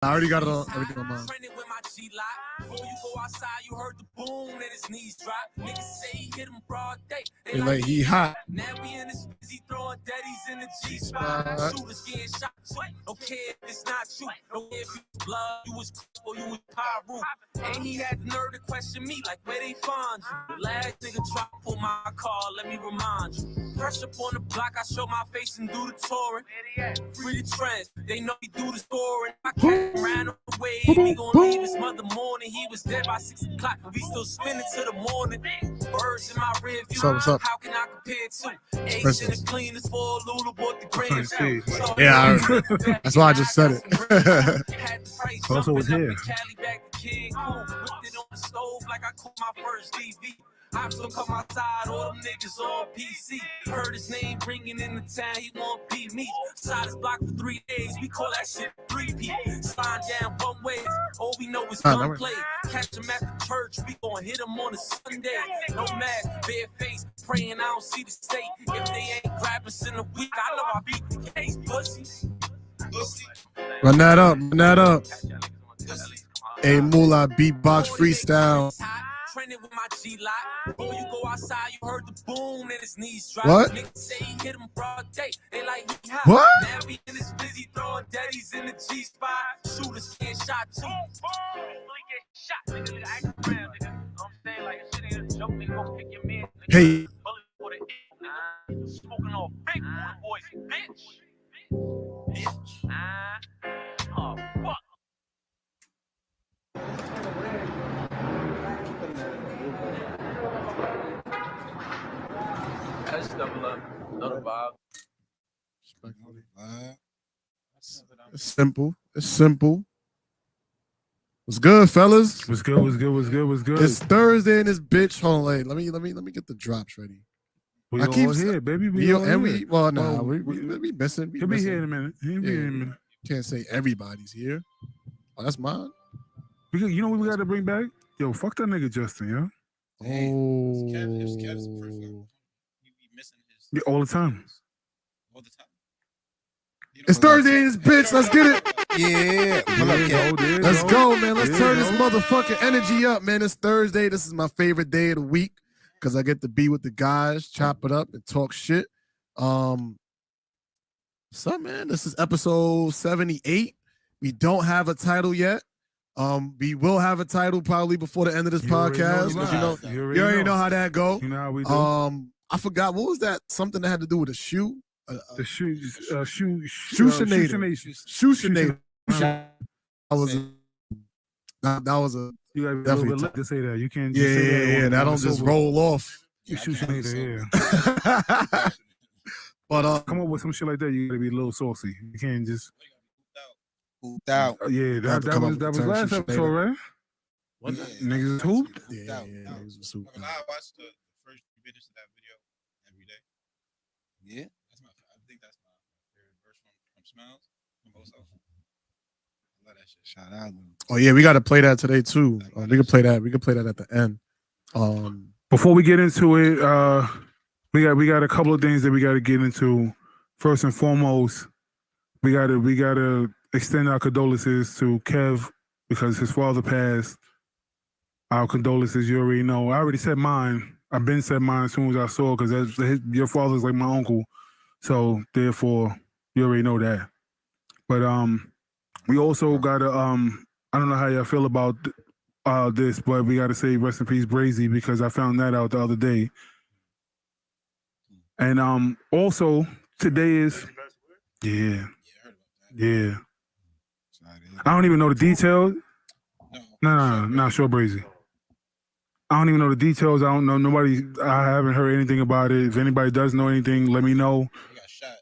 I already got it on everything on mine. Before you go outside, you heard the boom and his knees drop. Niggas say he hit him broad day. They like he hot. Now we in this busy throwing daddies in the G-spot. Shooters getting shot. Don't care if it's not true. Don't care if you was blood, you was or you was pyro. And he had the nerve to question me like where they find you. The last nigga tried to pull my car, let me remind you. Fresh up on the block, I show my face and do the touring. Free the trends, they know he do the scoring. I can't ran away, he gon' leave his mother morning. He was dead by 6 o'clock, we still spinning to the morning. Birds in my rear view, how can I compare to? Ace in the cleanest for Lulu bought the grams. Yeah, that's why I just said it. Also was here. Like I cooked my first DV. I still come outside, all them niggas on PC. Heard his name ringing in the town, he won't beat me. Side his block for 3 days, we call that shit 3P. Slide down one way, all we know is gunplay. Catch him at the church, we gon' hit him on a Sunday. No mask, bare face, praying I don't see the state. If they ain't grab us in a week, I know I beat the case, pussy. Run that up. A Moolah beatbox freestyle. With my G-Lock. Before you go outside, you heard the boom and his knees drop. What? Niggas say he hit him broad day. They like he hot. What? Now we in this busy throwing daddies in the G-spot. Shooters getting shot too. Hey. Smoking all big boys, bitch. Oh, fuck. That's double up, another vibe. It's simple. What's good, fellas? What's good? It's Thursday in this bitch. Hold on, let me get the drops ready. We all here, baby. We missing. He'll be here in a minute. Can't say everybody's here. Oh, that's mine. You know what we got to bring back? Yo, fuck that nigga Justin, yo. Yeah, all the time. It's Thursday in this bitch. Let's get it. Yeah. Let's go, man. Let's turn this motherfucking energy up, man. It's Thursday. This is my favorite day of the week because I get to be with the guys, chop it up, and talk shit. What's up, man? This is episode 78. We don't have a title yet. We will have a title probably before the end of this podcast. You already know how that go. You know how we do. I forgot, what was that? Something that had to do with a shoe? The shoe Shooshinator. That was a you gotta be a little bit late to say that. You can't just say that. Yeah, that don't just roll off. Shooshinator, yeah. But come up with some shit like that, you gotta be a little saucy. You can't just hooped out. Yeah, that was last episode, right? What? Niggas hooped? Yeah, niggas was hooped. I watched the first videos of that video every day. Yeah. I think that's my favorite verse from Smells. From both of them. I love that shit. Shout out. Oh yeah, we gotta play that today too. We can play that. We can play that at the end. Before we get into it, we got a couple of things that we got to get into. First and foremost, we gotta extend our condolences to Kev because his father passed. Our condolences, you already know. I already said mine. I've been said mine as soon as I saw because your father's like my uncle, so therefore you already know that. But we also gotta I don't know how y'all feel about this, but we gotta say rest in peace, Brandi, because I found that out the other day. And also today is yeah. I don't even know the details. No, sure, Brandi. I don't even know the details. I don't know. I haven't heard anything about it. If anybody does know anything, let me know. He got shot.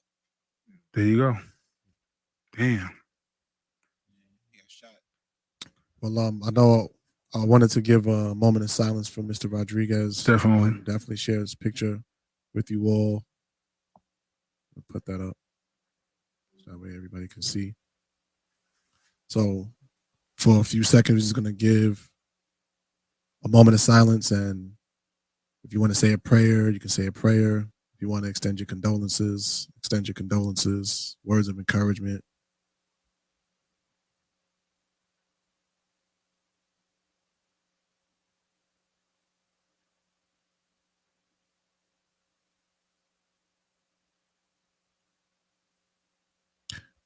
There you go. Damn. He got shot. Well, I know I wanted to give a moment of silence for Mr. Rodriguez. Definitely share his picture with you all. I'll put that up so that way everybody can see. So for a few seconds, we're just going to give a moment of silence. And if you want to say a prayer, you can say a prayer. If you want to extend your condolences, words of encouragement.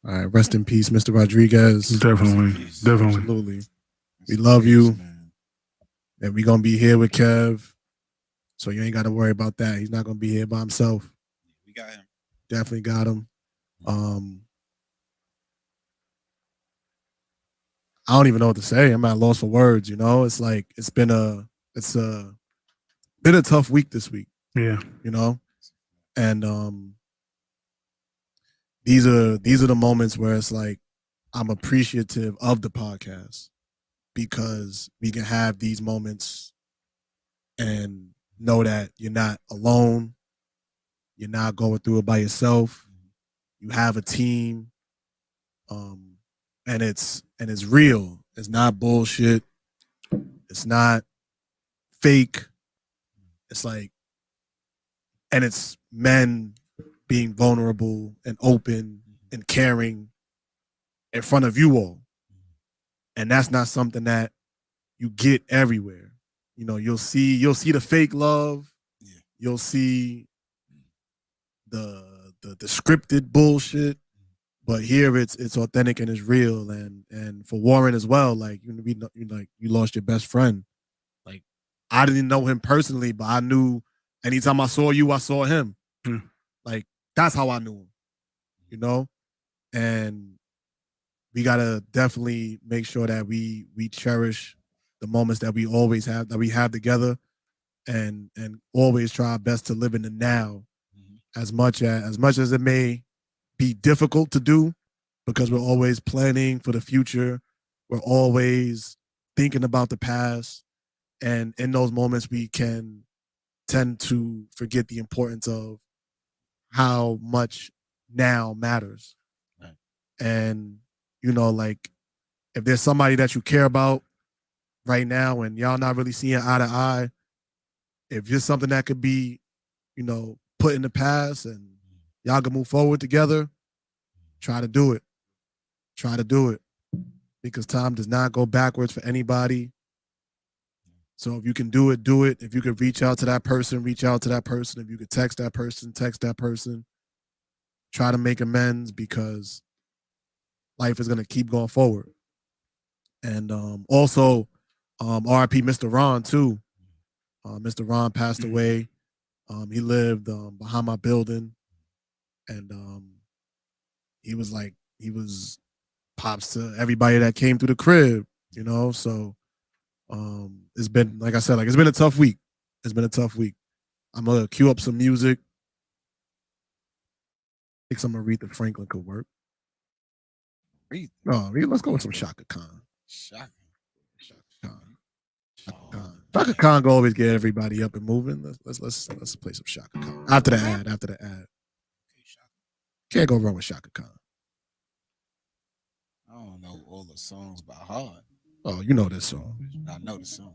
All right, rest in peace, Mr. Rodriguez. Definitely. Absolutely. We love you. And we're gonna be here with Kev. So you ain't gotta worry about that. He's not gonna be here by himself. We got him. Definitely got him. I don't even know what to say. I'm at a loss for words, you know? It's like it's been a tough week this week. Yeah. You know? And these are the moments where it's like I'm appreciative of the podcast because we can have these moments and know that you're not alone. You're not going through it by yourself. You have a team. And it's real. It's not bullshit. It's not fake. It's like, and it's men being vulnerable and open and caring in front of you all. And that's not something that you get everywhere. You know, you'll see the fake love. Yeah. You'll see the scripted bullshit. But here it's authentic and it's real. And for Warren as well, like you lost your best friend. Like I didn't know him personally, but I knew anytime I saw you, I saw him. Mm. Like that's how I knew him. You know? And we gotta definitely make sure that we cherish the moments that we always have, that we have together, and always try our best to live in the now, as much as it may be difficult to do, because we're always planning for the future, we're always thinking about the past, and in those moments we can tend to forget the importance of how much now matters. Right. And you know, like if there's somebody that you care about right now and y'all not really seeing eye to eye, if it's something that could be, you know, put in the past and y'all can move forward together, try to do it. Try to do it. Because time does not go backwards for anybody. So if you can do it, do it. If you could reach out to that person, reach out to that person. If you could text that person, text that person. Try to make amends because life is going to keep going forward. And also, RIP Mr. Ron, too. Mr. Ron passed away. He lived behind my building. And he was pops to everybody that came through the crib, you know? So it's been, like I said, like it's been a tough week. It's been a tough week. I'm going to cue up some music. I think some Aretha Franklin could work. Oh, let's go with some Shaka Khan. Shaka. Shaka Khan go always get everybody up and moving. Let's play some Shaka Khan. After the ad. Can't go wrong with Shaka Khan. I don't know all the songs by heart. Oh, you know this song. I know the song.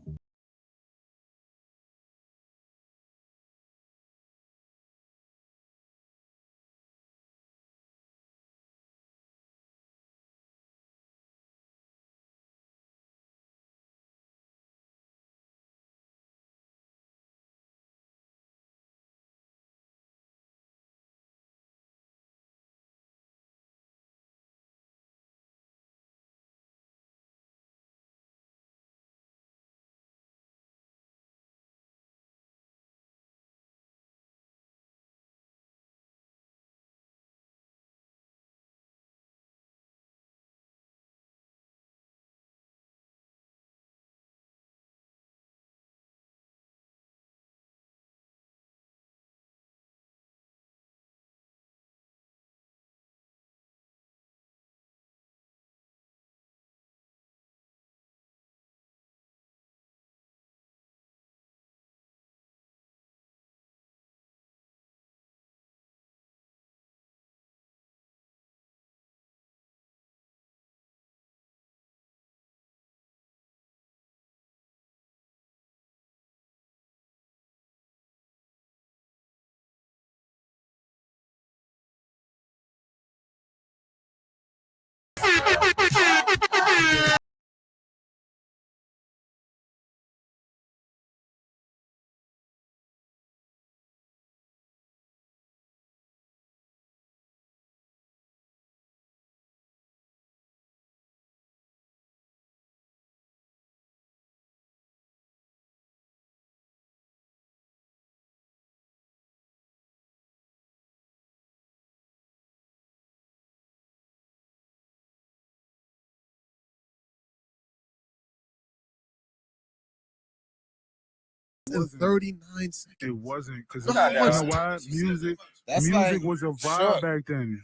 in 39 seconds. It wasn't because No, you know it's- why? Music That's music like was a vibe short. back then.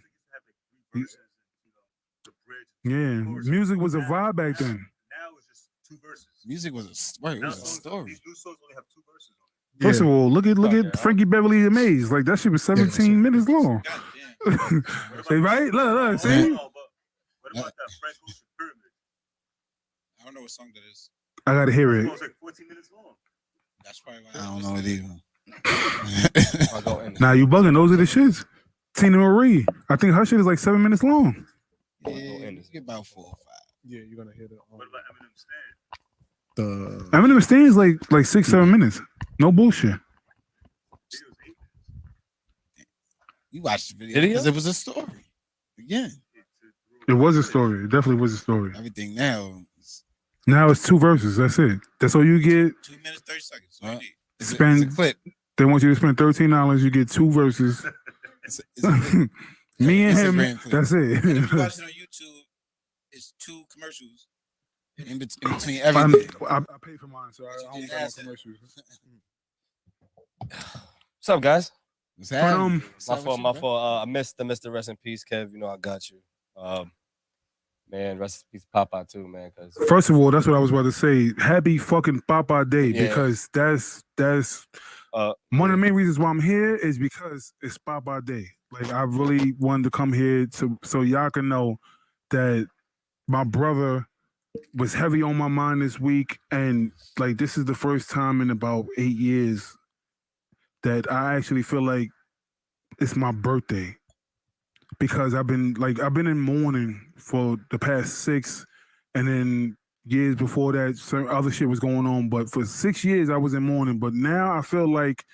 Yeah, music was a vibe back then. Now it's just 2 verses. Music was it was a story. These new songs only have 2 verses on it. First of all, look Okay, at Frankie Beverly and Maze. Like that shit was 17 minutes long. Goddamn. Hey, right? Look, see? Hold on, but what about that Frank Ocean Pyramid? I don't know what song that is. I gotta hear It it. was like 14 minutes long. That's probably why I don't know it either. I'll go in. Nah, you bugging. Those are the shits. Tina Marie. I think her shit is like 7 minutes long. Yeah, you get about 4 or 5. Yeah, you're gonna hear What about Eminem Stand? the Eminem Stain is like 6-7 minutes. No bullshit. You watched the video Did he? because it was a story. Again, It was a story. It definitely was a story. everything now Now it's 2 verses. That's it. That's all you get. 2 minutes 30 seconds. What Huh? you need? is Spend- a clip. They want you to spend $13. You get 2 verses. It's a clip. Me and him. Instagram clip. That's And if you it. watch it on YouTube, it's 2 commercials. in between I everything. pay for mine, so I don't Yeah, got no that's it. commercials. What's up, guys? What's happening? What's My up with fault. you, My bro? fault. I missed the rest in peace, Kev. You know I got you. Man, rest in peace, Papa too, man. Cause First of all, that's what I was about to say. Happy fucking Papa Day, Yeah. because that's one of the main reasons why I'm here is because it's Papa Day. Like I really wanted to come here so y'all can know that my brother was heavy on my mind this week, and like this is the first time in about 8 years that I actually feel like it's my birthday, because I've been in mourning for the past 6, and then years before that some other shit was going on, but for 6 years I was in mourning. But now I feel like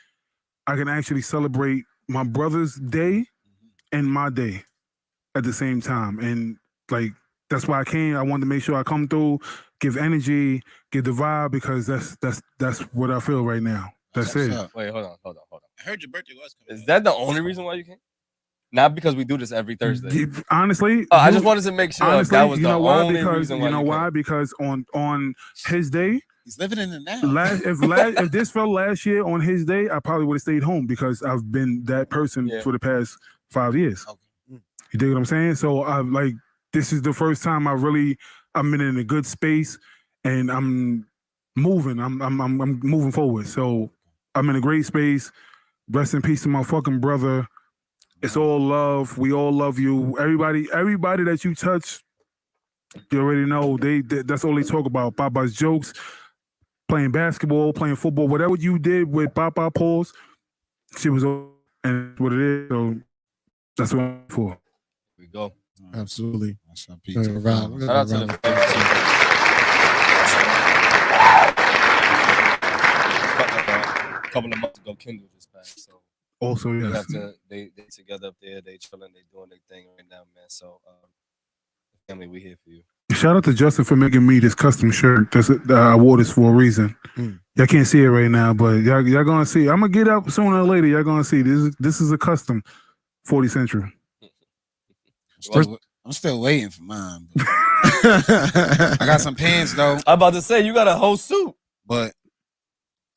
I can actually celebrate my brother's day and my day at the same time, and like that's why I came. I wanted to make sure I come through, give energy, give the vibe, because that's what I feel right now. That's What's it. up? wait, hold on. I heard your birthday was coming. Is that the only reason why you came? Not because we do this every Thursday. Honestly, I just wanted to make sure honestly, that was you the know why? only Because reason why you know you why? came. Because on his day, He's living in the now. if this fell last year on his day, I probably would have stayed home, because I've been that person Yeah. for the past 5 years. Okay. You dig what I'm saying? So I'm like, this is the first time I'm been in a good space, and I'm moving. I'm moving forward. So I'm in a great space. Rest in peace to my fucking brother. It's all love. We all love you. Everybody that you touch, you already know. That's all they talk about. Papa's jokes, playing basketball, playing football, whatever you did with Papa Pauls, shit was all, and that's what it is. So that's what I'm for. Here we go. absolutely. That's our P. Round. Shout out to the a couple of months ago, Kindle just passed. So Also, we yes. have to they together up there, they chilling, they doing their thing right now, man. So family, we here for you. Shout out to Justin for making me this custom shirt. The award is for a reason. Y'all can't see it right now, but y'all gonna see. I'm gonna get up sooner or later. Y'all gonna see. This is a custom 40 Central. I'm still waiting for mine. But I got some pants though, I'm about to say you got a whole suit. but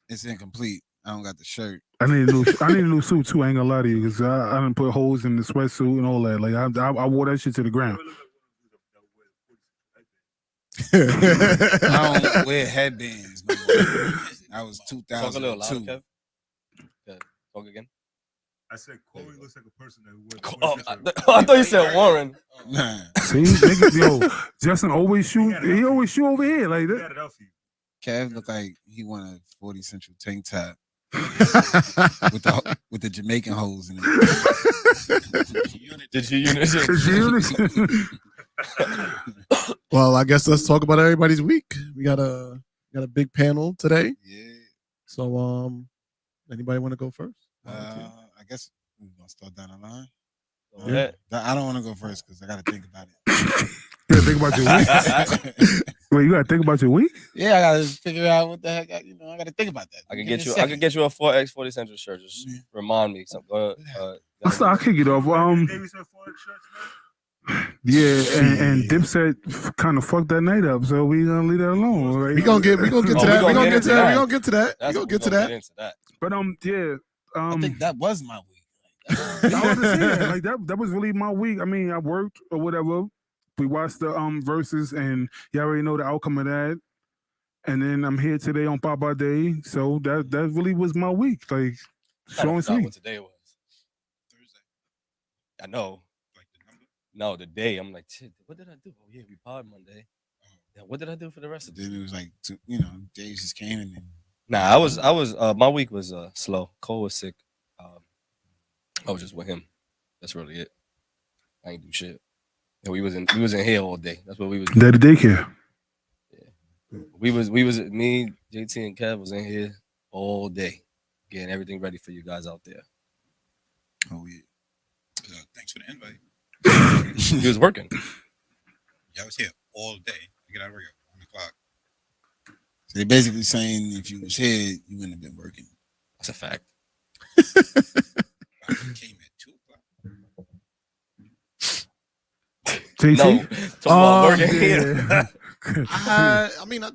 it's incomplete. I don't got the shirt. I need a new suit too. I ain't gonna lie to you, because I done put holes in the sweatsuit and all that. Like I wore that shit to the ground. I don't wear headbands no more. That was Talk a little louder, 2002. Kev. Yeah, talk again. I said Corey looks like a person that would Oh, I thought you said Warren. Nah. See, nigga, yo, Justin always shoot. He always shoot over here like He that. got it out for you. Kev looked like he won a 40 Central tank top with the Jamaican holes in it. Did you Well, I guess let's talk about everybody's week. We got a big panel today. Yeah. So anybody want to go first? I guess we're gonna start down the line. Yeah. I don't want to go first because I got to think about it. You gotta think about your week. Wait, you gotta think about your week? Yeah, I got to figure out what the heck. I got to think about that. I can Give get me a you. I can second. get you a 4X 40 Central shirt. Just remind me. Something. I kick it off. Maybe some foreign shirts, Yeah, and Shit. Dipset kind of fucked that night up, so we gonna leave that alone. Right? We gonna get to Oh, that. We gonna get to that. We that. gonna get to that. That's We what gonna get to that. into that. But yeah. I think that was my week. I was just saying, like that was really my week. I mean, I worked or whatever. We watched the verses, and you already know the outcome of that. And then I'm here today on Papa Day, so that really was my week. Like, I short and forgot sweet. what today was. Thursday. I know. Like the number. No, the day. I'm like, shit. What did I do? Oh yeah, we pod Monday. Yeah, what did I do for the rest of the day? Then it was like, days just came and then. Nah, I was. My week was slow. Cole was sick. I was just with him. That's really it. I ain't do shit. And we was in here all day. That's what we was. Daddy daycare. We was me, JT, and Kev was in here all day, getting everything ready for you guys out there. Oh yeah. Thanks for the invite. He was working. Yeah, I was here all day. I get out of work at 1 o'clock. So they're basically saying if you was here, you wouldn't have been working. That's a fact. I came at 2 o'clock. JT? No, talking about working here. Yeah. I mean, I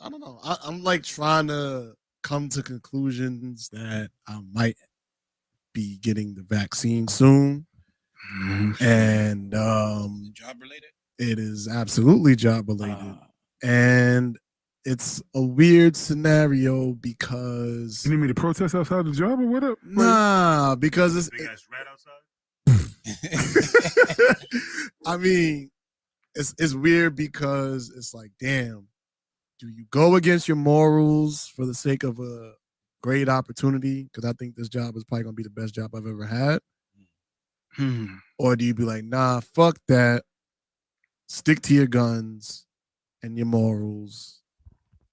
don't know. I'm like trying to come to conclusions that I might be getting the vaccine soon. And Job related? it is absolutely job related. And it's a weird scenario because You need me to protest outside the job or what up? nah, because it's Big ass rat outside. I mean, it's weird because it's like, damn, do you go against your morals for the sake of a great opportunity? Because I think this job is probably gonna be the best job I've ever had. Or do you be like, nah, fuck that, stick to your guns and your morals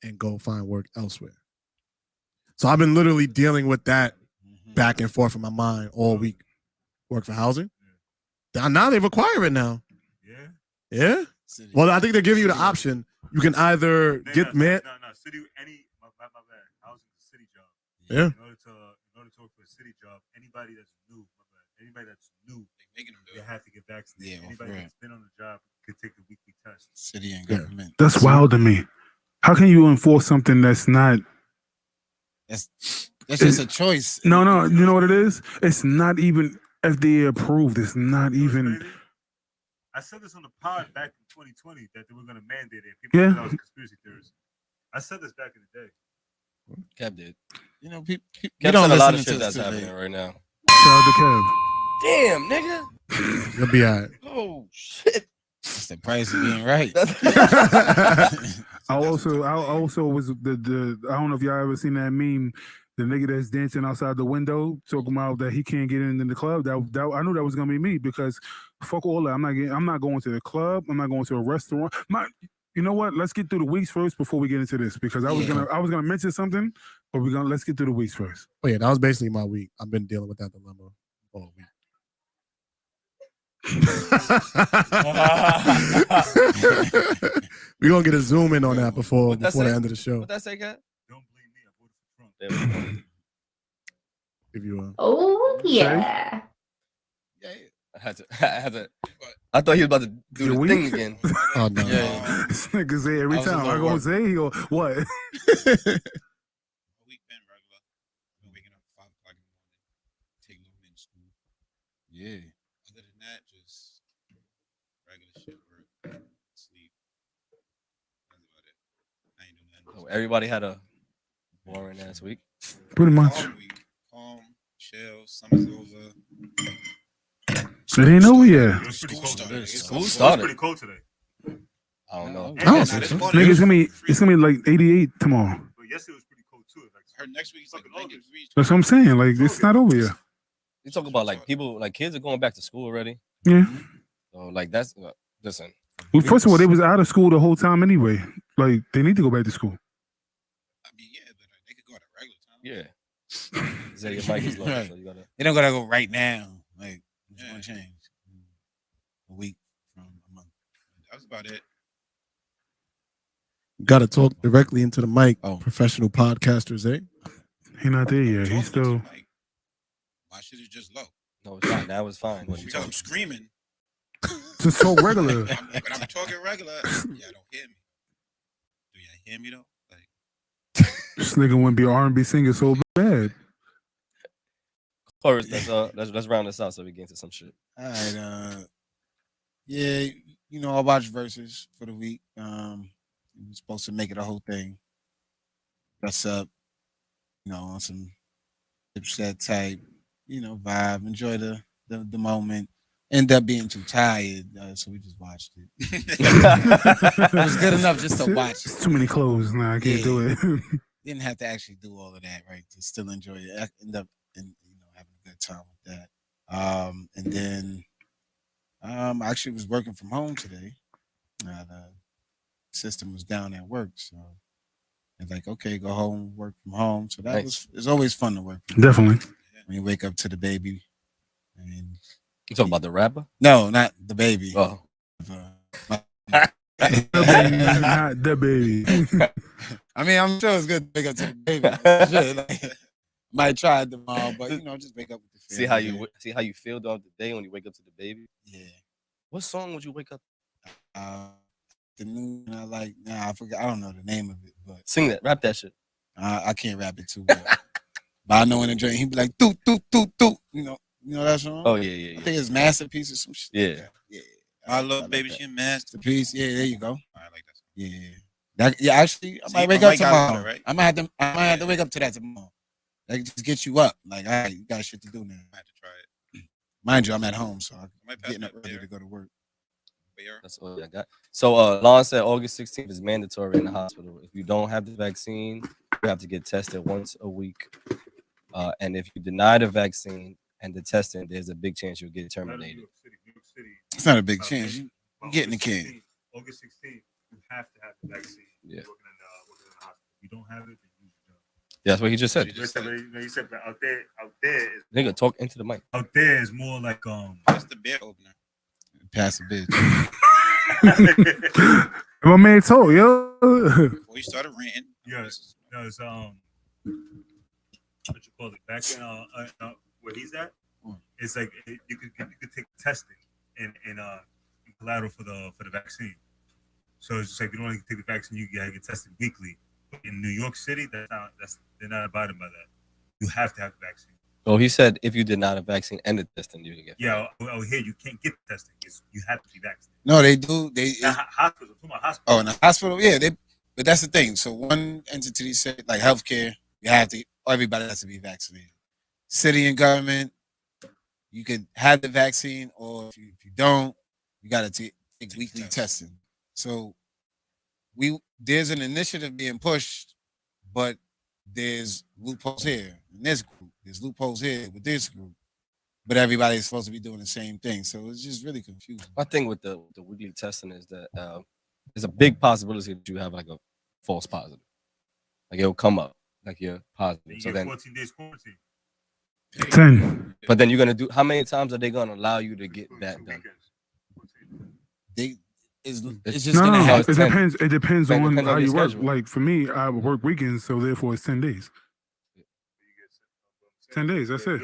and go find work elsewhere? So I've been literally dealing with that back and forth in my mind all week. Work for housing? Now they require it now. Yeah. Yeah? Well, I think they're giving you the option. You can either get met. No, city. My bad. Housing is a city job. Yeah. In order to work for a city job, anybody that's new, They making them do they it. have to get vaccinated. Yeah, Anybody right. that's been on the job could take the weekly test. City and government. That's wild to me. How can you enforce something that's not? That's just a choice. No. You know what it is? It's not even FDA approved. It's not You know what's even. crazy? I said this on the pod back in 2020 that they were going to mandate it. People thought I was a conspiracy theorist. I said this back in the day. Kev did. People Kev don't said a lot of listen shit to that's us happening today. right now. Shout out to Kev. Damn, nigga. You'll be all right. Oh shit. It's the price of being right. I also was the I don't know if y'all ever seen that meme, the nigga that's dancing outside the window talking about that he can't get in the club. That I knew that was gonna be me because fuck all that. I'm not going to the club. I'm not going to a restaurant. You know what? Let's get through the weeks first before we get into this because I was gonna mention something, but let's get through the weeks first. Oh yeah, that was basically my week. I've been dealing with that dilemma all week. We're gonna get a zoom in on that before the end of the show. What that say, Kat? Don't blame me. I voted for Trump. There we go. If you Oh yeah. I had to. I thought he was about to do The the week? thing again. oh no. Yeah. This nigga say every I was a time I little go say he go what? A week been regular. Been waking up at 5 o'clock in the morning. Take Logan to school. Yeah. Other than that, just regular shit, work, sleep. That's about it. I ain't doing nothing. So everybody had a boring ass week. Pretty much. Calm week. Calm, chill. Summer's over. It ain't over yet. It was pretty School cold started. today. School It was started. pretty cold today. I don't know. I don't think so. Nigga, it's gonna be like 88 tomorrow. But yesterday was pretty cold too. Like Her next week is like fucking 90 August. degrees. That's what I'm saying. Like it's not over yet. You talk about like people, like kids are going back to school already. Yeah. So like that's listen. Well, first of all, they was out of school the whole time anyway. Like they need to go back to school. I mean, yeah, but they could go at a regular time. Yeah. Zay, your mic is low, Right. so you gotta. They don't gotta go right now. Like it's Yeah. gonna change. A week from a month. That was about it. Got to talk directly into the mic. Oh. Professional podcasters, eh? He not there yet. Talking He's still. to, like, my shit is just low. No, it's not. That was fine. Every time I'm screaming, Just so regular. But I'm talking regular. Y'all don't hear me. Do y'all hear me though? Like, This nigga wouldn't be an R&B singer so bad. Chorus, let's round this out so we get into some shit. All right. Yeah, you know, I watched Versus for the week. We were supposed to make it a whole thing. Dress up, you know, on some Dipset type, you know, vibe. Enjoy the moment. End up being too tired, so we just watched it. It was good enough just to watch it. It's too many clothes. Nah, I can't do it. Didn't have to actually do all of that, right? To still enjoy it. I end up having a good time with that. And then I actually was working from home today. The system was down at work, so I was like, okay, go home, work from home. So that it's always fun to work from home. Definitely. When you wake up to the baby. And You talking about the rapper? No, not the baby. Oh. Not the baby. I mean, I'm sure it's good to wake up to the baby. Sure, like, might try it tomorrow, but you know, just wake up with the family. See how you feel throughout the day when you wake up to the baby. Yeah. What song would you wake up? The new one I like. Nah, I forgot. I don't know the name of it, but Sing that. Rap that shit. I can't rap it too well. But I know in the drink he'd be like, "Doot doot doot doot." You know that song? Oh yeah. I think it's Masterpiece or some shit. Yeah. I love Baby, she Masterpiece. Yeah, there you go. I like that Yeah. song. Actually, I See, might wake my up mic got tomorrow. louder, right? I might have to wake up to that tomorrow. Like, just get you up. Like, all right, you got shit to do now. I have to try it. Mind you, I'm at home, so I'm Might pass getting up that early beer. to go to work. Beer. That's all I got. So Lon said August 16th is mandatory in the hospital. If you don't have the vaccine, you have to get tested once a week. And if you deny the vaccine and the testing, there's a big chance you'll get terminated. New York City. It's not a big chance. You getting the kid. August 16th, you have to have the vaccine. Yeah. Working in the hospital. If you don't have it, then you don't. Yeah, that's what he just said. You said that out there is Nigga, talk into the mic. out there is more like That's the beer opener. Pass the bitch. My man told yo. Before you started ranting. Yeah, no, it's what you call it back in where he's at. It's like you could take testing and collateral for the vaccine. So it's just like if you don't want to take the vaccine, you gotta get tested weekly. In New York City, they're not abiding by that. You have to have the vaccine. Oh, he said if you did not have vaccine and the testing, you can get. Yeah, here you can't get the testing. You have to be vaccinated. No, they do. Hospital. Oh, in the hospital, yeah. But that's the thing. So one entity said, like healthcare, everybody has to be vaccinated. City and government, you could have the vaccine, or if you don't, you got to take weekly testing. So there's an initiative being pushed, but there's loopholes here in this group. There's loopholes here with this group, but everybody's supposed to be doing the same thing. So it's just really confusing. My thing with the weekly testing is that there's a big possibility that you have like a false positive. Like it'll come up like you're positive. So then 14 days quarantine. 10. But then you're gonna do how many times are they gonna allow you to get that done? It's just No, gonna happen. it depends. It depends on depends how on your you work. schedule. Like for me, I work weekends, so therefore it's 10 days. 10 days. That's it.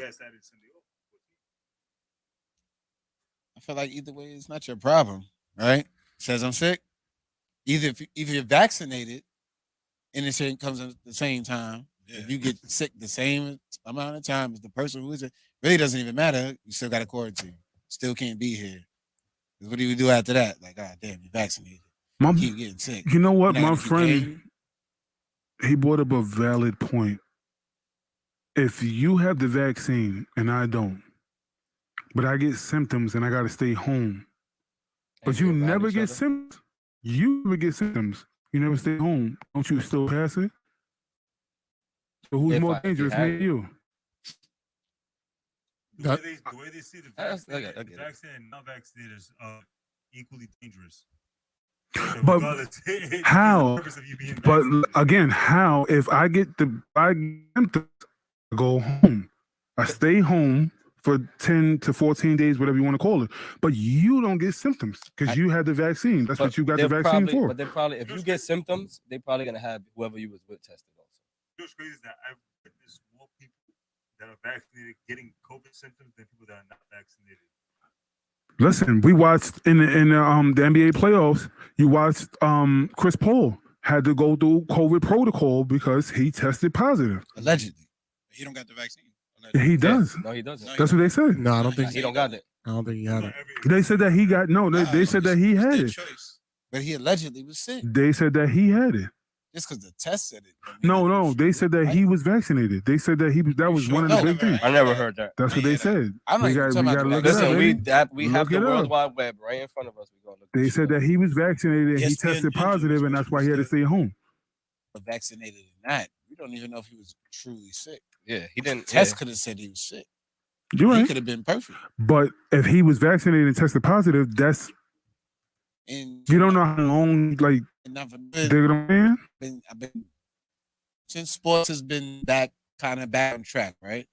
I feel like either way, it's not your problem, right? Says I'm sick. Either if you're vaccinated, and it comes at the same time. Yeah. If you get sick the same amount of time as the person who isn't, really doesn't even matter. You still got a quarantine. Still can't be here. What do you do after that? Like, God damn, you're vaccinated. You keep getting sick. You know what? My friend, he brought up a valid point. If you have the vaccine and I don't, but I get symptoms and I got to stay home, but you never get symptoms. You never get symptoms. You never stay home. Don't you still pass it? So who's more dangerous, me or you? The way they see the vaccine and non-vaccinated is equally dangerous. So but how? But again, how? If I get the symptoms, I go home. I stay home for 10 to 14 days, whatever you want to call it. But you don't get symptoms because you had the vaccine. That's what you got the vaccine for. But they're probably, if you get symptoms, they're probably gonna have whoever you was with tested also. What's crazy is that I've witnessed more people that are vaccinated getting COVID symptoms than people that are not vaccinated. Listen, we watched in the NBA playoffs. You watched Chris Paul had to go through COVID protocol because he tested positive. Allegedly. He don't got the vaccine. He does. No, he doesn't. That's what they said. No, I don't think He don't got it. I don't think he had it. They said that he got They said that he had it. But he allegedly was sick. They said that he had it. Just because the test said it. No. They said that he was vaccinated. They said that that was one of the big things. I never heard that. That's what they said. I'm not We even got talking to about look the it up. Listen, baby. we have Look the it World up. Wide Web right in front of us. We gonna look They this said shit that up. he was vaccinated and he ESPN tested positive, and that's why he had to stay home. Vaccinated or not, we don't even know if he was truly sick. Yeah, he didn't. Test could have said he was sick. You're He right. could have been perfect. But if he was vaccinated and tested positive, that's And you don't know how long like and I've they're gonna I've been since sports has been back on track, right?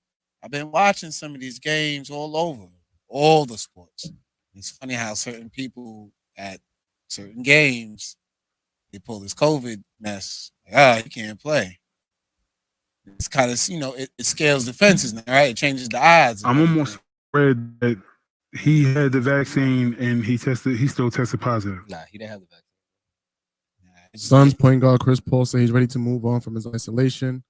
I've been watching some of these games all over, all the sports. It's funny how certain people at certain games they pull this COVID mess. Like, he can't play. It's kind of it scales the fences now, right? It changes the odds. I'm almost read that he had the vaccine and he still tested positive. Nah, he didn't have the vaccine. Suns point guard Chris Paul said he's ready to move on from his isolation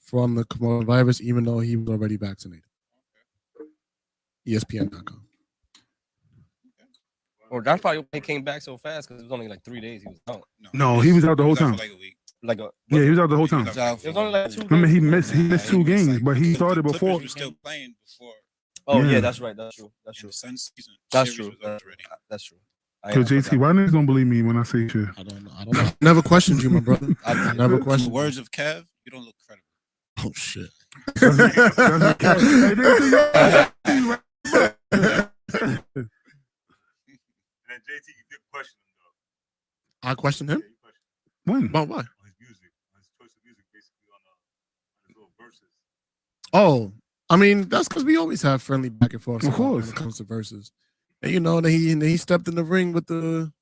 from the coronavirus, even though he was already vaccinated. ESPN.com. Or that's probably why he came back so fast because it was only like 3 days he was out. No, he was out the whole time. For like a week. Yeah, he was out the whole time. It was only like 2 days. Remember, he missed 2 games, but he started Clippers before. was still playing before. Oh yeah, Yeah. that's right. That's true. That's And true. the Suns season. That's series true. was already. That's true. So JT, why niggas don't believe me when I say shit? I don't know. Never questioned you, my brother. I never In the questioned. words of Kev, you don't look credible. Oh shit. And JT, you did question him though. I questioned him Yeah, you questioned him When? about what? on his music, on his choice of music, basically on his little verses. Oh, I mean that's because we always have friendly back and forth. Of course. when it comes to verses, and then he stepped in the ring with the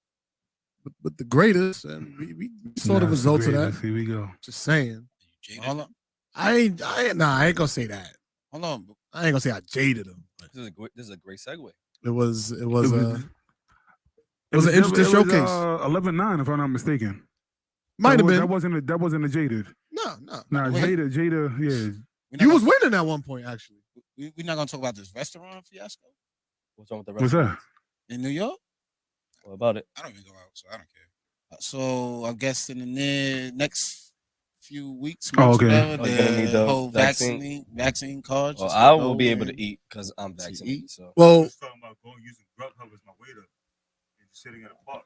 greatest, and we saw the results of that. Here we go. Just saying. Jaded. Hold on, I ain't gonna say that. hold on. I ain't gonna say I jaded him. This is a great segue. It was It was an interesting showcase. 11-9, if I'm not mistaken. Might have That been. wasn't a jaded. No. Nah, Wait. Jada, yeah. We're not You was gonna- winning at one point, actually. We're not gonna talk about this restaurant fiasco What's wrong with the What's rest? that? in New York. What about it? I don't even go out, so I don't care. So I guess in the next few weeks, Oh, months, okay. whatever, Oh, you're gonna need the whole vaccine? vaccine cards. Well, just I go will be able in. to eat because I'm vaccinated. So I Well, was talking about going using Grubhub as my waiter and just sitting at a park.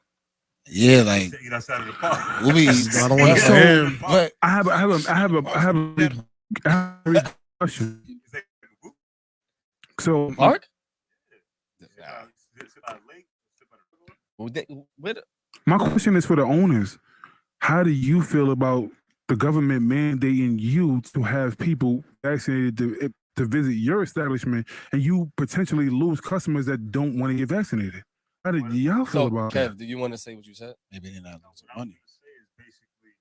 Yeah, like Eat outside of the park. we'll be. I don't But- understand. But I have a question. It's like a group. So Park? Sit by a lake, sit by the river. Well, my question is for the owners. How do you feel about the government mandating you to have people vaccinated to visit your establishment, and you potentially lose customers that don't want to get vaccinated? How do y'all feel so about Kev, that? do you want to say what you said? maybe they're not losing What I'm money. gonna say is basically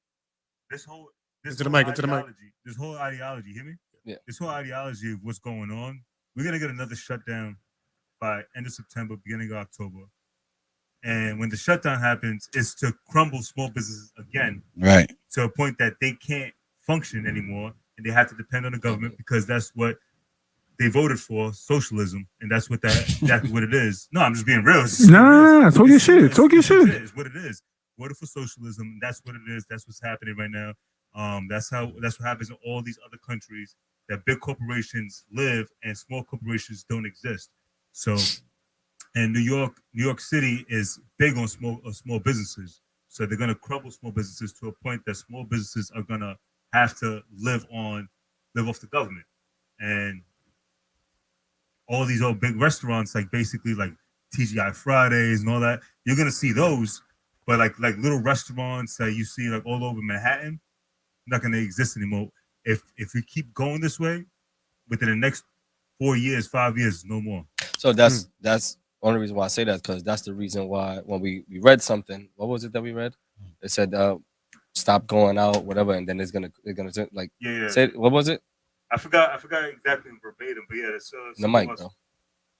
this whole Into the mic, into the mic. ideology, this whole ideology, hear me? Yeah. This whole ideology of what's going on, we're gonna get another shutdown by end of September, beginning of October. And when the shutdown happens, it's to crumble small businesses again Right. to a point that they can't function anymore and they have to depend on the government because that's what they voted for, socialism, and that's what that's what it is. No, I'm just being real. It's just what it Nah, is. talk your It's- shit. it's- Talk your it's shit. It's what it is. Voted for socialism. And that's what it is. That's what's happening right now. That's what happens in all these other countries that big corporations live and small corporations don't exist. So, and New York City is big on small businesses. So they're gonna crumble small businesses to a point that small businesses are gonna have to live off the government. And all these old big restaurants, like basically like TGI Fridays and all that, you're gonna see those, but like little restaurants that you see like all over Manhattan, not gonna exist anymore. If we keep going this way, within the next 4 years, 5 years, no more. So that's the only reason why I say that, because that's the reason why when we read something, what was it that we read? It said stop going out, whatever, and then they're gonna like Yeah. say what was it? I forgot exactly verbatim, but yeah, it's The mic, bro.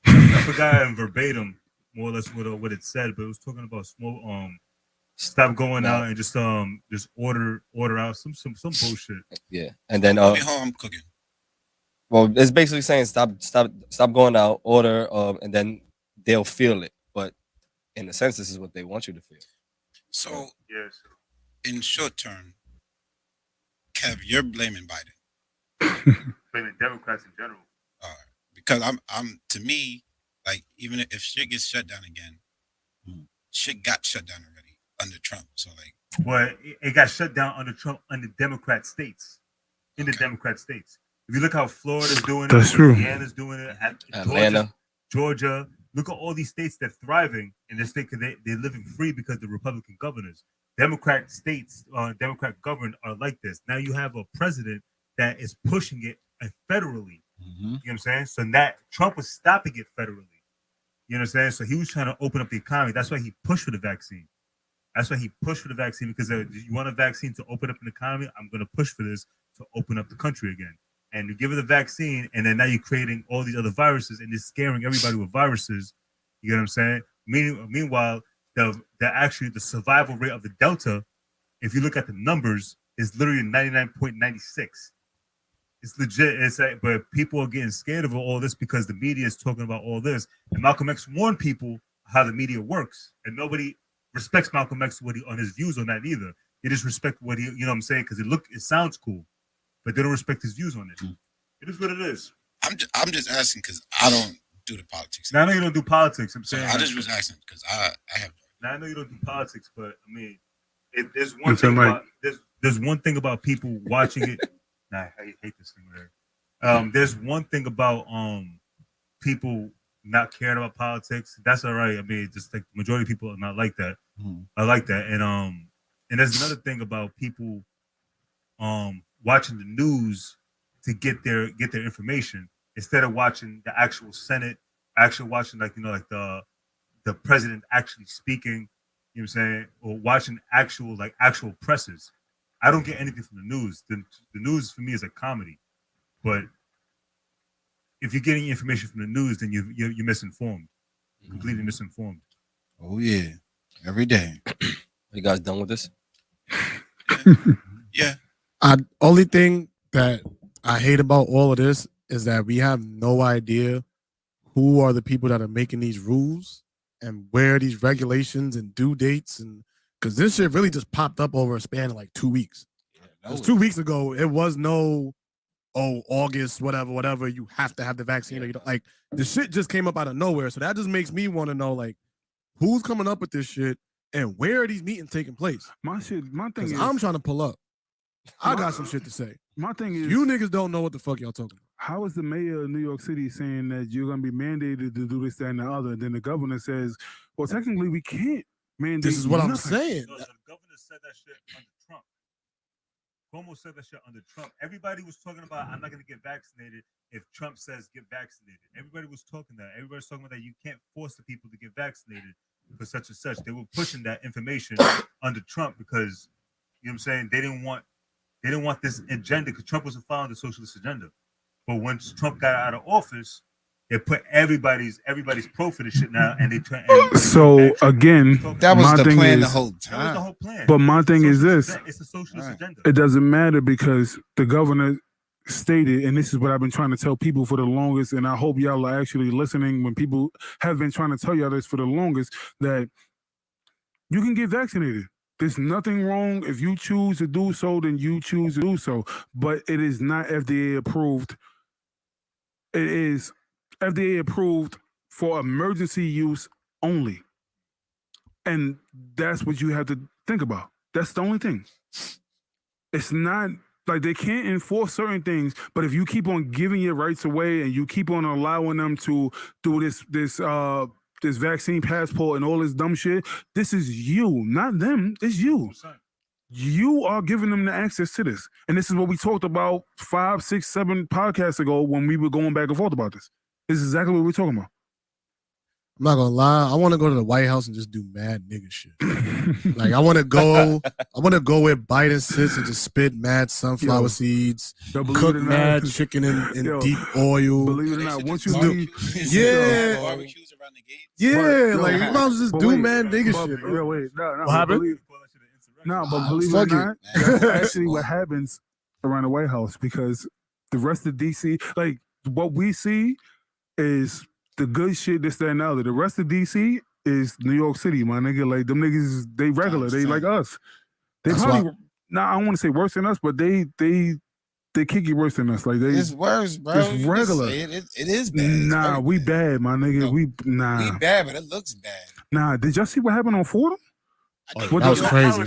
I forgot in verbatim, more or less what it said, but it was talking about small stop going out and just order out some bullshit. Yeah, and then I'll be home cooking. well, it's basically saying stop going out, order, and then they'll feel it. But in a sense, this is what they want you to feel. So Yes. in short term, Kev, you're blaming Biden. Blaming Democrats in general. Because I'm to me, like, even if shit gets shut down again, shit got shut down already under Trump. So like, well, it got shut down under Trump under Democrat states. In the Democrat states. If you look how Florida's doing it, That's true. Louisiana's doing it, Atlanta, Georgia. Look at all these states that are thriving in their state because they're living free because the Republican governors. Democrat states, Democrat governed are like this. Now you have a president that is pushing it federally. You know what I'm saying? So that Trump was stopping it federally. You know what I'm saying? So he was trying to open up the economy. That's why he pushed for the vaccine. That's why he pushed for the vaccine because you want a vaccine to open up an economy? I'm going to push for this to open up the country again. And you give it the vaccine, and then now you're creating all these other viruses, and you're scaring everybody with viruses. You know what I'm saying? Meanwhile, the survival rate of the Delta, if you look at the numbers, is literally 99.96. It's legit. It's like, but people are getting scared of all this because the media is talking about all this. And Malcolm X warned people how the media works, and nobody respects Malcolm X on his views on that either. They just respect what he, you know what I'm saying, because it sounds cool, but they don't respect his views on it. It is what it is. I'm just asking because I don't do the politics. Now I know you don't do politics. I'm saying I just was asking because I have. Now I know you don't do politics, but I mean, there's one thing about there's one thing about people watching it. Nah, I hate this thing right here. There's one thing about people not caring about politics. That's all right. I mean, just like the majority of people are not like that. I like that. And there's another thing about people watching the news to get their information instead of watching the actual Senate, actually watching like the president actually speaking, you know what I'm saying, or watching actual presses. I don't get anything from the news. The news for me is a comedy, but if you're getting information from the news, then you're misinformed, completely misinformed. Oh yeah, every day. Are you guys done with this? Yeah. Only thing that I hate about all of this is that we have no idea who are the people that are making these rules and where these regulations and due dates, and because this shit really just popped up over a span of like 2 weeks. Because 2 weeks ago, it was no, August, whatever, you have to have the vaccine or you don't. Like, the shit just came up out of nowhere. So that just makes me want to know, like, who's coming up with this shit and where are these meetings taking place? My thing is, I'm trying to pull up. I got some shit to say. My thing is, you niggas don't know what the fuck y'all talking about. How is the mayor of New York City saying that you're going to be mandated to do this, that, and the other? And then the governor says, well, technically we can't mandate. This is what I'm nothing. saying. No, the governor said that shit under Trump. Cuomo said that shit under Trump. Everybody was talking about, I'm not going to get vaccinated if Trump says get vaccinated. Everybody was talking that. Everybody was talking about that you can't force the people to get vaccinated for such and such. They were pushing that information under Trump because, you know what I'm saying, they didn't want this agenda because Trump wasn't following the socialist agenda. But once Trump got out of office, they put everybody's pro for this shit now, and they turn. So again, That was the plan is, the whole that was time. the whole plan. But my thing is this: it's a socialist agenda. it doesn't matter because the governor stated, and this is what I've been trying to tell people for the longest, and I hope y'all are actually listening when people have been trying to tell y'all this for the longest, that you can get vaccinated. There's nothing wrong if you choose to do so, then you choose to do so. But it is not FDA approved. It is FDA approved for emergency use only. And that's what you have to think about. That's the only thing. It's not like they can't enforce certain things, but if you keep on giving your rights away and you keep on allowing them to do this vaccine passport and all this dumb shit, this is you, not them. It's you. You are giving them the access to this. And this is what we talked about 5, 6, 7 podcasts ago when we were going back and forth about this. This is exactly what we're talking about. I'm not gonna lie. I want to go to the White House and just do mad nigga shit. Like I want to go where Biden sits and just spit mad sunflower seeds, cook mad chicken in deep oil. Believe it or not, once you leave, barbecues around the gates. Yeah, like you might as well just do mad nigga shit. Yeah, wait, no, What happened? But believe it or not, that's actually what happens around the White House because the rest of DC, like what we see is the good shit that's there now. The rest of DC is New York City, my nigga. Like them niggas, they regular. They like us. They That's probably I don't want to say worse than us, but they kick you worse than us. Like they, It's worse, bro. it's regular. It is bad. Nah, we bad, my nigga. No, we bad, but it looks bad. Nah, did y'all see what happened on Fordham? That was crazy.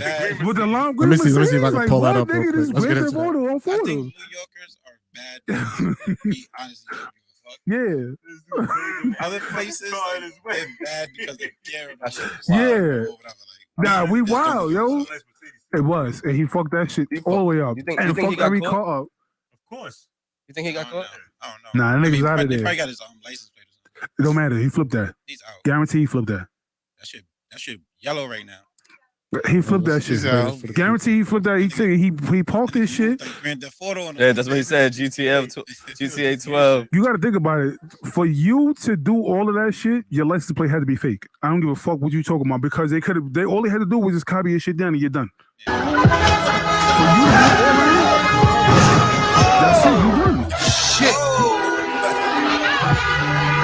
With the long Let me see if I can like, pull that up nigga, real quick. this Let's get into Grand Theft Auto on I think Fordham. New Yorkers are bad. We honestly don't give a fuck. Yeah. Other places, like, they're bad because they care about shit. Yeah. Or whatever, like, Nah, we that's wild, the- yo. It was, and he fucked that shit all the way up, You think and he fucked got every caught? car up. Of course. You think he got caught? I don't know. Nah, that I mean, nigga's out of They there. probably got his license plate or something. It don't matter. He flipped that. He's out. Guarantee he flipped that. That shit yellow right now. He flipped that shit. He's out. Guarantee he flipped that. He parked his shit. Like Grand Theft Auto on Yeah, that's what he said. GTA 12. You got to think about it. For you to do all of that shit, your license plate had to be fake. I don't give a fuck what you talking about because they could have. They all they had to do was just copy your shit down and you're done. For you to do all that, that's it. You done. Shit.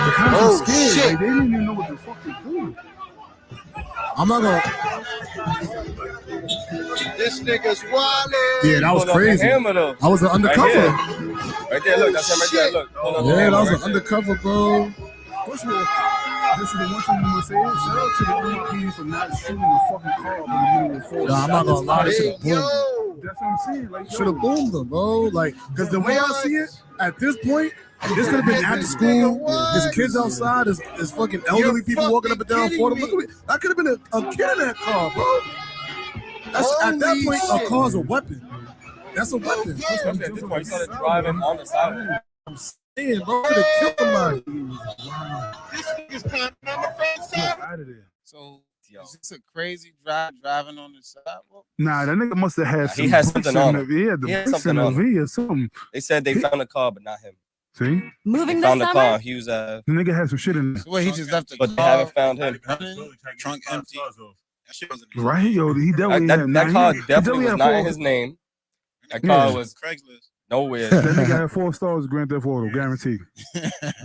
The cops are scared. shit. Like, they didn't even know what the fuck they doing. I'm not gonna. This nigga's wildin'. Yeah, that was Pulled up the crazy. hammer, though. I was an undercover. Right there, look. That's him right there. Look. Pulled up the Yeah, hammer that was right an there. undercover, bro. First of all, this is the one thing I'm gonna say. Shout out to the NYPD for not shooting the fucking car up in the middle of the forest. Nah, I'm not gonna lie. They should have boomed him. Yo. That's what I'm saying. Like, Should have boomed them, bro. Like, because the way I see it, at this point, this could have been after school. There's kids outside. There's fucking elderly people walking up and down Fordham. Look at me. That could have been a kid in that car, bro. That's at that Holy point, shit. a car's a weapon. That's a weapon. At this point, he started driving on the side. I'm saying, bro, could have killed somebody. This nigga's climbing on the front side. out of there. So is this a crazy driving on the sidewalk? Nah, that nigga must have had some. He had something on him. Yeah, the He had bricks in something the on him. V or something. They said they found the car, but not him. See, Moving They found this the summer? car. He was the nigga had some shit in there. So wait, he just left the but they car. haven't found him. Trunk empty. That shit wasn't Right, yo, he definitely That had. car nah, he definitely was had not in four- his name. That car Yeah. was Craigslist. nowhere. That nigga had 4 stars Grand Theft Auto, guaranteed.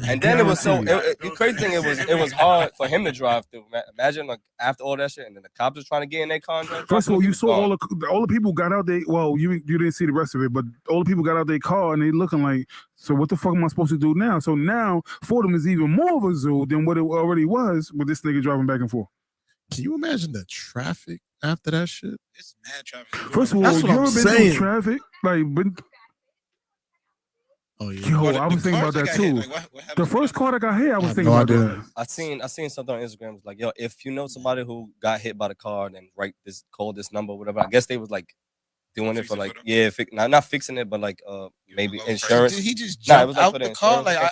And then it was so. The crazy thing, it was hard for him to drive through. Imagine like after all that shit, and then the cops was trying to get in their car. And drive First of all, through. you saw all the people got out there. Well, you didn't see the rest of it, but all the people got out their car and they looking like, so what the fuck am I supposed to do now? So now Fordham is even more of a zoo than what it already was with this nigga driving back and forth. Can you imagine the traffic after that shit? It's mad traffic. First of all, That's you what I'm ever been saying. through traffic? Like, but Oh yeah. yo, Well, I was the thinking cars about that that got hit, too. like, what happened The to first that? car that got hit, I was have thinking no about idea. that. I seen something on Instagram. It's like, yo, if you know somebody who got hit by the car, then call this number, whatever. I guess they was like doing it for Fix it like, for them? not fixing it, but like maybe low insurance. Did he just Nah, it jump was like out for the the car? insurance Like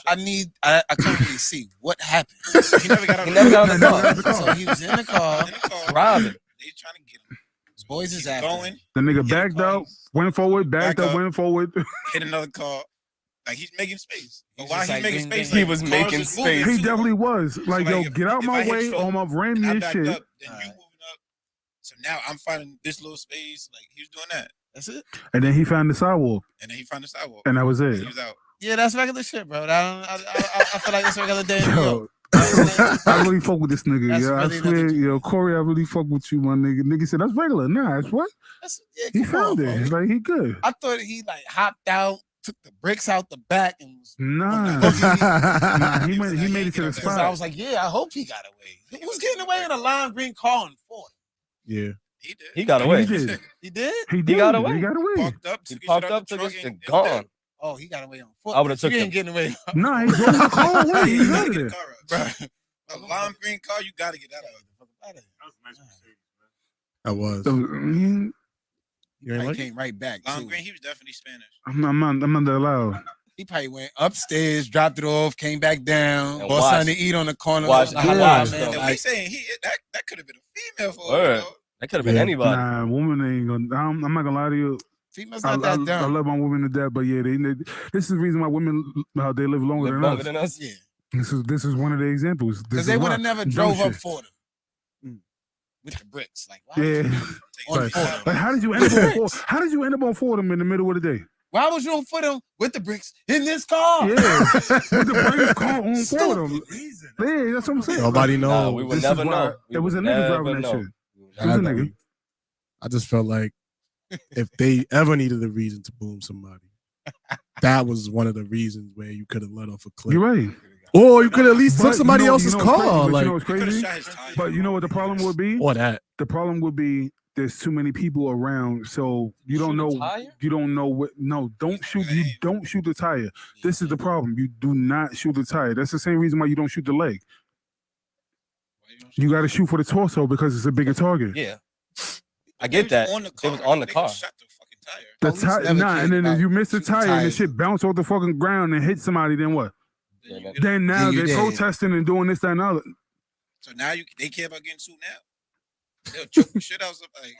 I can't really see what happened. He never got out He of never got He out never got out the the car. car. So he was in the car. in the car. Driving. They trying to get him. So Boys he is keep after going. The nigga Yeah, backed out, went forward, backed Back up, up. went forward. Hit another car. Like he's making space. But He's while just he's like, making bing, space, bing, He like, was cars making is moving space. He too. definitely was. Like, yo, if- get out if my I hit way you, or I'm ramming I your backed shit. up, then you Alright. moving up. So now I'm finding this little space. Like he was doing that, That's it. And then he found the sidewalk, and then he found the sidewalk. and that was And it. he was out. Yeah, that's regular shit, bro. I feel like it's a regular day in New York. Yo, I really fuck with this nigga. That's Yeah, I really swear, nothing. yo, Corey, I really fuck with you, my nigga. Nigga said that's regular. Nah, it's what? Yeah, He come found on, it. bro. It's like he good. I thought he like hopped out, took the bricks out the back, and was. Nah, Nah, nah, he made it to the Because I spot. was like, yeah, I hope he got away. He was getting away in a lime green car in Ford. Yeah. He did. He got away. He did. He did? He did. got away. He got away. Parked up. He took his popped shit out up, the took truck, his and shit, it was gone. Oh, he got away on foot. I would've took You him. ain't getting away. Nah, he drove the car away. He You out gotta of get there. the car out. Bro. A lime green car, you gotta get that out. That was a nice Mercedes, man. I was. So, You ain't He like it? came right back. Lime Too. green, he was definitely Spanish. I'm not that loud. He probably went upstairs, dropped it off, came back down, And bought watched- something to eat on the corner. watched- Like, he wow, watched man, them. And like, we saying that could have been a female for all Word. you know. That could have been Yeah. anybody. Nah, woman ain't gonna. I'm not gonna lie to you. females I, not that I dumb. love my women to death, but yeah, this is the reason why women they live longer Live than longer us. than us. Yeah, This is one of the examples. because they would have never drove up for them with the bricks. Like, why Yeah, on but, Fordham? but how did you end up on Fordham? How did you end up on Fordham in the middle of the day? Why was you on Fordham with the bricks in this car? Yeah, with the brightest car on Fordham. Reason. Yeah, that's what I'm saying. Nobody knows. Nah, we would This is never why- know. We It was a would nigga never driving that know. shit. We would It was a never know. nigga. I just felt like if they ever needed a reason to boom somebody, that was one of the reasons where you could have let off a clip. You're right. Or you could at least But took somebody you know- else's you know what's car. crazy? But Like, you know what's He could have crazy? shot his tire. But you know what the problem would be? or that. The problem would be there's too many people around, so you don't Shoot a know. tire? You don't know what. No, don't shoot. You don't shoot the tire. This is the problem. You do not shoot the tire. That's the same reason why you don't shoot the leg. You got to shoot for the torso because it's a bigger target. Yeah. I get that. On the It car. was on the They car. Shot the fucking tire. The Police tire, never nah, cared and then if about you miss the shooting tire and the tires. shit bounce off the fucking ground and hit somebody, then what? Yeah, that- Then now you they're dead. protesting and doing this, that, and the other. So now they care about getting sued now. They'll choke the shit out of somebody.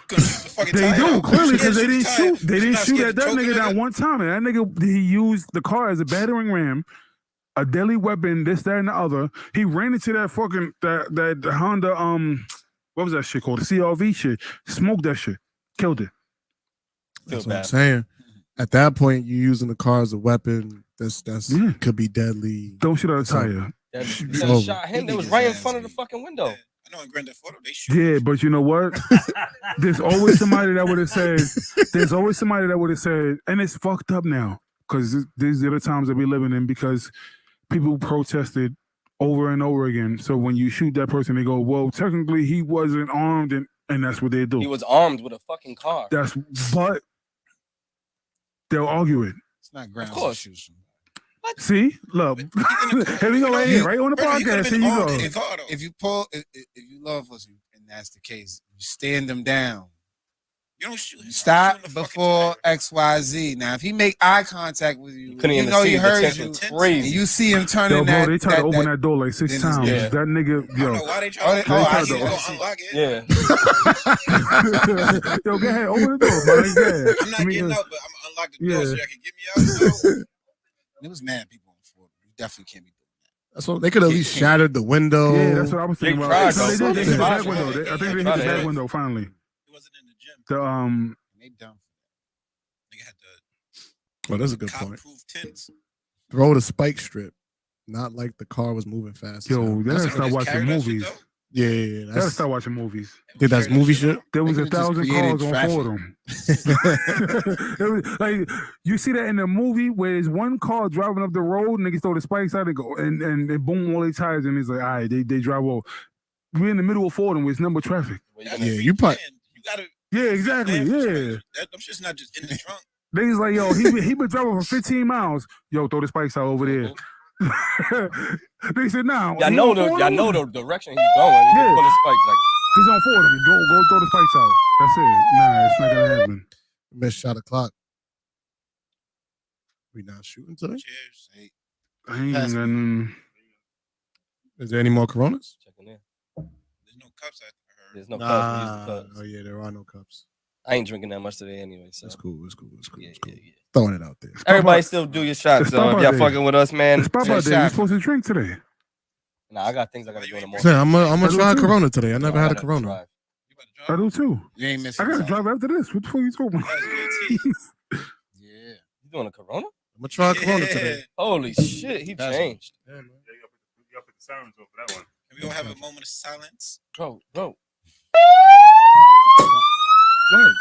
Couldn't shoot the fucking They tire. do clearly because they Scared to didn't the tire. shoot. They You're didn't not shoot scared at to that choke nigga a that one time. And that nigga he used the car as a battering ram, a deadly weapon, this, that, and the other. He ran into that fucking that Honda what was that shit called? The CRV shit. Smoked that shit. Killed it. Feel That's what I'm bad. saying. At that point, you're using the car as a weapon. That's Yeah. could be deadly. Don't shoot at a So- tire. That It's nigga over. shot him. He They was beat right in his front of the ass. fucking window. I know in Grand Theft Auto they shoot. Yeah, but you know what? There's always somebody that would have said. There's always somebody that would have said, and it's fucked up now because these are the times that we're living in because people protested over and over again. So when you shoot that person, they go, "Well, technically he wasn't armed," and that's what they do. He was armed with a fucking car. But they'll argue it. It's not grounds course. to shoot somebody. See, look, here we go right here, right on the podcast. Here you go. If you pull, if you love us, and that's the case, you stand them down. You don't shoot. Stop Shoot in the fucking before tire. XYZ. Now, if he make eye contact with you, Couldn't you even know see he the heard tent you, was and crazy. you see him turning Yo, bro, that. they tried to open that that door like 6 then it's times. dead. That nigga, I don't know yo, why they Oh, try they- to oh, I I see need to it. go unlock it. Yeah. yo, go ahead, open the door, man. Go ahead. I'm not I mean, getting out, but I'm gonna unlock the door Yeah. so y'all can get me out. There was mad people on Ford. You definitely can't be doing that. That's what they could at least shattered the window. Yeah, that's what I was thinking They about. tried, No, they though. did. They hit the They back tried. window. I think they hit Tried the to back hit. window finally. He wasn't in the gym. The And they dumb. Nigga had the Well, that's a good point. cop-proof tints. Throw the spike strip, not like the car was moving fast. yo, enough. they gotta That's start what watching carried that shit, movies. though. Yeah, They gotta that's. start watching movies. Think that's movie shit. There was They 1,000 could've just cars on created Fordham. It was like you see that in the movie where there's one car driving up the road, niggas throw the spikes out and go and they boom all their tires and it's like, all right, they drive off. We're in the middle of Fordham with number traffic. That's Yeah, free you probably- plan. You gotta Yeah, exactly. plan for Yeah. shit. Them shit's not just in the trunk. They was like, yo, he been driving for 15 miles. Yo, throw the spikes out over there. They said, nah. Y'all he know on the Fordham? the direction he's going. You Yeah. can pull the spikes like He's on Fordham. Go throw the spikes out. That's it. Nah, it's not gonna happen. Missed shot o'clock. We not shooting today. Cheers. Hey, I ain't Pass me. gonna. Is there any more Coronas? checking in. there's no cups I heard. There's no cups. We use the cups. Oh yeah, there are no cups. I ain't drinking that much today anyway. So That's cool. It's cool. It's cool. yeah, It's cool. yeah, yeah. Throwing it out there. Everybody still do your shots. It's So if Papa y'all Day. fucking with us, man. It's Papa Take Day. You're shot. supposed to drink today. Nah, I got things I gotta do in the morning. Say, I'm gonna I do try a too. Corona today. I never I had a gotta Corona. drive. You about to I drive? do too. You ain't missing. I gotta out. drive after this. What the fuck you talking about? That's good tea. Yeah. You doing a Corona? I'm gonna try a Corona Yeah. today. Holy shit, he That's- changed. Yeah, you gotta put the sirens on for that one. Can we all have a moment of silence? Bro. What?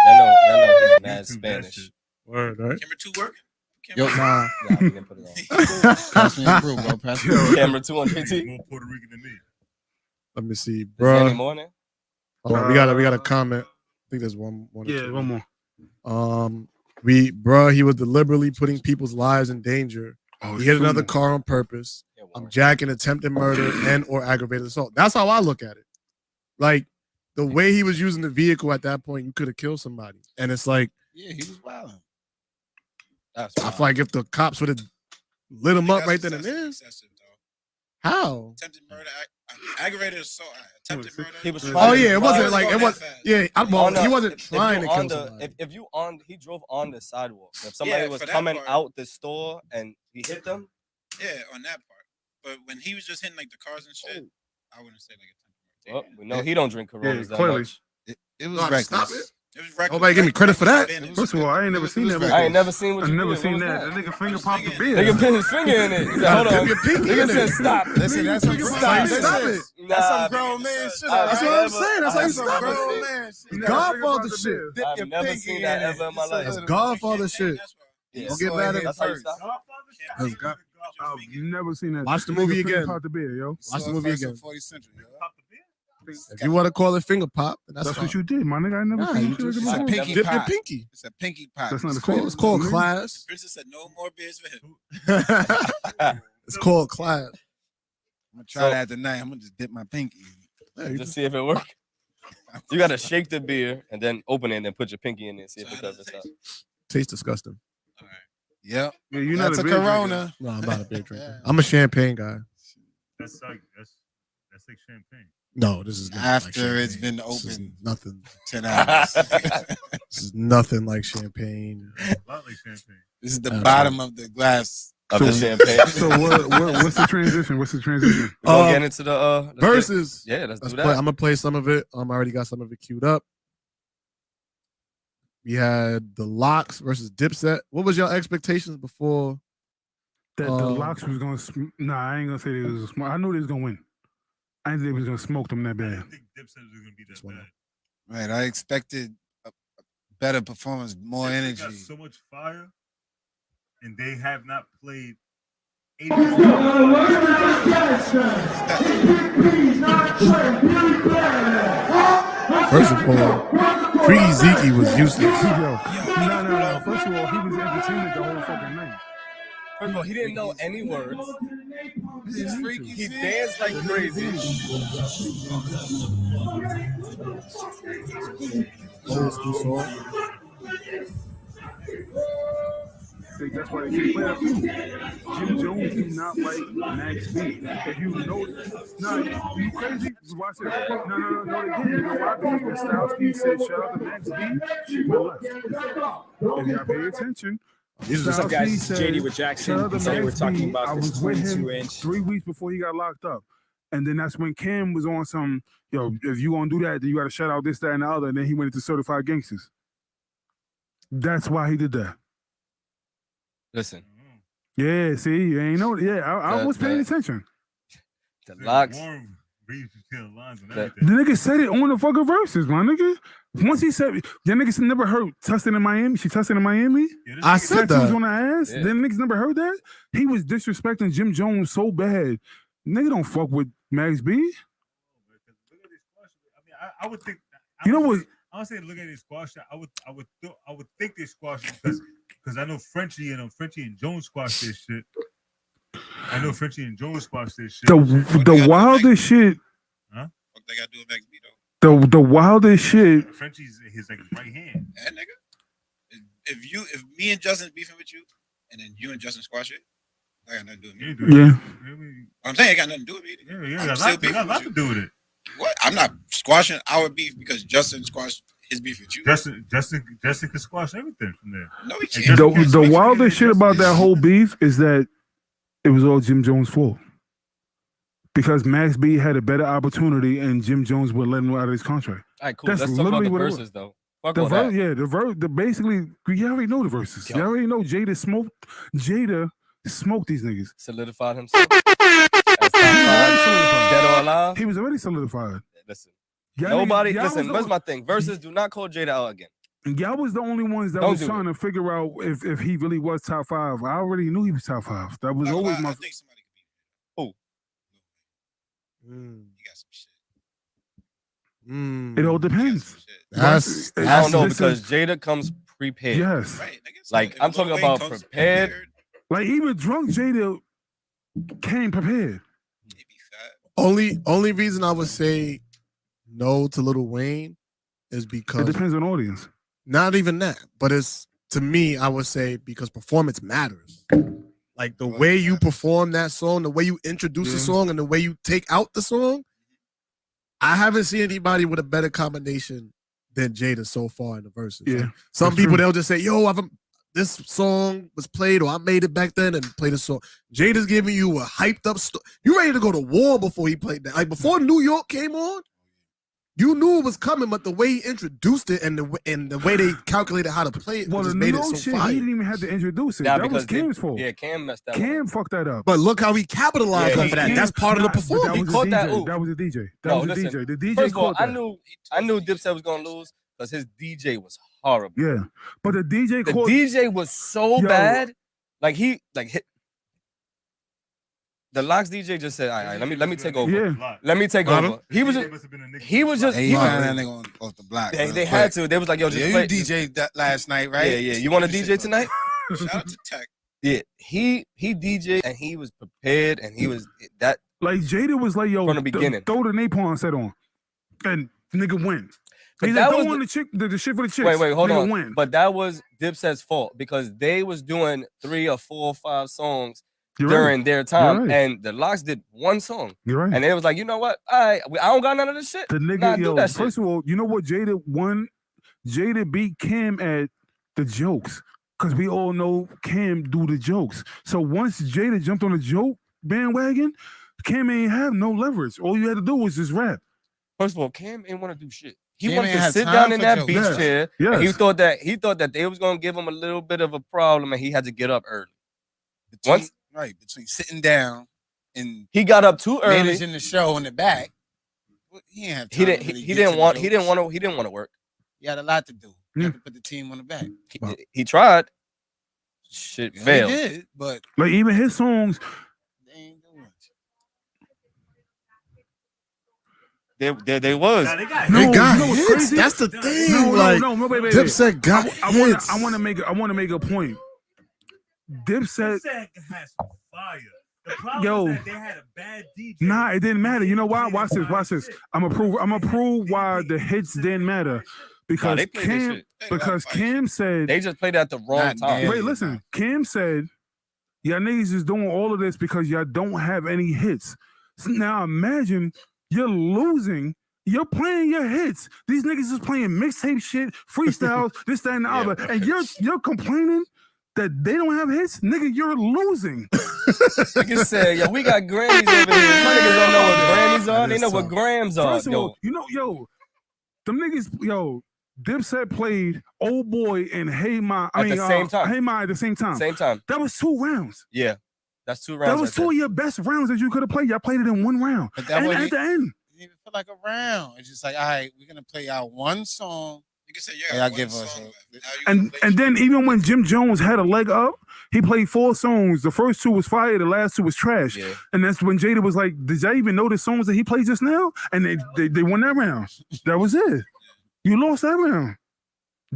Y'all know he's mad YouTube that Spanish. shit. Word, right? Camera 2 working? Yo, Camera Nah. Nah, we didn't put it on. pass me a brew, bro. Pass me. Yo, Camera 2 on He's PT. more Puerto Rican than me. Let me see, Is there any bro. more now? Hold on, we got a comment. I think there's one. Or Yeah, two. one more. He was deliberately putting people's lives in danger. Oh, He hit two another more. car on purpose. Yeah, I'm Warren. jacking attempted murder and or aggravated assault. That's how I look at it. Like the way he was using the vehicle at that point, you could have killed somebody. And it's like, Yeah, he was wilding. I feel like if the cops would have lit him up right then and there. How? Attempted murder, aggravated assault, attempted murder. He was Oh trying yeah, to it wasn't drive- like it was. Yeah, he wasn't if trying to you kill on the, somebody. if you on, he drove on the sidewalk. If somebody Yeah, was for that coming part. out the store and he hit them, Yeah, on that part. But when he was just hitting like the cars and shit, I wouldn't say like attempted well, murder. we know he don't drink Coronas that clearly. much. It was No, stop reckless. It was reckless. Nobody give me credit for that. First of all, I ain't never seen that. I ain't never seen what I you never did. seen What that. was That nigga finger popped the Nigga beer. Nigga put his finger in it. He said, hold on. Dip your pinky Nigga in said, it. stop. Listen, that's some That's grown how you man stop shit. it. That's some Nah, grown man shit. That's what I'm I've saying. That's how you I've stop grown it. man shit. Godfather shit. Dip I've your never pinky seen in that it. ever in my life. That's Godfather shit. Yeah. Don't get mad at That's how you first. stop. That's God. I've never seen that. Watch the Nigga movie finger again. Pop the beer, yo. Watch the movie again. 40 Central, yo. If you want to call it finger pop, then that's That's fine. what you did, my nigga. I never Nah, seen you you shit just- like that It's a before. pinky Dip your pop. pinky. It's a pinky pop. That's not a It's called class. Princess said no more beers for him. It's called class. I'm gonna try that tonight. I'm gonna just dip my pinky in it. Yeah, you Just see if it works. You gotta shake the beer and then open it and then put your pinky in it and see if So it how does does it. it taste? tastes disgusting. All right. Yep. Yeah, you're not That's a beer drinker. Corona. No, I'm not a beer drinker. I'm a champagne guy. That's like champagne. No, this is not After like it's champagne. been This is open nothing. 10 hours. This is nothing like champagne. A lot like champagne. This is the bottom of the glass. Of the champagne. So what's the transition? What's the transition? We gonna get into the let's Versus. get- yeah, let's do I'm that. gonna play some of it. I already got some of it queued up. We had the Locks versus Dipset. What was your expectations before? That the Locks was gonna. Nah, I ain't gonna say they was. I knew they was gonna win. I didn't think they was gonna smoke them that I bad. didn't think Dipset was gonna be that one. bad. Right. I expected a better performance, more Dipset energy. got so much fire, and they have not played 80%. First of all, Pre-Zeke was useless. No. First of all, he was entertainment the whole fucking night. First of all, he didn't know any words. He danced like crazy. Old school song. That's why they can't play that too. Jim Jones do not like Max B. If you know, no, you crazy? Watch it. No, they didn't. You know why? Because Stowski said, "Shout out to Max B." She went left. If y'all pay attention. What's up, guys? It's JD with Jackson. Today we're talking I about was this with him 22-inch. 3 weeks before he got locked up. And then that's when Cam was on some, yo, if you gonna do that, then you gotta shout out this, that, and the other. And then he went into Certified Gangsters. That's why he did that. Listen, Yeah, see, you ain't know. Yeah, I was paying attention. the Locks. Warm reads between the lines and That- everything. The nigga said it on the fucking verses, my nigga. Once he said, the niggas never heard Tustin in Miami. She Tustin in Miami. Yeah, this I nigga- said Tattoos that. on her ass. Yeah. Then niggas never heard that. He was disrespecting Jim Jones so bad. Nigga don't fuck with Max B. Look at this squash. I mean, I would think. You know what? I don't say look at this squash. I would think they squash it because I know Frenchie and Jones squash this shit. I know Frenchie and Jones squash this shit. The wildest shit. What they got to do with Max B though? The wildest shit. Frenchie's his like right hand. Yeah, nigga. If me and Justin's beefing with you, and then you and Justin squash it, that got nothing to do with me. You do Yeah. I'm saying it got nothing to do with me. Yeah, I'm got still a beefing lot with to you. do with it. What? I'm not squashing our beef because Justin squashed his beef with you. Justin can squash everything from there. No, he Hey, can't. The wildest shit about that whole beef is that it was all Jim Jones' fault. Because Max B had a better opportunity and Jim Jones would let him out of his contract. All right, cool. That's Let's talk about literally the what it was. verses though. Fuck The all that. the basically, you already know the verses. Yo. You already know Jada smoked these niggas. Solidified himself. As top five, dead or alive. He was already solidified. Listen, Y'all nobody. niggas- Listen, y'all where's was my thing? Verses, do not call Jada out again. Y'all was the only ones that Don't was do trying to figure out if he really was top 5. I already knew he was top 5. That was always my. I think somebody could beat him. You got some shit. It all You got depends. some shit. That's I don't know this because is- Jada comes prepared. Yes. Right, nigga. So Like, if I'm Lil talking Wayne about comes prepared. Like even drunk Jada came prepared. he be fat. only reason I would say no to Lil Wayne is It because depends on audience. not even that, but it's to me, I would say because performance matters. Like the way you perform that song, the way you introduce the song, and the way you take out the song. I haven't seen anybody with a better combination than Jada so far in the verses. Yeah, like some people they'll just say, "Yo, this song was played, or I made it back then and played the song." Jada's giving you a hyped up. You ready to go to war before he played that? Like before New York came on, you knew it was coming, but the way he introduced it and the way they calculated how to play it just made it so shit, fire. He didn't even have to introduce it. Nah, that was because Cam's fault. Yeah, Cam messed that Cam up. fucked that up. But look how he capitalized off of that. That's part of the performance. That was caught a that. DJ. Ooh. That was a DJ. That No, was a listen, DJ. The DJ First of all, caught that. I knew Dipset was gonna lose because his DJ was horrible. Yeah, but the DJ The caught. DJ was so bad. Like the Locks DJ just said, "All right, let me take over. Yeah. Let me take over." He was just He found that nigga off the block. They had to. They was like, "Yo, just you play." DJ that last night, right? Yeah. You want to DJ tonight? Shout out to Tech. Yeah. He DJ and he was prepared and he was that. Like Jada was like, "Yo, from the beginning, throw the napalm set on," and nigga win. He's that like, was "Throw on the shit for the chicks." Wait, hold nigga on. Win. But that was Dipset's fault because they was doing 3 or 4 or 5 songs You're during right. their time, You're right. and the Locks did 1 song. You're right. And they was like, you know what? I don't got none of this shit. The nigga, nah, do that first shit. of all, you know what Jada won? Jada beat Cam at the jokes. Because we all know Cam do the jokes. So once Jada jumped on the joke bandwagon, Cam ain't have no leverage. All you had to do was just rap. First of all, Cam ain't want to do shit. He Cam wanted ain't to had sit time down in for that jokes. beach Yes. chair. Yes. And he thought that they was gonna give him a little bit of a problem, and he had to get up early. Between sitting down and He got up too early. managing the show in the back, he didn't have time. He didn't. to really He get didn't to want. the He didn't jokes. want to. He didn't want to work. He had a lot to do. He had to put the team on the back. He tried. Shit Yeah, failed. He did, but Like even his songs, they ain't doing much. There was. Nah, they got No, They hits. got you know what's hits. crazy? That's the thing. No, wait. Dipset got hits. I want to make a point. Dipset, Dipset has some fire. The problem Yo. is that they had a bad DJ. nah, it didn't matter. You know why? Watch this. I'm gonna prove why the hits didn't matter. Because they played this shit. because Cam said, They just played at the wrong Not time. gay. wait, listen. Cam said, y'all niggas is doing all of this because y'all don't have any hits. So now imagine you're losing. You're playing your hits. These niggas is playing mixtape shit, freestyles, this, that, and the other. And you're complaining that they don't have hits? Nigga, you're losing. Niggas said, yo, we got Grammys over here. My niggas don't know what Grammys are. They know what grams are. First of all, them niggas, Dipset played Old Boy and Hey Ma. At the same time. Hey Ma at the same time. Same time. That was 2 rounds. Yeah. That's 2 rounds. That was 2 of your best rounds that you could have played. Y'all played it in 1 round. But that And wasn't at the end. it didn't even feel like a round. It's just like, all right, we're gonna play out one song. You can say, Hey, yeah, I give us And then even when Jim Jones had a leg up, he played 4 songs. The first 2 was fire, the last 2 was trash. Yeah. And that's when Jada was like, did y'all even know the songs that he played just now? And they won that round. That was it. You lost that round.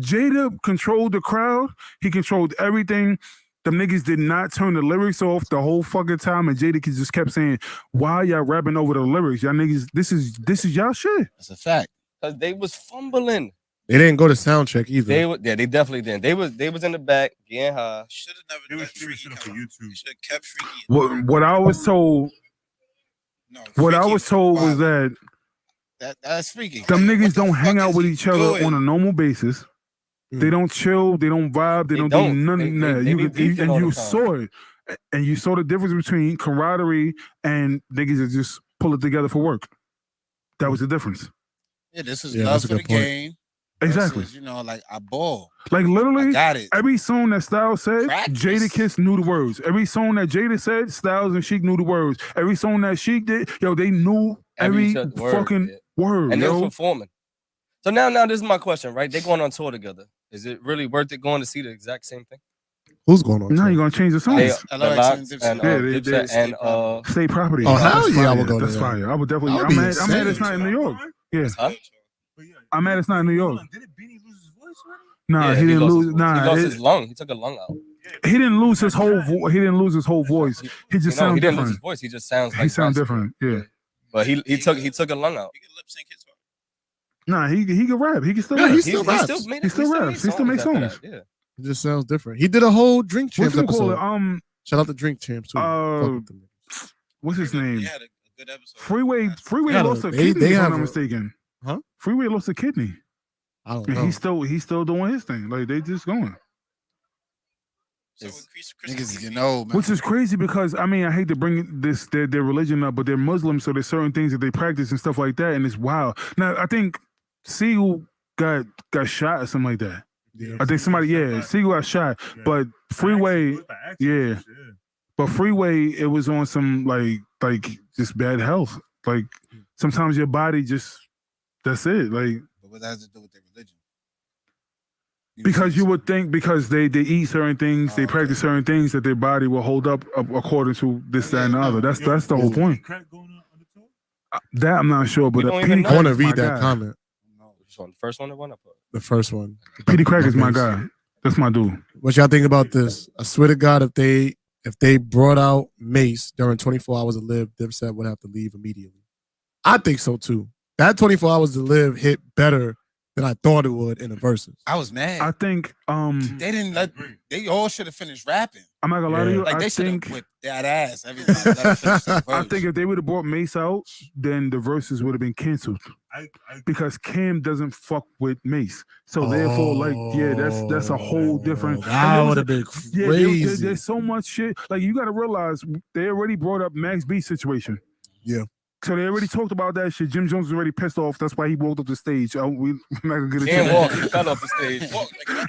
Jada controlled the crowd. He controlled everything. Them niggas did not turn the lyrics off the whole fucking time. And Jada just kept saying, why y'all rapping over the lyrics? Y'all niggas, this is y'all shit. That's a fact. Because they was fumbling. They didn't go to sound check either. They definitely didn't. They was in the back getting high. Should have They never was done Freaky. shit up for YouTube. Should have kept Freaky. What I was told, No, what I Freaky was told was wild. that That's freaky. them Like, niggas what the don't hang fuck out is with he each other doing? on a normal basis. They don't chill. They don't vibe. They don't do none of that. They be beefing all And you the time. saw it. And you saw the difference between camaraderie and niggas that just pull it together for work. That was the difference. Yeah, this is Yeah, love that's a for the good point. game. Exactly. Versus, like I ball. Like I literally, got it. every song that Styles said, Practice. Jada Kiss knew the words. Every song that Jada said, Styles and Sheik knew the words. Every song that Sheik did, they knew every each other word, fucking yeah. word. And they was yo. performing. So now this is my question, right? They're going on tour together. Is it really worth it going to see the exact same thing? Who's going on? Now tour? you're gonna change the song. They, LOX the and Locks Dipset. and Yeah, they Dipset and State property. Oh, hell That's yeah, I fire. would go That's there. fire. I would definitely. That would I'm be mad insane. it's not in New York. Yeah, Huh? But yeah, I'm mad it's not in New York. Didn't Beanie lose his voice already? Nah, Yeah, he didn't lost lose. his voice. Nah, he lost it- his lung. He took a lung out. he didn't lose his whole. He didn't lose his whole voice. He just No, sounds he didn't lose different. his voice. He just sounds like He sounds Bronson. different. Yeah. But he took a lung out. You can lip sync his part. Nah, he can rap. He can still Yeah, rap. he still raps. He still made He still raps. He still songs makes after songs. that, Yeah. It just sounds different. He did a whole Drink What Champs you call episode. it? Shout out to Drink Champs too. Fuck with them. What's his name? They had a good episode. Freeway Yeah, lost a they kidney, if I'm have not a- mistaken. Huh? Freeway lost a kidney. I don't And know. he's still doing his thing. Like they just going. So with Chris Niggas is Christie, getting old, man. Which is crazy because I mean I hate to bring their religion up, but they're Muslims, so there's certain things that they practice and stuff like that, and it's wild. Now I think Siegel got shot or something like that. Yeah. I think Siegel got shot, Yeah. but Freeway, It was by accident, yeah. But Freeway, it was on some like just bad health. Like sometimes your body just that's it. Like But what that has to do with their religion? because you would think because they eat certain things, they Oh, practice okay. certain things that their body will hold up according to this, that, and the other. That's the whole point. Crack going on the tour? That I'm not sure, but We don't Petey even know. I want to Crack is my read that guy. comment. Which one? The first one or one I put? The first one. Petey Crack is my guy. That's my dude. What y'all think about this? I swear to God, if they brought out Mace during 24 Hours to Live, Dipset would have to leave immediately. I think so too. That 24 Hours to Live hit better than I thought it would in the verses. I was mad. I think They didn't let. They all should have finished rapping. I'm not gonna lie to you. Like I they should have think whipped that ass every time. Let them finish the I verse. think if they would have brought Mace out, then the verses would have been canceled I because Cam doesn't fuck with Mace. So therefore, like, yeah, that's a whole different. Oh, That and would there have been was a- yeah, crazy. there's so much shit. Like you got to realize they already brought up Max B situation. Yeah. So they already talked about that shit. Jim Jones was already pissed off. That's why he walked up the stage. We're not gonna get He into didn't that. walk. He fell off the stage.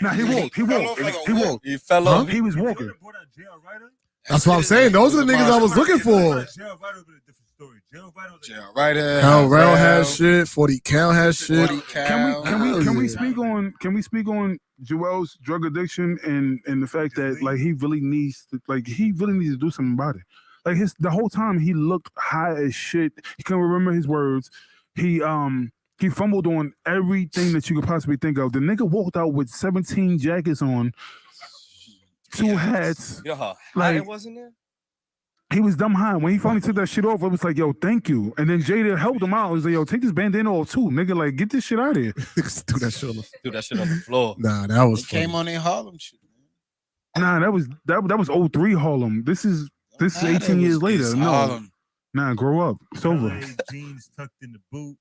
Nah, he walked. He fell walked. off like a He wall. walked. He fell Huh? off. He was walking. That's what I'm saying. Those are the niggas I was looking for. Jail Rider was a different story. Jail Rider was like, Jail Rider, Hell, Rel has Zelle, shit. 40 Cal has shit. 40 Can Cal. we speak on Joel's drug addiction and the fact that like he really needs to do something about it. Like the whole time he looked high as shit. He couldn't remember his words. He fumbled on everything that you could possibly think of. The nigga walked out with 17 jackets on, 2 hats. You know how high Like- it was in there? He was dumb high. When he finally took that shit off, it was like, yo, thank you. And then Jada helped him out. He was like, yo, take this bandana off too. Nigga, like, get this shit out of here. Niggas do that shit on the Do that shit on the floor. Nah, that was They came funny. on in Harlem shit. Nah, that was 03 Harlem. This is 18 years later. No. Harlem. Nah, grow up. It's over. LA jeans tucked in the boot,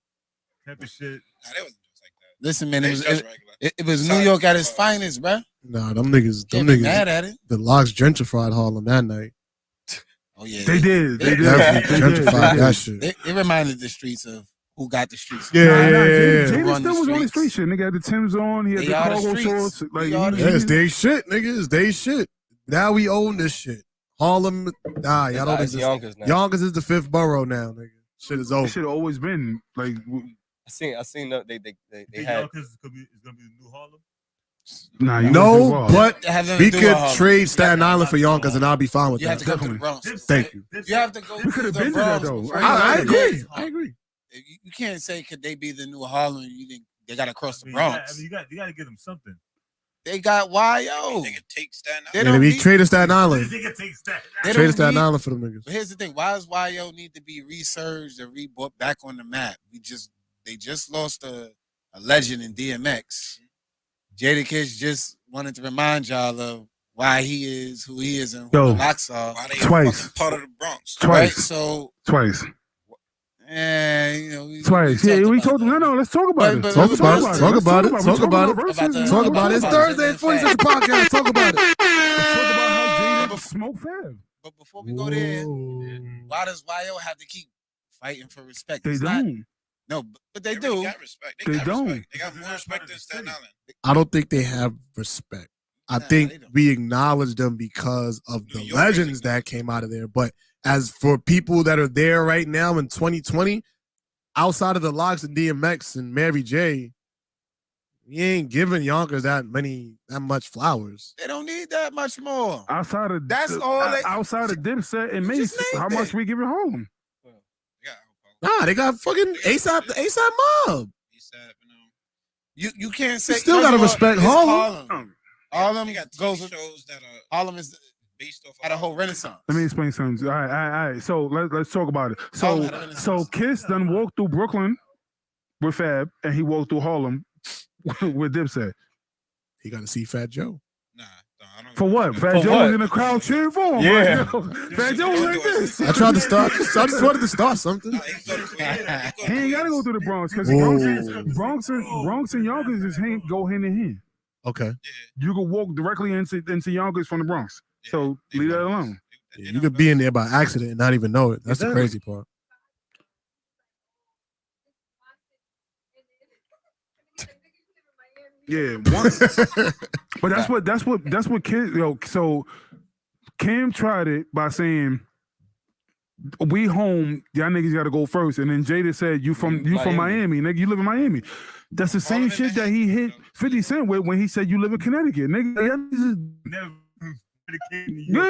type of shit. Nah, they wasn't just like that. Listen, man, They it was, just it, regular. it was New York at its finest, bruh. Nah, them niggas, Can't be mad niggas, at it. the locks gentrified Harlem that night. Oh yeah, They did. They did. Definitely They did. gentrified They that did. shit. It reminded the streets of who got the streets. Yeah, Nah, yeah, yeah, Jada yeah. Jada Run the still was on the streets. street shit. Nigga had the Timbs on. He had They the are the cargo streets. shorts. Like, They are the Yeah, it's they shit, nigga. It's they shit. Now we own this shit. Harlem, nah, y'all don't It's exist. Yonkers now. Yonkers is the 5th borough now, nigga. Shit is over. this shit always been like. I seen that they Think had. Yonkers is gonna be the new Harlem? Nah, you No, wrong. but It has nothing we to do with could Harlem. trade Staten Island for Yonkers, and I'll be fine with You have that. to go to the Definitely. Bronx. Thank you. You have to go We to could have the been to that Bronx though. before I you agree. go I there. agree. You can't say could they be the new Harlem? You think they got to cross the I Bronx? mean, you got to give them something. They got YO. They could take Staten They Island. Yeah, don't we need- traded Staten Island. They can take that. They Traded don't Staten need- Island for them niggas. But here's the thing: why does YO need to be resurged and rebought back on the map? They just lost a legend in DMX. Jadakiss just wanted to remind y'all of why he is who he is and who Yo. the locks are. Why they Twice. fucking part of the Bronx? Right? Twice. So, Twice. you know, we Twice. Yeah, we about told them. that. No, let's talk about it. But- Talk Let's about it. talk Talk about it. Let's Talk about it. verses. About the- Talk about it. It's Talk about Thursday, it. 46 podcast. Talk about it. Let's talk about how Jada smoked Fab. But before we go there, Whoa. why does YO have to keep fighting for respect? They It's not- don't. No, but they really do. got respect. They got don't. Respect. They got more respect than Staten Island. I don't think they have respect. I Nah, think they don't. we acknowledge them because of New the York legends isn't that came out of there. But as for people that are there right now in 2020, outside of the Locks and DMX and Mary J, we ain't giving Yonkers that much flowers. They don't need that much more. Outside of That's all they- outside of Dipset and You Mace, just named how much it. we giving Harlem? They got Outpost. Nah, they got fucking ASAP, the ASAP mob. ASAP, You can't say. still first gotta of all, respect it's Harlem. Harlem They got TV goes. shows that are Harlem is based off at a of whole renaissance. Let me explain something. All right. So let's talk about it. Harlem had a So renaissance. Kiss done walked through Brooklyn with Fab, and he walked through Harlem with Dipset. He got to see Fat Joe. Nah, I don't. For what? Fat For Joe what? was in the crowd cheering for him. Yeah. Like, Fat Joe was like this. I tried to start. I just wanted to start something. Nah, he He ain't gotta go through the Bronx because Whoa. Bronx and Yonkers is go hand in hand. Okay. You can walk directly into Yonkers from the Bronx. So leave that alone. Yeah, you could be in there by accident and not even know it. That's the crazy part. Yeah, but that's what kids. So Cam tried it by saying, "We home, y'all niggas got to go first," and then Jada said, "You from Miami, nigga? You live in Miami." That's the same shit that he hit 50 Cent with when he said, "You live in Connecticut, nigga." Never. Yeah,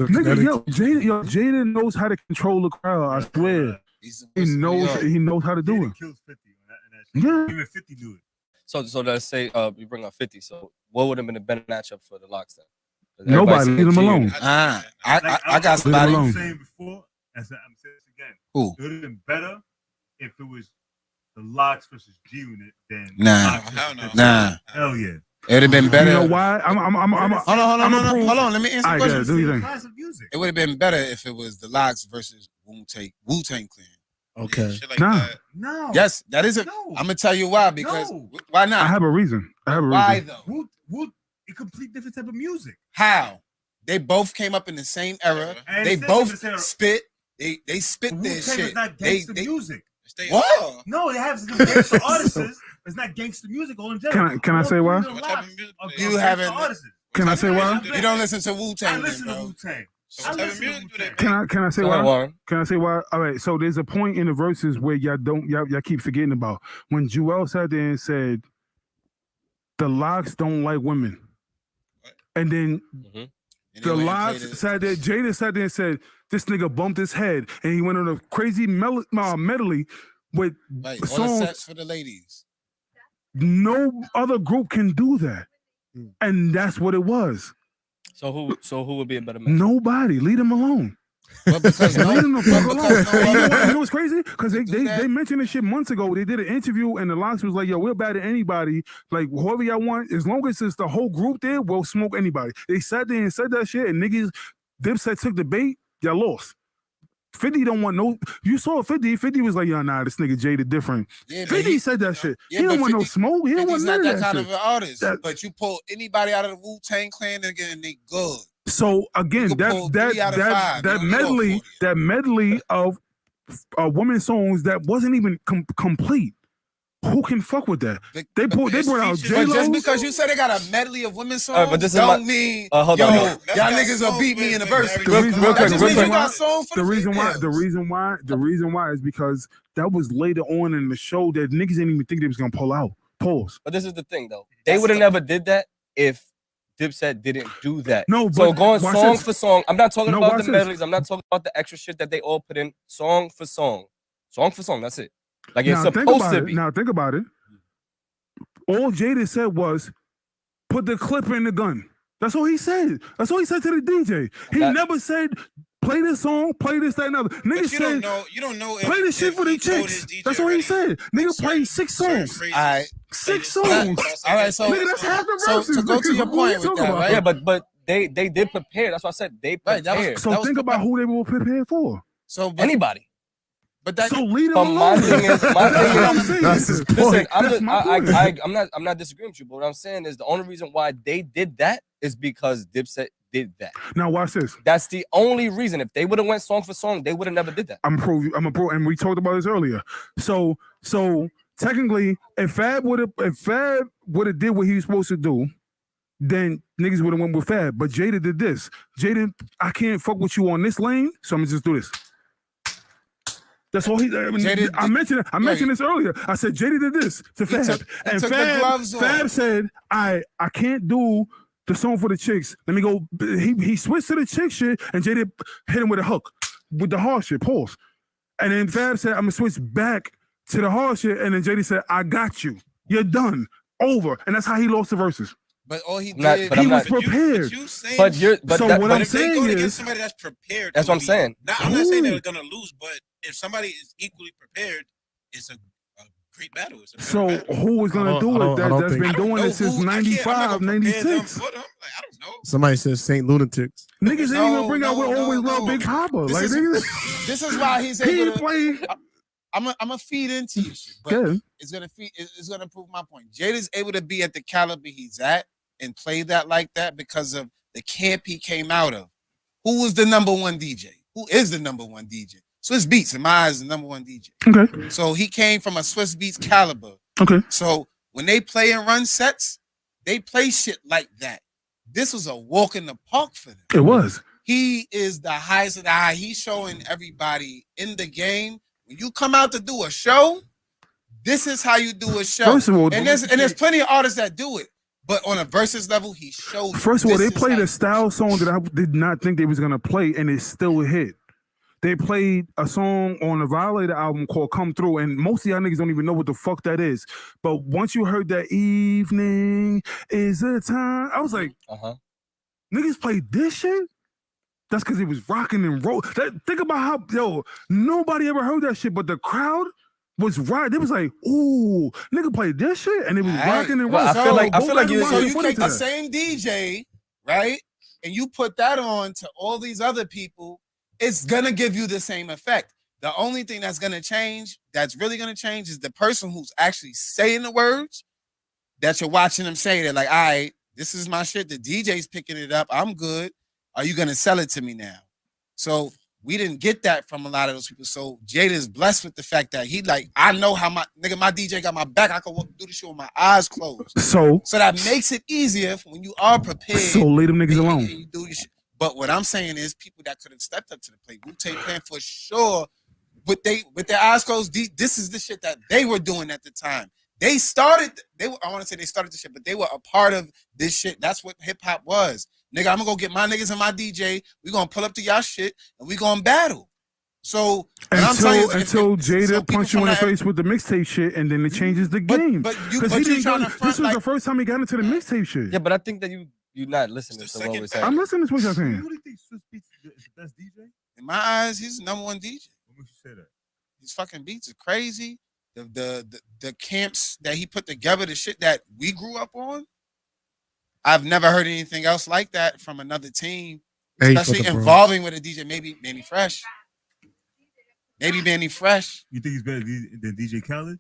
nigga, Jada knows how to control the crowd. I swear, he knows how to do it. Kills 50 Yeah. Even 50 do it. So let's say you bring up 50. So what would have been a better matchup for the Locks then? 'Cause Nobody, everybody's leave them saying alone. I got Leave somebody. them alone. I'm saying before, I'm saying this again. Who? It would have been better if it was the Locks versus G Unit than Nah. Locks versus Hell no. 50. Nah. Hell yeah. It would have been better. You know why? I'm Hold on. Let me answer the All right, question. do your thing. Class of music. It would have been better if it was the Locks versus Wu-Tang Clan. Okay. Shit like Nah. that. No. Yes, that is it. No. I'm gonna tell you why. Because No. why I not? have a reason. Why though? Wu, a complete different type of music. How? They both came up in the same era. I They understand both what you're saying. spit. They spit their Wu-Tang shit. is not They gangster music. Stay What? on. No, they have some gangster artists. It's not gangster music all in general. Can I say why? What type of music they You do? haven't- Can I say why? You don't listen to I Wu-Tang, listen to bro. Wu-Tang. So what type of music do they make? Can I say Go ahead, why? Warren. Can I say why? All right. So there's a point in the verses where y'all keep forgetting about when Jewel sat there and said, "The Locks don't like women," and then the Locks sat there. Jada sat there and said, "This nigga bumped his head," and he went on a crazy medley with Right, all the songs. sets for the ladies. No other group can do that, and that's what it was. So who would be a better matchup? Nobody. Leave them alone. But because no, Leave them the fuck alone. because no And other- you know what's crazy? Because do that. they mentioned this shit months ago. They did an interview and the Locks was like, "Yo, we're bad at anybody. Like whoever y'all want, as long as it's the whole group there, we'll smoke anybody." They sat there and said that shit, and niggas, Dipset took the bait. Y'all lost. 50 don't want no. You saw 50. 50 was like, "Yo, nah, this nigga Jada different." Yeah, but 50 said that shit. Yeah, He don't but want no 50 smoke. He don't want He's none not of that kind shit. of an artist. That- But you pull anybody out of the Wu-Tang Clan and they good. So again, You could pull 3 out of 5. You don't need all 40. that medley of women's songs that wasn't even complete. Who can fuck with that? They brought out features- J But just Lo. because you say they got a medley of women's songs, Alright, but this is don't my- mean hold yo, on. y'all That's got niggas will songs beat me in the with verse. every- Real That quick, just means real you got quick. songs for The reason females. why is because that was later on in the show that niggas didn't even think they was gonna pull out. Pause. But this is the thing though. They would have never did that if Dipset didn't do that. No, So but going watch song this. for song. I'm not talking No, about watch the this. medleys. I'm not talking about the extra shit that they all put in. Song for song. Song for song. That's it. Like it's Now think supposed about to it. be. Now think about it. All Jada said was, "Put the clip in the gun." That's all he said. That's all he said to the DJ. He That- never said, "Play this song, play this, that, and other." Nigga But you said, don't know. "Play this shit for the chicks." That's all he said. Nigga played 6 songs. All right. 6 songs. All right, so Nigga, that's half the so verses. to go to nigga. your What you point with talking that, about? right? Yeah, but they did prepare. That's why I said they Right, prepared. that was- So think about who they were prepared for. So but, Anybody. but that So leave them But my alone. thing is, That's what I'm saying. That's his listen, point. I'm That's just, my point. I'm not disagreeing with you, but what I'm saying is the only reason why they did that is because Dipset did that. Now watch this. That's the only reason. If they would have went song for song, they would have never did that. I'm a pro, and we talked about this earlier. So technically, if Fab would have did what he was supposed to do, then niggas would have went with Fab. But Jada did this. Jada, I can't fuck with you on this lane, so I'm gonna just do this. That's all he. I mentioned this earlier. I said Jada did this to Fab, he and took the gloves off. Fab said, I can't do the song for the chicks. Let me go." He switched to the chick shit, and Jada hit him with a hook, with the hard shit. Pause. And then Fab said, "I'm gonna switch back to the hard shit," and then JD said, "I got you. You're done. Over." And that's how he lost the verses. but all he I'm not- did but He I'm was not- prepared. But you're. But So that, what but I'm if they saying go is- against somebody that's prepared, That's it what would I'm saying. I'm not saying Ooh. they're gonna lose, but if somebody is equally prepared, it's a great battle. It's a better So battle. who was I gonna don't- do I it? don't That's think- been I don't doing know it since who- I can't- I'm not 95, gonna compare them 96. for them. Like, I Somebody says Saint Lunatics. Niggas ain't gonna bring out No, "We'll Always no, Love no. Big Papa." This Like is- niggas, This is why he's he able to. play. I'm gonna feed into you, shit, but Good. it's gonna prove my point. Jada's able to be at the caliber he's at and play that like that because of the camp he came out of. Who was the number one DJ? Who is the number one DJ? Swiss Beats, in my eyes, is the number one DJ. Okay. So he came from a Swiss Beats caliber. Okay. So when they play and run sets, they play shit like that. This was a walk in the park for them. It was. He is the highest of the high. He's showing everybody in the game. When you come out to do a show, this is how you do a show. First of all, and there's plenty of artists that do it, but on a versus level, he showed. First of all, this they is played how a you style song that I did not think they was gonna play, and it still hit. They played a song on the Violator album called "Come Through," and most of y'all niggas don't even know what the fuck that is. But once you heard that "Evening is the time," I was like, niggas played this shit? That's because it was rocking and roll. Think about how, nobody ever heard that shit, but the crowd was right. They was like, ooh, nigga played this shit, and it was rocking and rolling. I feel like you. So you take the same DJ, right, and you put that on to all these other people, it's gonna give you the same effect. The only thing that's gonna change, that's really gonna change, is the person who's actually saying the words that you're watching them say. They're like, all right, this is my shit. The DJ's picking it up. I'm good. Are you gonna sell it to me now? So we didn't get that from a lot of those people. So Jada is blessed with the fact that he like, I know how my DJ got my back. I can do the shit with my eyes closed. So that makes it easier when you are prepared. So leave them niggas alone. And you do your shit. But what I'm saying is, people that could have stepped up to the plate, Wu-Tang Clan for sure, with their eyes closed. This is the shit that they were doing at the time. I want to say they started the shit, but they were a part of this shit. That's what hip hop was. Nigga, I'm gonna go get my niggas and my DJ. We gonna pull up to y'all shit and we gonna battle. So until Jada punch you in the face with the mixtape shit, and then it changes the game. But this was the first time he got into the mixtape shit. Yeah, but I think that you're not listening to what we're saying. I'm listening to what y'all saying. Who do you think Swiss Beats is the best DJ? In my eyes, he's the number one DJ. What makes you say that? His fucking beats are crazy. The camps that he put together, the shit that we grew up on. I've never heard anything else like that from another team, especially involving with a DJ. Maybe Manny Fresh. Maybe Manny Fresh. You think he's better than DJ Khaled?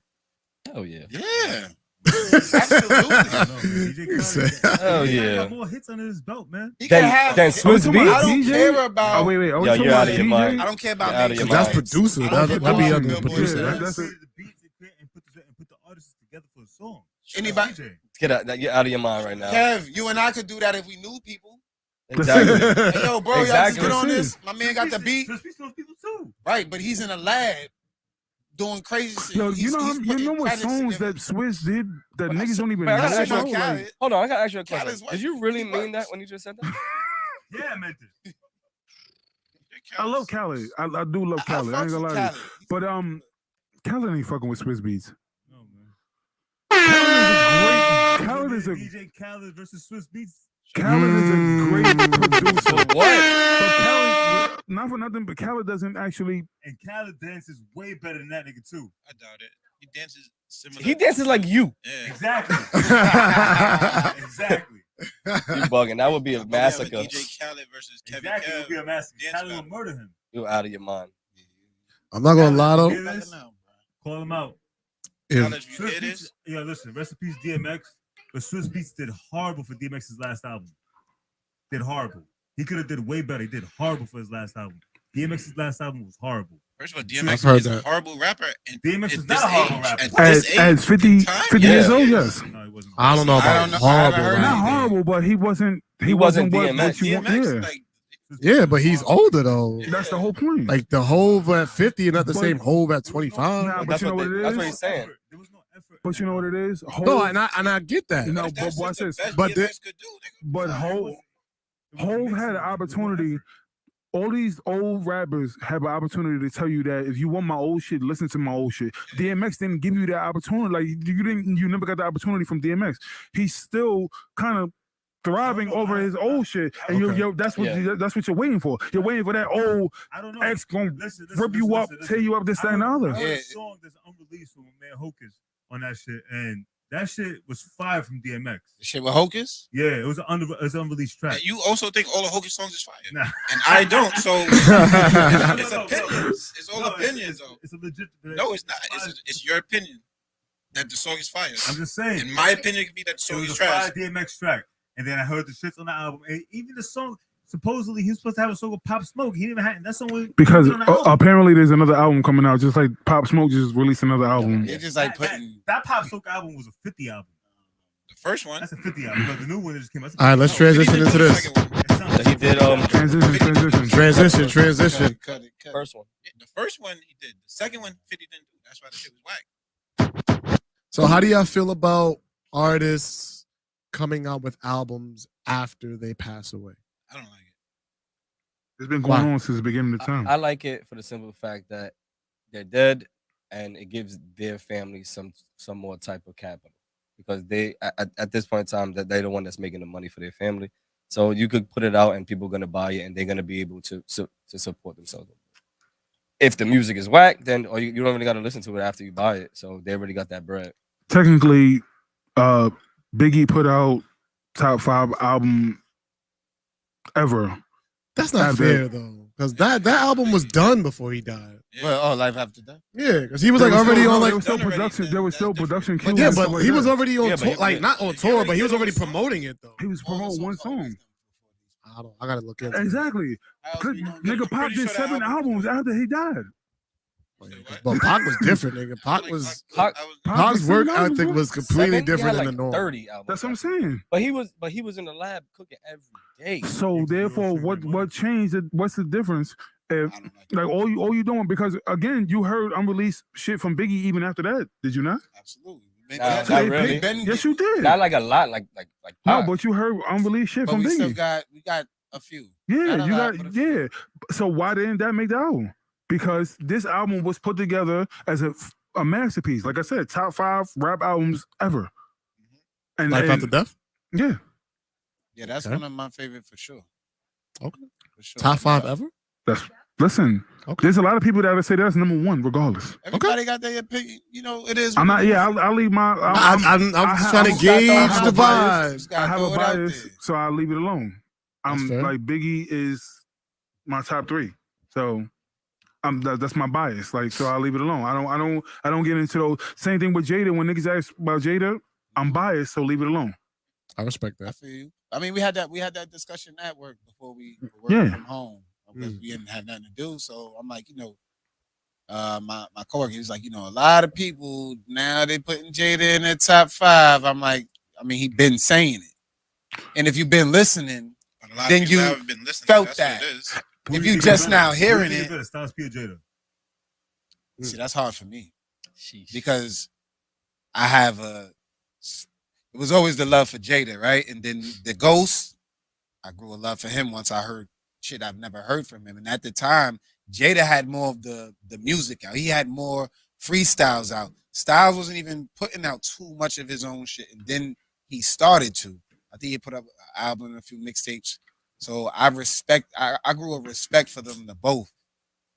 Oh yeah. Yeah. Absolutely. DJ Khaled. Oh He yeah. got more hits under his belt, man. He can have. Then Swiss Beats. I don't care about. Oh, wait. Yo, you're out of your mind. I don't care about. That's producer. That'd be under the producer. The beats and put the artists together for a song. Anybody? Get out. You're out of your mind right now. Kev, you and I could do that if we knew people. Exactly. Hey, yo, bro, y'all just Exactly. get on this. My man got the beat. Swiss Beats knows people too. Right, but he's in a lab doing crazy shit. Yo, He's you know what credits songs together. that Swiss did that But niggas don't even But I know? gotta ask you a Khaled. question. Hold on, I gotta ask you a Khaled's question. white. Did you really He mean works. that when you just said that? Yeah, I meant it. I love Khaled. I do love Khaled. I ain't gonna lie to you. But Khaled ain't fucking with Swiss Beats. No, man. Khaled is a DJ Khaled versus Swiss Beats. Khaled is a great producer. What? But Khaled, not for nothing, but Khaled doesn't actually. And Khaled dances way better than that nigga too. I doubt it. He dances similar. He dances like you. Yeah. Exactly. Exactly. You bugging. That would be a massacre. DJ Khaled versus Kevin Exactly. It would be a massacre. Dance Khaled battle. will murder him. You're out of your mind. I'm not gonna lie though. Hear this? Call him out. Khaled, If, you Swiss hear Beats, this? yeah, listen, rest in peace DMX. But Swiss Beats did horrible for DMX's last album. Did horrible. He could have did way better. He did horrible for his last album. DMX's last album was horrible. First of all, I've heard DMX is a that. horrible rapper. And DMX at is this not a horrible age- rapper. at this age, As 50 time, years yeah. old, yes. No, he wasn't. I don't know I about don't know. I haven't horrible. heard Not rap. horrible, but he wasn't. He wasn't what DMX. you want. DMX, Yeah, like, Yeah, but he's older though. that's the whole point. Like the Hove at 50 and not the But- same Hove at 25. Nah, but That's you know what what they- it that's what is. he's saying. There was no effort. But you know what it is. No, and I get that. No, that's but just watch the this. best But DMX could do, nigga. But Hove had an opportunity. All these old rappers have an opportunity to tell you that if you want my old shit, listen to my old shit. DMX didn't give you that opportunity. Like you never got the opportunity from DMX. He's still kind of thriving over his old shit, and Okay. that's what you're waiting for. You're waiting for that old I don't know. ex gonna Listen, rip you up, tear you up, this, that, and the I other. heard Yeah. a song that's unreleased from Man Hocus on that shit, and That shit was fire from DMX. The shit with Hocus? Yeah, it was an unreleased track. And you also think all the Hocus songs is fire, Nah. and I don't. So it's opinions. It's all opinions, though. It's a legit. No, it's not. It's your opinion that the song is fire. I'm just saying. In my opinion, it could be that the song is a trash. fire DMX track, and then I heard the shits on the album, and even the song. Supposedly he was supposed to have a song with Pop Smoke. He didn't have that song. Because apparently there's another album coming out, just like Pop Smoke just released another album. They just like putting that Pop Smoke album was a 50 album. The first one. That's a 50 album. But the new one that just came out. All right, let's transition into this. He did Transition. Cut it. First one. Yeah, the first one he did. The second one 50 didn't do. That's why the shit was whack. So how do y'all feel about artists coming out with albums after they pass away? I don't like it. It's been going on since the beginning of time. I like it for the simple fact that they're dead, and it gives their family some more type of capital, because they at this point in time that they're the one that's making the money for their family. So you could put it out, and people are gonna buy it, and they're gonna be able to support themselves. If the music is whack, then you don't really got to listen to it after you buy it. So they already got that bread. Technically, Biggie put out top 5 album ever. That's not fair though, because that album was done before he died. Yeah. Well, Life After Death. Yeah, because he was like already on like. There was still production. There was still production. Yeah, but he was already on tour, but like not on tour, but he was already promoting it though. He was promoting one song. I gotta look into it. Exactly. Nigga, Pop did 7 albums after he died. But Pac was different, nigga. Pac's was work 7 albums, ethic was completely 7? He different had than the norm. 30 albums. That's what I'm saying. But he was in the lab cooking every day. So therefore, what changed? What's the difference? If like all you doing, because again, you heard unreleased shit from Biggie even after that, did you not? Absolutely. Not really. Yes, you did. Not like a lot, like No, Pac. but you heard unreleased shit But from we still Biggie. we got a few. Yeah, Not a you lot, got but a few. yeah. So why didn't that make the album? Because this album was put together as a masterpiece. Like I said, top 5 rap albums ever. And Life After Death? Yeah. Yeah, that's one of my favorite for sure. Okay. For sure. Top 5 ever? Listen, Okay. there's a lot of people that would say that's number 1, regardless. Everybody got their opinion. You know, it is. I'm not. Yeah, I'll leave my. I'm trying to gauge the vibe. I have a bias, so I'll leave it alone. I'm fair. like Biggie is my top 3, so that's my bias. Like, so I'll leave it alone. I don't get into those. Same thing with Jada. When niggas ask about Jada, I'm biased, so leave it alone. I respect I that. feel you. I mean, we had that discussion at work before we were working Yeah. from home. Because we didn't have nothing to do. So I'm like, my coworker, he was like, a lot of people now they putting Jada in their top 5. I'm like, he been saying it. And if you've been listening, then you felt that. If you just now hearing it, Styles P or Jada? see, that's hard for me. Because I have it was always the love for Jada, right? And then the Ghost, I grew a love for him once I heard shit I've never heard from him. And at the time, Jada had more of the music out. He had more freestyles out. Styles wasn't even putting out too much of his own shit. And then he started to. I think he put up an album and a few mixtapes. So I grew a respect for them to both,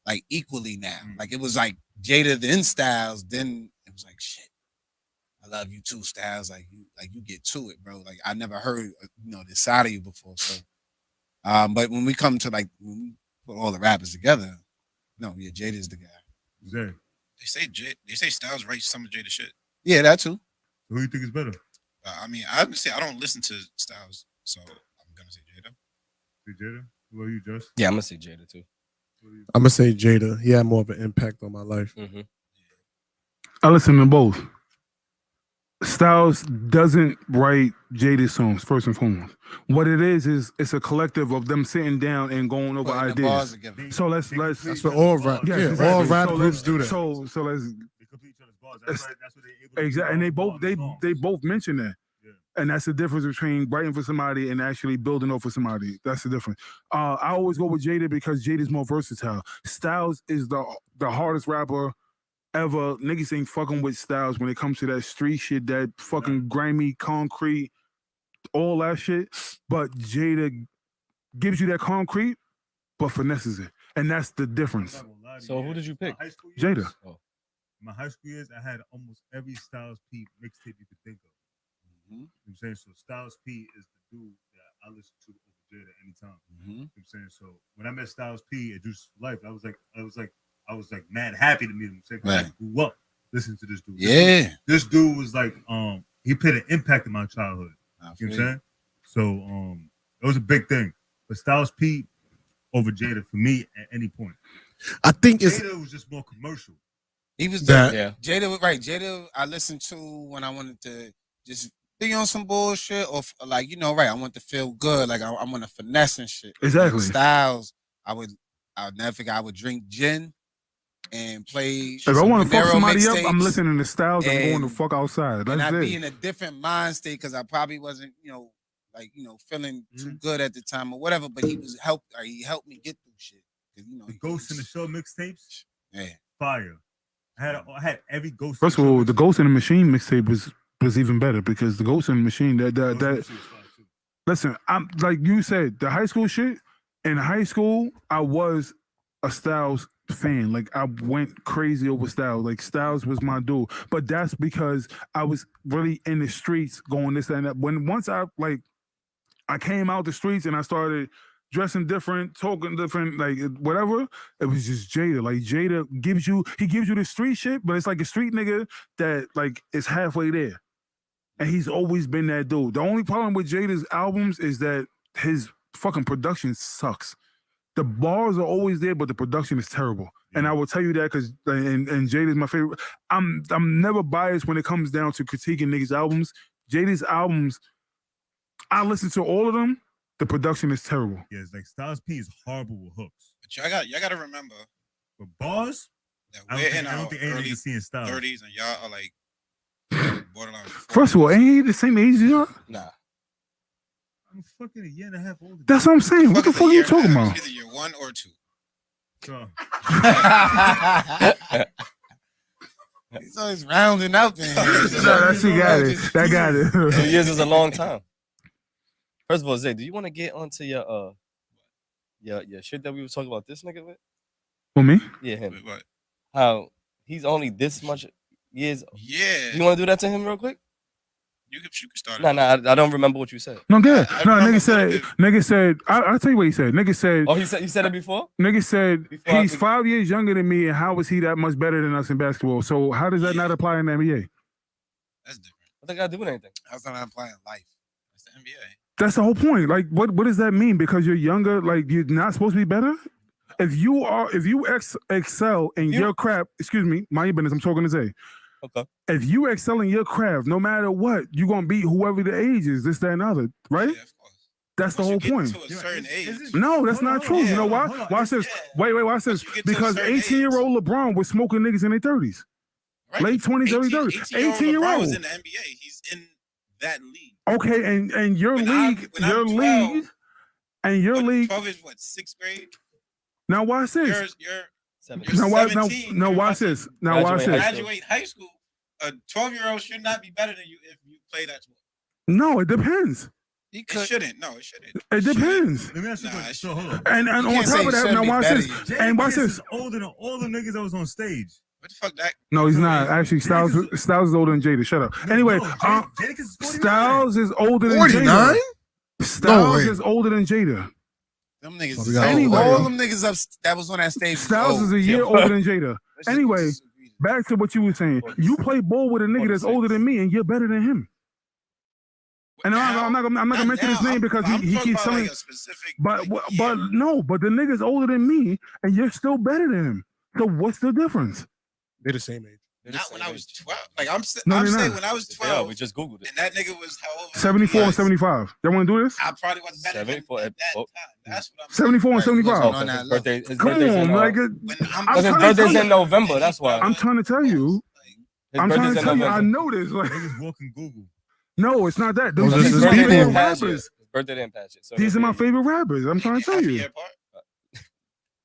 like equally now. Like it was like Jada then Styles, then it was like shit. I love you too, Styles. Like you get to it, bro. Like I never heard this side of you before. So but when we come to when we put all the rappers together, Jada's the guy. Exactly. They say Styles writes some of Jada shit. Yeah, that too. Who do you think is better? I would say I don't listen to Styles, so I'm gonna say Jada. Jada? Who are you, Josh? Yeah, I'm gonna say Jada too. I'm gonna say Jada. He had more of an impact on my life. Mm-hmm. I listen to both. Styles doesn't write Jada songs, first and foremost. What it is it's a collective of them sitting down and going over ideas. So let's that's what all rap. Yeah, Yeah, exactly. all rap So groups do that. So let's They complete each other's bars. That's what they able to exactly, and they both mention that. Yeah. And that's the difference between writing for somebody and actually building up for somebody. That's the difference. I always go with Jada because Jada's more versatile. Styles is the hardest rapper ever. Niggas ain't fucking with Styles when it comes to that street shit, that fucking grimy concrete, all that shit. But Jada gives you that concrete, but finesses it. And that's the difference. So who did you pick? Jada. Oh. my high school years, I had almost every Styles P mixtape you could think of. You know what I'm saying? So Styles P is the dude that I listen to over Jada at any time. You know what I'm saying? So when I met Styles P at Juice for Life, I was like mad happy to meet him. I grew up listening to this dude. Yeah. This dude was like, he put an impact in my childhood. You know what I'm saying? So it was a big thing. But Styles P over Jada for me at any point. I think Jada was just more commercial. He was that. Yeah. Jada was right. Jada, I listened to when I wanted to just be on some bullshit or like, you know, right. I want to feel good. Like I want to finesse and shit. Exactly. Styles, I would never forget. I would drink gin and play. If I want to fuck somebody up, I'm mixtapes, listening to Styles and going to fuck outside. And That's I'd it. be in a different mind state because I probably wasn't, feeling too good at the time or whatever. But he helped me get through shit. The Ghost in the Show mixtapes, yeah, fire. I had every Ghost. First of all, the Ghost in the Machine mixtape was even better because the Ghost in the Machine that listen, I'm like you said, the high school shit. In high school, I was a Styles fan. Like I went crazy over Styles. Like Styles was my dude. But that's because I was really in the streets going this and that. Once I came out the streets and I started dressing different, talking different, like whatever, it was just Jada. Like Jada gives you the street shit, but it's like a street nigga that like is halfway there. And he's always been that dude. The only problem with Jada's albums is that his fucking production sucks. The bars are always there, but the production is terrible. Yeah. And I will tell you that because and Jada's my favorite. I'm never biased when it comes down to critiquing niggas' albums. Jada's albums, I listen to all of them. The production is terrible. Yeah, it's like Styles P is horrible with hooks. But y'all gotta remember, with bars, that we're in our early 30s and y'all are like borderline. 40s. First of all, ain't he the same age as y'all? Nah. I'm fucking a year and a half older. That's what I'm saying. What the fuck are you talking about? Either year 1 or 2. So. He's always rounding out there. That got it. 2 years is a long time. First of all, Zay, do you want to get onto your shit that we were talking about this nigga with? For me? Yeah, him. Wait, what? How he's only this much years. Yeah. You want to do that to him real quick? You can start. No, I don't remember what you said. No, good. No, nigga said. I'll tell you what he said. Nigga said. Oh, he said it before. Nigga said he's 5 years younger than me, and how is he that much better than us in basketball? So how does that not apply in the NBA? That's different. I think I do anything. How's that not applying life? That's the NBA. That's the whole point. Like, what does that mean? Because you're younger, like you're not supposed to be better? If you excel in your craft, excuse me, mind your business, I'm talking to Zay. Okay. If you excel in your craft, no matter what, you're gonna beat whoever the age is, this, that, and other, right? Yeah, of course. That's the whole point. To a certain age. No, that's not true. You know why? Watch this. Wait, watch this. Because 18-year-old LeBron was smoking niggas in their 30s. Right. Late 20s, early 30s. 18-year-old was in the NBA. He's in that league. Okay, and your league, and your league. 12 is what, 6th grade? Now watch this. You're Now watch this. Now watch this. Graduate high school. A 12-year-old should not be better than you if you play that sport. No, it depends. It shouldn't. No, it shouldn't. It depends. Let me ask you a question. So hold on. And on top of that, now watch this. And watch this. Older than all the niggas that was on stage. What the fuck that? No, he's not. Actually, Styles is older than Jada. Shut up. Anyway, Styles is older than 49? Jada. Styles is older than Jada. Them niggas. Anyway, all them niggas up that was on that stage. Styles is a year older than Jada. Anyway, back to what you were saying. You play ball with a nigga that's older than me, and you're better than him. And I'm not gonna mention his name because he keeps telling. But the nigga's older than me, and you're still better than him. So what's the difference? They're the same age. Not when I was 12. Like I'm saying when I was 12. Yeah, we just Googled it. And that nigga was how old? 74 and 75. Y'all want to do this? I probably was better 74 at that time. That's what I'm 74 and 75. His birthday's Come on, like his birthday's in November. That's why. I'm trying to tell you. I know this. Like, niggas walking Google. No, it's not that. Those These are are my people. favorite rappers. His birthday didn't pass it. So These are my favorite rappers. I'm trying to tell you.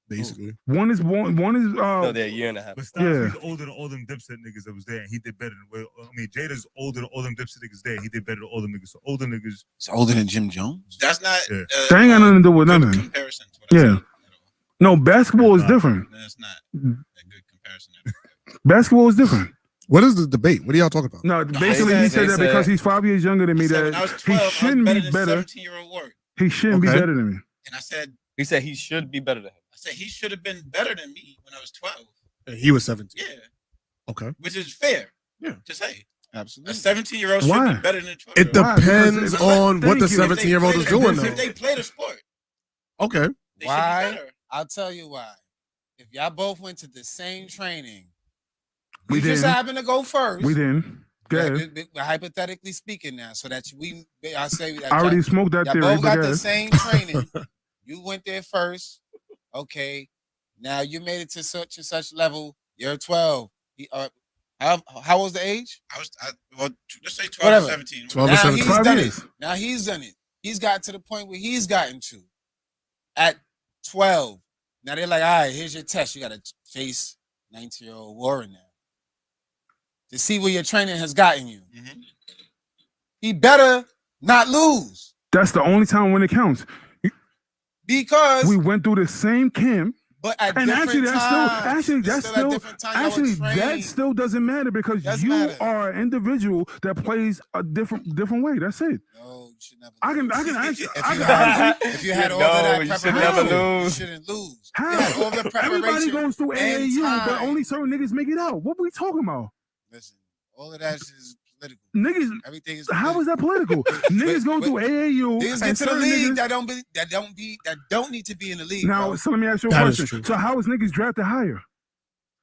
Basically, one is no, they're a year and a half. But Styles is older than all them Dipset niggas that was there, and he did better than. I mean, Jada's older than all them Dipset niggas there. He did better than all them niggas. So older niggas. It's older than Jim Jones. That's not. Yeah. That ain't got nothing to do with nothing. Comparison. Yeah. No, basketball is different. That's not a good comparison. Basketball is different. What is the debate? What are y'all talking about? No, basically he said that because he's 5 years younger than me, When I that was 12, he shouldn't be better. 17-year-old Ward. He shouldn't be Okay. better than me. And I said he should be better than him. I said he should have been better than me when I was 12. He was 17. Yeah. Okay. Which is fair. Yeah. To say. Absolutely. A 17-year-old should Why? be better than a 12-year-old. It depends on what the Thank you. 17-year-old is doing, though. If they play the sport, Okay. they should be Why? better. I'll tell you why. If y'all both went to the same training, We you just didn't. happen to go first. We didn't. Go ahead. Hypothetically speaking now, so that I say that I already smoked that y'all theory. both But got go the ahead. same training. You went there first. Okay. Now you made it to such and such level. You're 12. How was the age? Well, let's say 12 Whatever. or 17. 12 or Now 17. he's 5 done years. it. Now he's done it. He's got to the point where he's gotten to at 12. Now they're like, all right, here's your test. You got to face 19-year-old Warren now to see where your training has gotten you. Mhm. He better not lose That's the only time when it counts. because We went through the same camp. but at And different actually, that's times, still it's that's at still different times y'all were actually that trained. still doesn't matter because Doesn't you matter. are an individual that plays a different way. That's it. No, you should never. I can lose. actually. If you had all of that you should preparation, never you lose. shouldn't lose. How? You had all the Everybody preparation goes through and AAU, but time. only certain niggas make it out. What we talking about? Listen, all of that is political. Niggas, Everything is. how is that political? Niggas go through AAU. Niggas and get to the certain league niggas- that don't need to be in the league. Now, bro. so let me ask you a That is question. true. So how is niggas drafted higher?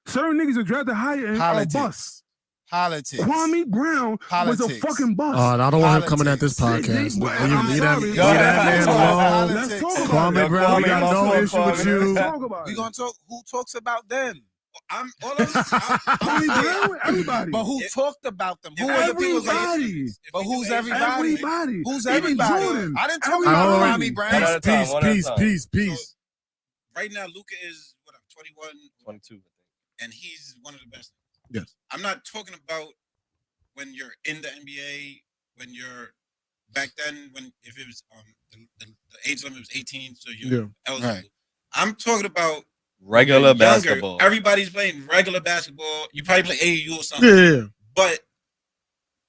Certain niggas are drafted higher and are bust. Politics. Kwame Brown was a Politics. fucking bust. I don't want him coming at this Politics. podcast. They- Will you I'm leave that, sorry. leave that man alone? Politics. Let's talk about Kwame it. Brown, we got no Kwame, issue with you. Let's talk about We it. gonna talk. Who talks about them? Kwame Brown, everybody. But who talked about them? Who are the people? Everybody. But who's everybody? Everybody. Who's Even everybody? Jordan. I didn't talk Everybody. about Kwame Brown. One at a time, Peace, one at a peace, time. peace, peace. Right now, Luka is 21, 22. and he's one of the best. Yes. I'm not talking about when you're in the NBA, when you're back then, if it was the age limit was 18, so you're eligible. Right. I'm talking about Regular younger. basketball. Everybody's playing regular basketball. You probably play AAU or something. Yeah. But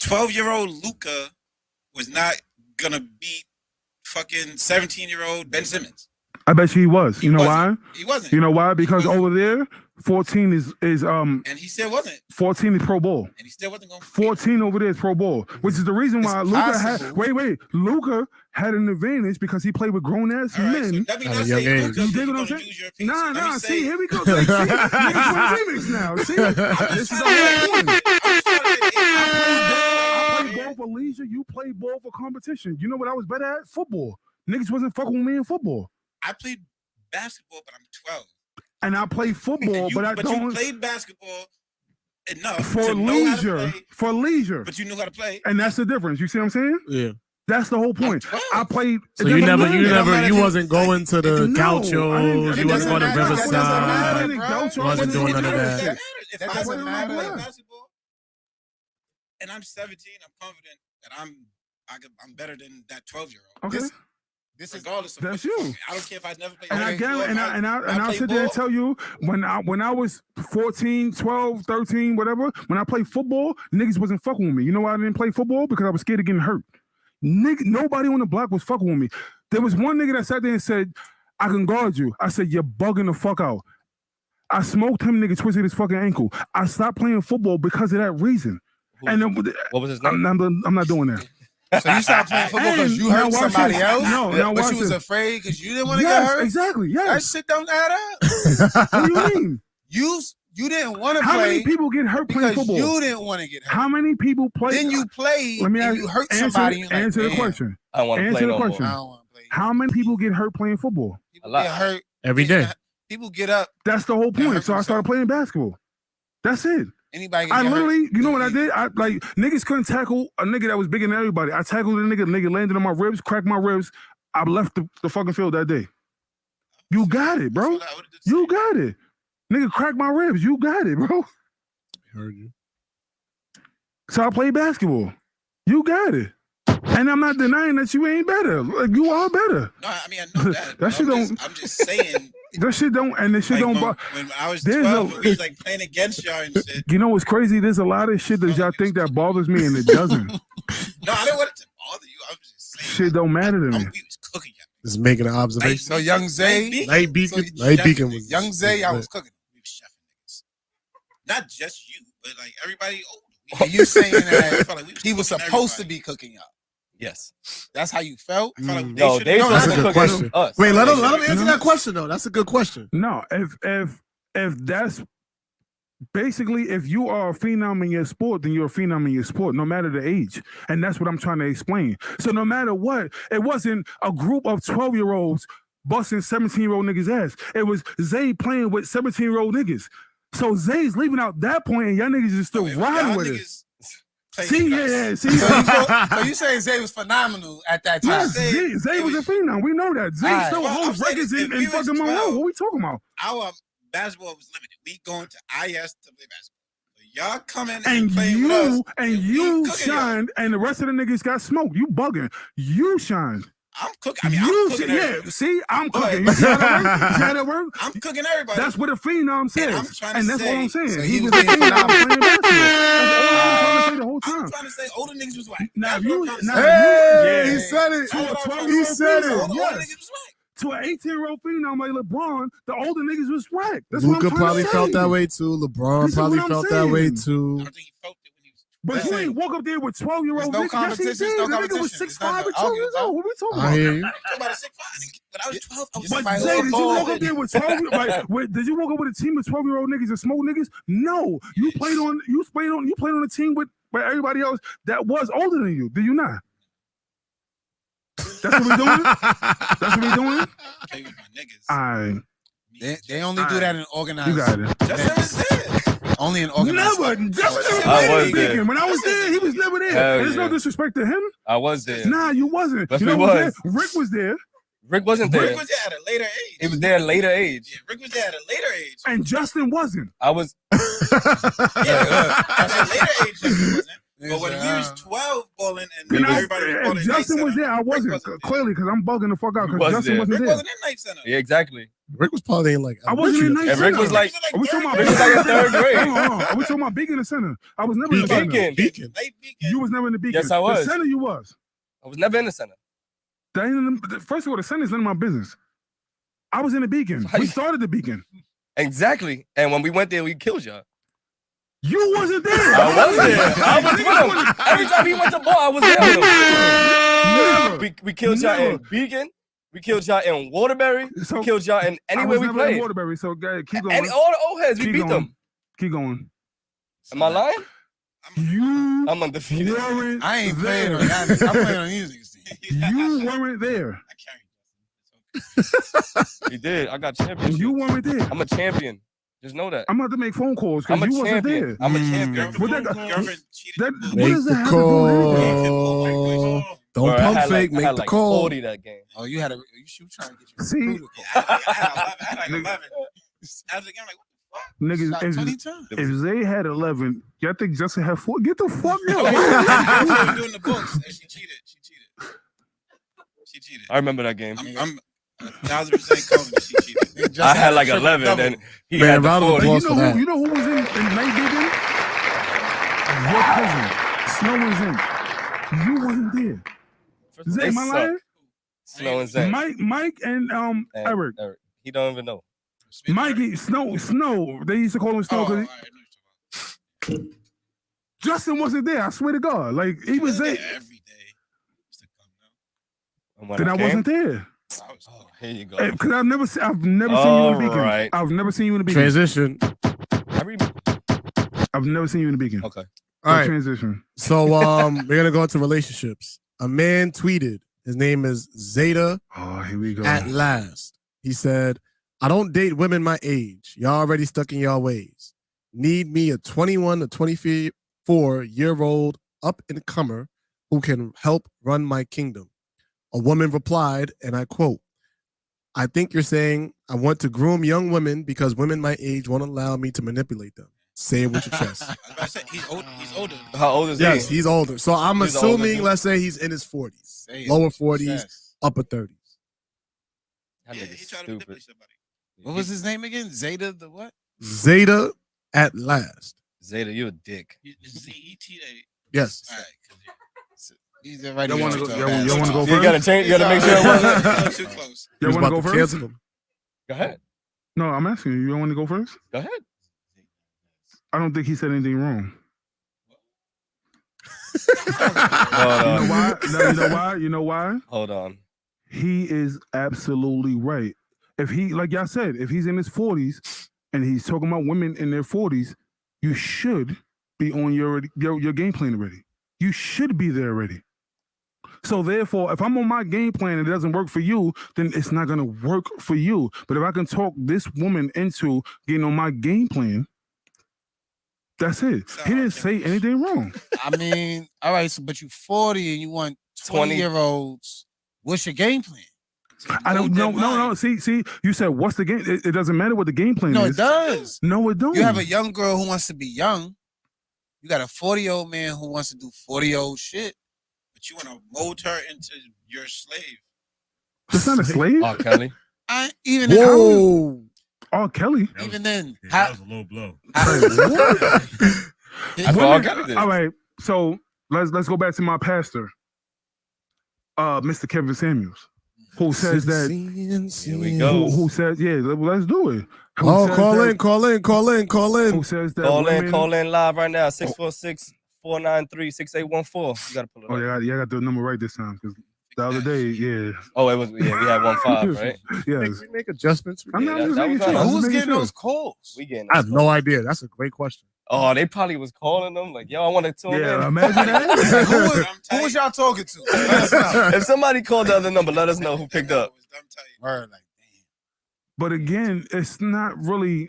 12-year-old Luka was not gonna beat fucking 17-year-old Ben Simmons. I bet you he was. You know why? He wasn't. You know why? Because over there, 14 is And he still wasn't. 14 is pro ball. And he still wasn't going. 14 over there is pro ball, which is the reason why It's Luka had. possible. Luka had an advantage because he played with grown ass All right, so men. let me At a not young say age. Luka, You dig you're what I'm gonna saying? use your opinion. Let me Nah, say- see, here we go. See, niggas want remix now. See, this is the whole point. I play ball for leisure. You play ball for competition. You know what I was better at? Football. Niggas wasn't fucking with me in football. I played basketball, but I'm 12. And I play football, but I you don't played basketball enough for to know how to leisure. play, For leisure. but you knew how to play. And that's the difference. You see what I'm saying? Yeah. That's the whole point. 12. I played. So it you doesn't never, matter. you wasn't going to the No, gauchos. I You wasn't going to matter. That doesn't matter, Riverside. bro. Wasn't doing none of that. If That I doesn't play matter. basketball, and I'm 17, I'm confident that I'm better than that 12-year-old. Okay. This is Regardless of That's what the you. fuck. I don't care if I never played And I basketball, guarantee, and I'll play sit there and ball. tell you when I was 14, 12, 13, whatever, when I played football, niggas wasn't fucking with me. You know why I didn't play football? Because I was scared of getting hurt. Nobody on the block was fucking with me. There was one nigga that sat there and said, I can guard you. I said, you're bugging the fuck out. I smoked him, nigga, twisted his fucking ankle. I stopped playing football because of that reason. And then, What was his name? I'm not doing that. So you stopped playing football because And you now hurt watch somebody this. else? No, now but watch you was this. afraid because you didn't want to Yes, get hurt? exactly. That Yes. shit don't add up. What do you mean? You didn't want to How play many people get hurt playing because football? you didn't want to get hurt. How many people play? Then you played Let me and ask you hurt answer, somebody. And you're answer like, the "Damn, question. I don't want to Answer play the no question. I more. don't want to play. How many people get hurt playing football? People A lot. get hurt Every day. People get up. That's the whole That point. hurt So I started playing basketball. That's it. Anybody can I get literally, hurt. you know what I did? I like niggas couldn't tackle a nigga that was bigger than everybody. I tackled a nigga landed on my ribs, cracked my ribs. I left the fucking field that day. You got it, bro. You got it. Nigga cracked my ribs. You got it, bro. Heard you. So I played basketball. You got it. And I'm not denying that you ain't better. Like, you are better. No, I mean I know that. That shit I'm just saying This shit don't, and this shit Like, don't. when I was There's 12, we was like playing against y'all and shit. You know what's crazy? There's a lot of shit that y'all think that bothers me, and it doesn't. No, I didn't want it to bother you. I was just saying. Shit don't matter to me. We was cooking y'all. Just making an observation. So Young Zay, Night Beacon was Young Zay, I was cooking. We was chefing niggas. Not just you, but like everybody older. And you saying I that felt like we was he was cooking supposed to everybody. be cooking y'all? Yes. That's how you felt? I felt like No, they should've- That's a supposed to good cook question. us. Wait, let him should've- answer that question though. That's a good question. No, if that's basically, if you are a phenom in your sport, then you're a phenom in your sport, no matter the age. And that's what I'm trying to explain. So no matter what, it wasn't a group of 12-year-olds busting 17-year-old niggas' ass. It was Zay playing with 17-year-old niggas. So Zay's leaving out that point, and y'all niggas is still If riding y'all with it. niggas played See, us, yeah, see. So you saying Zay was phenomenal at that time? Yes, Zay was a phenom. We know that. Zay Alright. still Well, I'm holds saying records if in we was fucking Monroe. 12, What we talking about? our basketball was limited. We going to IS to play basketball. So y'all come in And playing with us. you we cooking y'all. shined, and the rest of the niggas got smoked. You bugging. You shined. I'm cooking. I mean, You I'm cooking yeah, everybody. see, I'm But- cooking. You see how that work? You see how that work? I'm cooking everybody. That's what a phenom says. I'm trying to And that's all I'm say- saying. So he he was was a being phenom phenomenal. playing basketball. That's all I was trying to say the whole I'm time. trying to say older niggas was whack. Now That's you, what I'm trying to now say. Hey, you, he said it. That's what I'm trying to He say. said All it. the Yes. older niggas was whack. to an 18-year-old phenom like LeBron, the older niggas was whack. That's what Luka I'm trying probably to say. felt that way too. LeBron This is probably what I'm felt that way saying. I too. don't think he felt it when he was. But you ain't walk up there with 12-year-old There's no niggas. Yes, he competition, did. no The nigga was competition. It's 6'5" not and to 12 argue years about. old. What we talking I about? hear you. Talking about a 6'5". When I was 12, I was But Somebody Zay, who did you ball. walk up there with 12? Did you walk up with a team of 12-year-old niggas and smoke niggas? No, you played on a team with everybody else that was older than you. Did you not? That's what we doing. That's what we doing. play with my niggas. I They only do that in organized. you got it. Just was there. Only in organized. Never. Justin never I played was in there. Beacon. When I was there, he was never there. Hell There's no yeah. disrespect to him. I was there. Nah, you wasn't. Yes, You know we who was. there? Rick was there, Rick wasn't Rick there. was there at a later age. He was there at a later age. Yeah, Rick was there at a later age. and Justin wasn't. I was. Yeah, at a later age, Justin wasn't. But when we was Yes, 12 balling and You know, everybody was if balling, Justin was there, I Rick wasn't. wasn't there. Clearly, because I'm bugging the fuck out. He Because was Justin there. wasn't Rick there. wasn't in Night Center. Yeah, exactly. Rick was probably in like. I wasn't in elementary. Night And Rick was Center. like, Are we talking about Rick was like in third grade. Hold on. Are we talking about Beacon or Center? I was never in the Center. Beacon. Beacon. Late Beacon. You was never in the Beacon. Yes, I was. The Center you was. I was never in the center. That ain't first of all, the Center's none of my business. I was in the Beacon. How We you- started the Beacon. Exactly. And when we went there, we killed y'all. You wasn't there. I was there. I was with him. Every time he went to ball, I was there with him. Never. We killed y'all in Beacon. We killed y'all in Waterbury. So, We killed y'all in I anywhere was we never in played. Waterbury, so go ahead, keep going. And all the old heads, we Keep beat going. them. Keep going. Am I lying? You I'm undefeated. weren't I ain't there. playing on that. I'm playing on music. You weren't there. I carried Justin. We did. I got championship. You weren't there. I'm a champion. Just know that. I'm about to make phone calls I'm because a you wasn't champion. there. I'm a champion. What that- Girlfriend cheated. That, with what Make does that the have to do with anything? call. Don't Bro, I pump had fake. I Make had the like call. 40 that game. Oh, you had a you trying to get your See? recruiter I had like 11. After the game, like, what Niggas, call. if, 20 times. if Zay had 11, y'all think Justin had 4? Get the fuck the out. fuck? She was doing the books and she cheated. She cheated. I remember that game. I'm 1,000% confident she cheated. Just I had like triple 11, double. and he Man, had the round of 40. applause. You for know, that. who was in Night Beacon? Your cousin. Snow was in. You wasn't there. Zay, They am I suck. lying? Snow and Zay. Mike and And Eric. He don't even know. Mikey, Snow. They used to call him Snow Oh, because all right, I know what you're talking Justin wasn't there. I swear to God. Like, he about. was there there. every day. Used to come now. And when Then I came- wasn't there. I was Oh, here you go. Because I've never seen you in the Beacon. Alright. I've never seen you in the Beacon. Transition. I've never seen you in the Beacon. Okay. All right. Transition. So we're gonna go into relationships. A man tweeted. His name is Zeta Oh, here we go. at last. He said, "I don't date women my age. Y'all already stuck in y'all ways. Need me a 21 to 24-year-old up and comer who can help run my kingdom." A woman replied, and I quote, "I think you're saying I want to groom young women because women my age won't allow me to manipulate them. Say it with your chest." I was about to say, he's older. How old is Yes, he? he's older. So I'm He's older assuming, than- let's say he's in his 40s, Say it. lower 40s, Yes. upper 30s. That Yeah, nigga's he tried to stupid. manipulate somebody. What was his name again? Zeta the what? Zeta at last. Zeta, you a dick. Z-E-T-A. Yes. All right. He's already. Y'all want to go You first? gotta change. You gotta make sure it wasn't. Too close. Y'all want to go first? Cancel him. Go ahead. No, I'm asking you. You don't want to go first? Go ahead. I don't think he said anything wrong. Hold You know why? No, you know why? You know why? Hold on. He is absolutely right. If he, like y'all said, if he's in his 40s and he's talking about women in their 40s, you should be on your game plan already. You should be there already. So therefore, if I'm on my game plan and it doesn't work for you, then it's not gonna work for you. But if I can talk this woman into getting on my game plan, that's it. He didn't say anything wrong. I mean, all right, so but you 40 and you want 20-year-olds. What's your game plan? I don't know. No. See, you said what's the game? It doesn't matter what the game plan is. No, it does. No, it don't. You have a young girl who wants to be young. You got a 40-year-old man who wants to do 40-year-old shit. But you want to mold her into your slave. That's not a slave. R. Kelly. Even Whoa. R. Kelly. Even then, that was a low blow. All right, so let's go back to my pastor, Mr. Kevin Samuels, who says that. Here we go. Who says, yeah, let's do it. Oh, call in. Who says that? Call in live right now. 646-493-6814. You gotta pull it up. Oh, yeah, I got the number right this time because the other day, yeah. Oh, it was we had 15, right? Yes. We make adjustments. I'm not just that making was sure. not- I'm who's just making getting sure. those calls? We getting. I have no idea. That's a great question. Oh, they probably was calling them like, yo, I want to tune Yeah, in. imagine that. Who was y'all talking to? Let us know. If somebody called the other number, let us know who picked up. Word, like, But again, it's not really.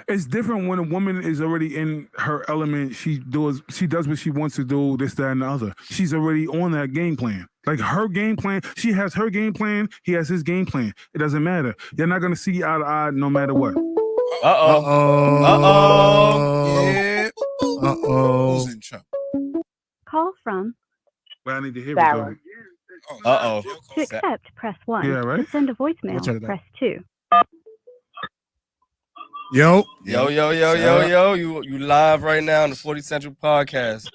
It's different when a woman is already in her element. She does what she wants to do, this, that, and the other. She's already on that game plan. Like her game plan, she has her game plan. He has his game plan. It doesn't matter. You're not gonna see eye to eye no matter what. Yeah. Who's in trouble? Call from Well, I need to hear Sarah. it. Uh-oh. To accept, press 1. Yeah, right? To send a We'll turn voicemail, it press 2. Yo. Yo, you live right now on the 40 Central Podcast.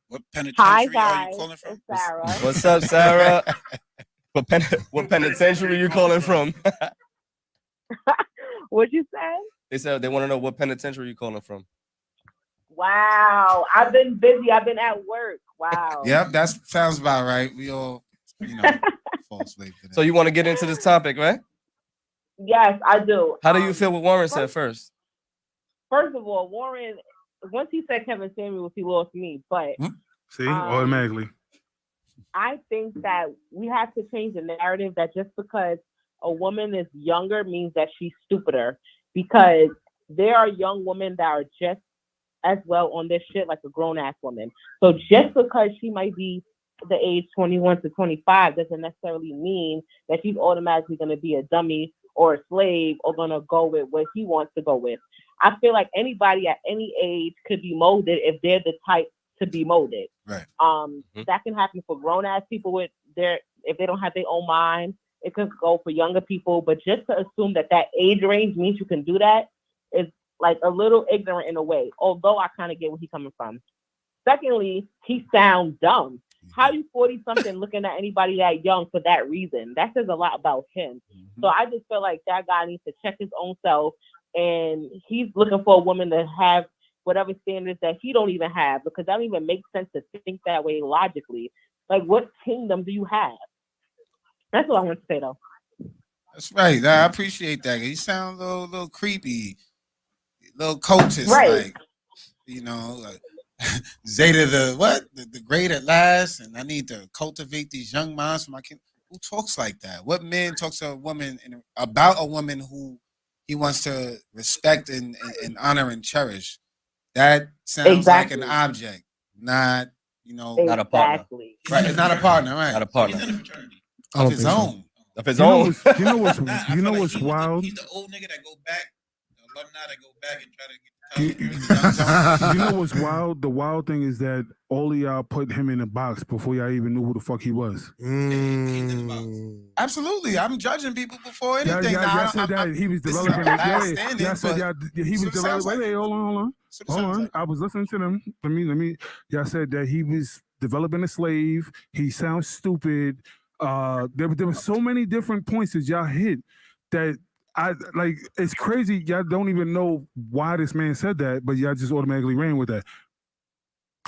What penitentiary Hi, are guys. you calling from? It's Sarah. What's up, Sarah? What penitentiary you calling from? What'd you say? They said they want to know what penitentiary you calling from. Wow. I've been busy. I've been at work. Wow. Yep, that sounds about right. We all, fall asleep to that. So you want to get into this topic, right? Yes, I do. How do you feel what Warren said first? First of all, Warren, once he said Kevin Samuels, he lost me. But See, automatically. I think that we have to change the narrative that just because a woman is younger means that she's stupider, because there are young women that are just as well on this shit like a grown-ass woman. So just because she might be the age 21 to 25 doesn't necessarily mean that she's automatically going to be a dummy or a slave or going to go with what he wants to go with. I feel like anybody at any age could be molded if they're the type to be molded. Right. That can happen for grown-ass people if they don't have their own mind. It could go for younger people, but just to assume that age range means you can do that is like a little ignorant in a way, although I kind of get where he's coming from. Secondly, he sounds dumb. How you 40-something looking at anybody that young for that reason? That says a lot about him. So I just feel like that guy needs to check his own self, and he's looking for a woman to have whatever standards that he don't even have, because that don't even make sense to think that way logically. Like, what kingdom do you have? That's what I want to say, though. That's right. I appreciate that. You sound a little creepy, a little cultist, Right. like, Zeta the great at last, and I need to cultivate these young minds for my kids. Who talks like that? What man talks to a woman about a woman who he wants to respect and honor and cherish? That sounds like an object, not not a partner. Right, it's not a partner, right? Not a partner. He's in a fraternity. Of his own. Of his own. You know what's I feel like wild? He's the old nigga that go back, the alumni that go back and try to get the You know what's wild? The wild thing is that all of y'all put him in a box before y'all even knew who the fuck he was. Absolutely, I'm judging people before anything. Y'all said that he was developing. Y'all said he was developing. Wait, hold on. I was listening to them. Let me. Y'all said that he was developing a slave. He sounds stupid. There were so many different points that y'all hit that I like. It's crazy. Y'all don't even know why this man said that, but y'all just automatically ran with that.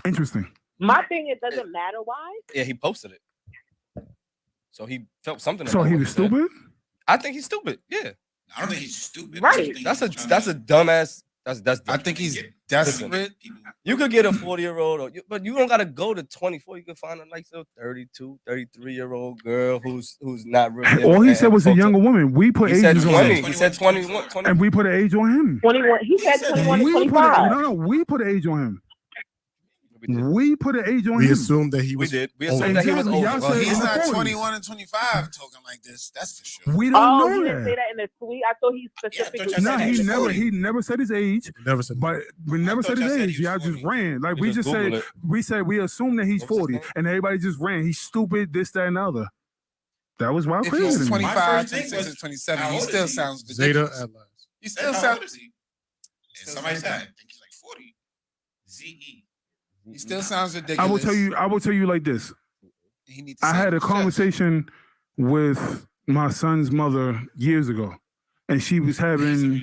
Interesting. My thing, it doesn't matter why. Yeah, he posted it. So he felt something. So he was stupid? I think he's stupid. Yeah. I don't think he's stupid. Right. That's a dumbass. That's. I think he's desperate. You could get a 40-year-old, but you don't gotta go to 24. You can find a nice little 32, 33-year-old girl who's not really. All he said was a younger woman. We put ages on him. He said 21. And we put an age on him. 21. He said 21 to 25. No, we put an age on him. We put an age on him. We assumed that he was. We did. We assumed that he was older. Well, he's not 21 and 25 talking like this. That's for sure. We don't know he that. didn't say that in the tweet. I thought he specifically. No, he never said his age. Never said. But we never said his age. Y'all just ran. Like we just said. We said we assumed that he's 40, and everybody just ran. He's stupid. This, that, and the other. That was wild. If he's 25, 26, and 27, he still sounds Zeta ridiculous. at last. He still sounds. Somebody said, I think he's like 40. ZE. He still sounds ridiculous. I will tell you like this. I had a conversation with my son's mother years ago, and she was having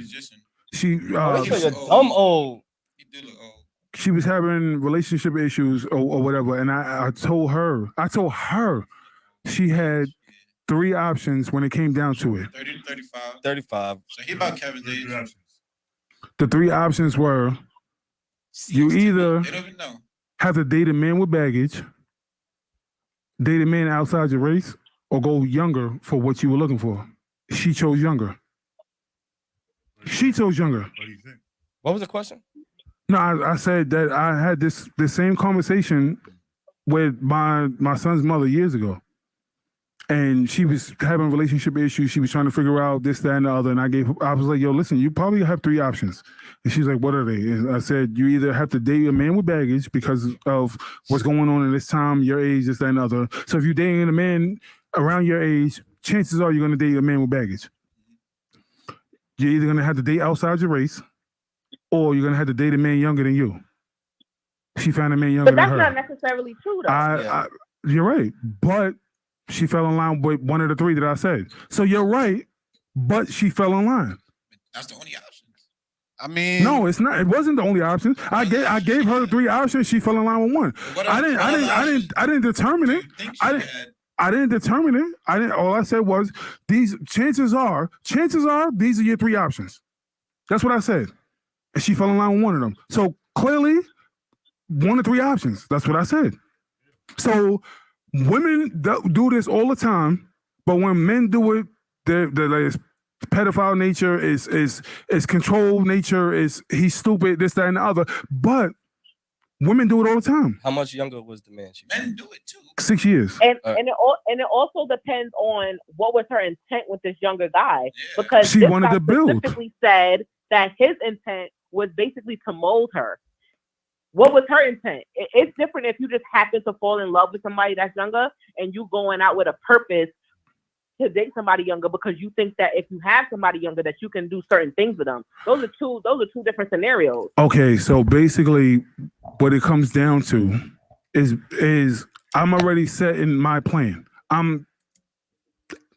dumb old. She was having relationship issues or whatever, and I told her she had 3 options when it came down to it. 30 to 35. 35. So he about Kevin's age. The 3 options were you either They don't even know. have to date a man with baggage, date a man outside your race, or go younger for what you were looking for. She chose younger. She chose younger. What was the question? No, I said that I had this same conversation with my son's mother years ago. And she was having relationship issues. She was trying to figure out this, that, and the other. And I was like, yo, listen, you probably have 3 options. And she's like, what are they? And I said, you either have to date a man with baggage because of what's going on in this time, your age, this, that, and the other. So if you're dating a man around your age, chances are you're going to date a man with baggage. You're either going to have to date outside your race, or you're going to have to date a man younger than you. She found a man younger than her. But that's not necessarily true, though. You're right. But she fell in line with one of the 3 that I said. So you're right, but she fell in line. That's the only option. I mean, no, it's not. It wasn't the only option. I gave her the 3 options. She fell in line with one. I didn't determine it. I didn't determine it. All I said was these chances are these are your 3 options. That's what I said. And she fell in line with one of them. So clearly, 1 of 3 options. That's what I said. So women do this all the time, but when men do it, they're like pedophile nature, is control nature, he's stupid, this, that, and the other. But women do it all the time. How much younger was the man? Men do it too. 6 years. And it also depends on what was her intent with this younger guy, because she this wanted guy to build. Specifically said that his intent was basically to mold her. What was her intent? It's different if you just happen to fall in love with somebody that's younger and you going out with a purpose to date somebody younger because you think that if you have somebody younger that you can do certain things with them. Those are two different scenarios. Okay, so basically what it comes down to is I'm already set in my plan.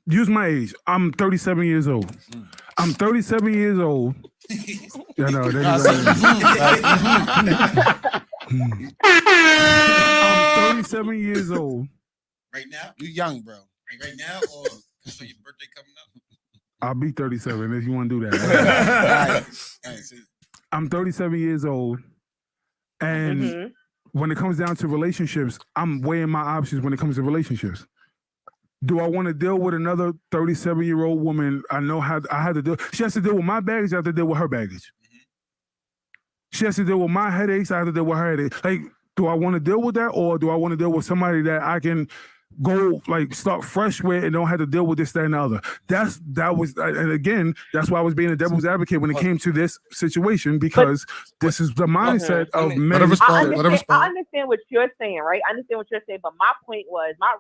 Use my age. I'm 37 years old. I'm 37 years old. Yeah, no, I'm 37 years old. Right now? You young, bro. Right now, or for your birthday coming up? I'll be 37 if you want to do that. I'm 37 years old. And when it comes down to relationships, I'm weighing my options when it comes to relationships. Do I want to deal with another 37-year-old woman? I know how I have to deal. She has to deal with my baggage. I have to deal with her baggage. She has to deal with my headaches. I have to deal with her headaches. Like, do I want to deal with that, or do I want to deal with somebody that I can go like start fresh with and don't have to deal with this, that, and the other. And again, that's why I was being a devil's advocate when it came to this situation, because this is the mindset of men. Let her respond. I understand what you're saying, right? I understand what you're saying, but my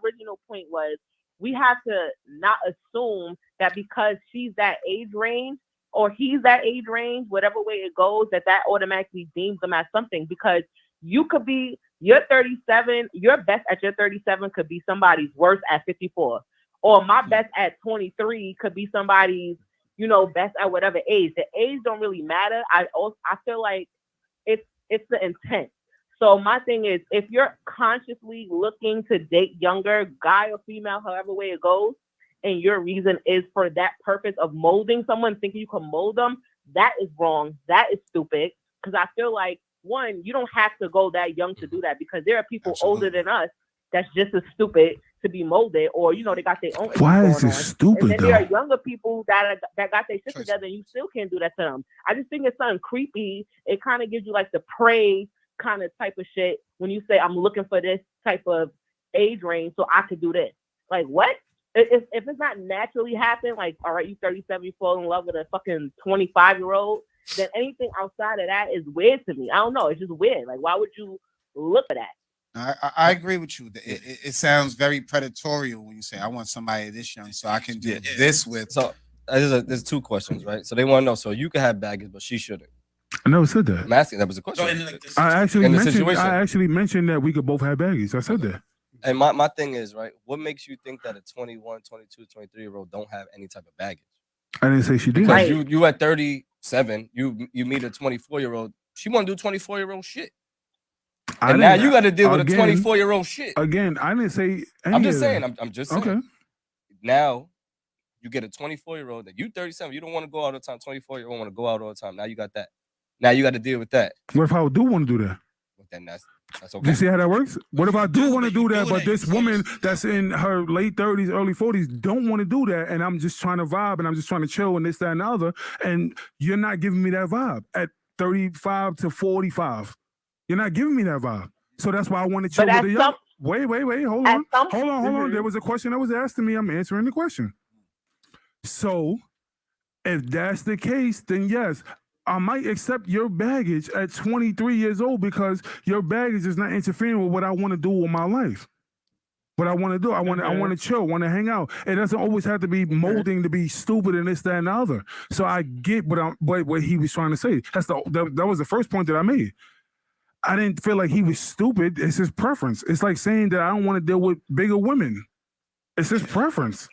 original point was, we have to not assume that because she's that age range or he's that age range, whatever way it goes, that automatically deems them as something, because you could be, you're 37, your best at your 37 could be somebody's worst at 54. Or my best at 23 could be somebody's, best at whatever age. The age don't really matter. I feel like it's the intent. So my thing is, if you're consciously looking to date younger, guy or female, however way it goes, and your reason is for that purpose of molding someone, thinking you can mold them, that is wrong. That is stupid. Because I feel like, one, you don't have to go that young to do that, because there are people older than us that's just as stupid to be molded, or they got their own. Why is it stupid? And then though? there are younger people that got their shit together, and you still can't do that to them. I just think it's something creepy. It kind of gives you like the prey kind of type of shit when you say, I'm looking for this type of age range so I could do this. Like, what? If it's not naturally happen, like, all right, you 37, you fall in love with a fucking 25-year-old, then anything outside of that is weird to me. I don't know. It's just weird. Like, why would you look at that? I agree with you. It sounds very predatory when you say, I want somebody this young so I can do this with. So there's two questions, right? So they want to know, so you can have baggage, but she shouldn't. I never said that. I'm asking, that was a question. I actually mentioned that we could both have baggage. I said that. And my thing is, right, what makes you think that a 21, 22, 23-year-old don't have any type of baggage? I didn't say she did. Because you at 37, you meet a 24-year-old, she want to do 24-year-old shit. And now you got to deal with a 24-year-old shit. Again, I didn't say I'm just saying. I'm just saying. Okay. Now you get a 24-year-old that you 37, you don't want to go out all the time. 24-year-old want to go out all the time. Now you got that. Now you got to deal with that. What if I do want to do that? Well, then that's okay. You see how that works? What if I do want to do that, but this woman that's in her late 30s, early 40s don't want to do that, and I'm just trying to vibe and I'm just trying to chill and this, that, and the other, and you're not giving me that vibe at 35 to 45. You're not giving me that vibe. So that's why I want to chill with the young. Wait. Hold on. There was a question that was asked to me. I'm answering the question. So if that's the case, then yes, I might accept your baggage at 23 years old because your baggage is not interfering with what I want to do with my life. What I want to do, I want to chill, want to hang out. It doesn't always have to be molding to be stupid and this, that, and the other. So I get what he was trying to say. That was the first point that I made. I didn't feel like he was stupid. It's his preference. It's like saying that I don't want to deal with bigger women. It's his preference.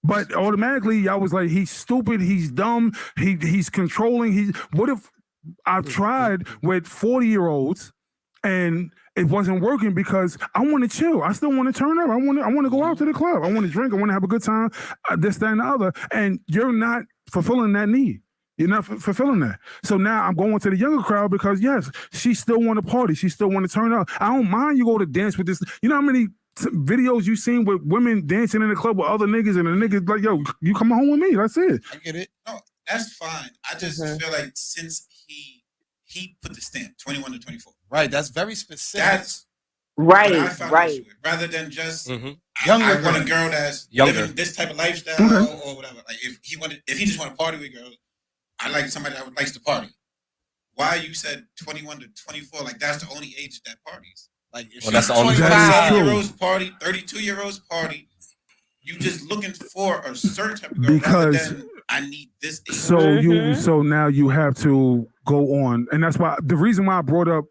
But automatically, I was like, he's stupid, he's dumb, he's controlling. What if I've tried with 40-year-olds and it wasn't working because I want to chill. I still want to turn up. I want to go out to the club. I want to drink. I want to have a good time, this, that, and the other. And you're not fulfilling that need. You're not fulfilling that. So now I'm going to the younger crowd because, yes, she still want to party. She still want to turn up. I don't mind you go to dance with this. You know how many videos you seen with women dancing in the club with other niggas and the niggas like, yo, you come home with me. That's it. I get it. No, that's fine. I just feel like since he put the stamp 21 to 24. Right. That's very specific. That's right. Rather than just younger. I want a girl that's living this type of lifestyle or whatever. Like if he just want to party with girls, I like somebody that likes to party. Why you said 21 to 24? Like that's the only age that parties. Like if that's the only 25-year-olds party, 32-year-olds party, you just looking for a certain type of girl because rather than I need this age. So now you have to go on, and that's why the reason why I brought up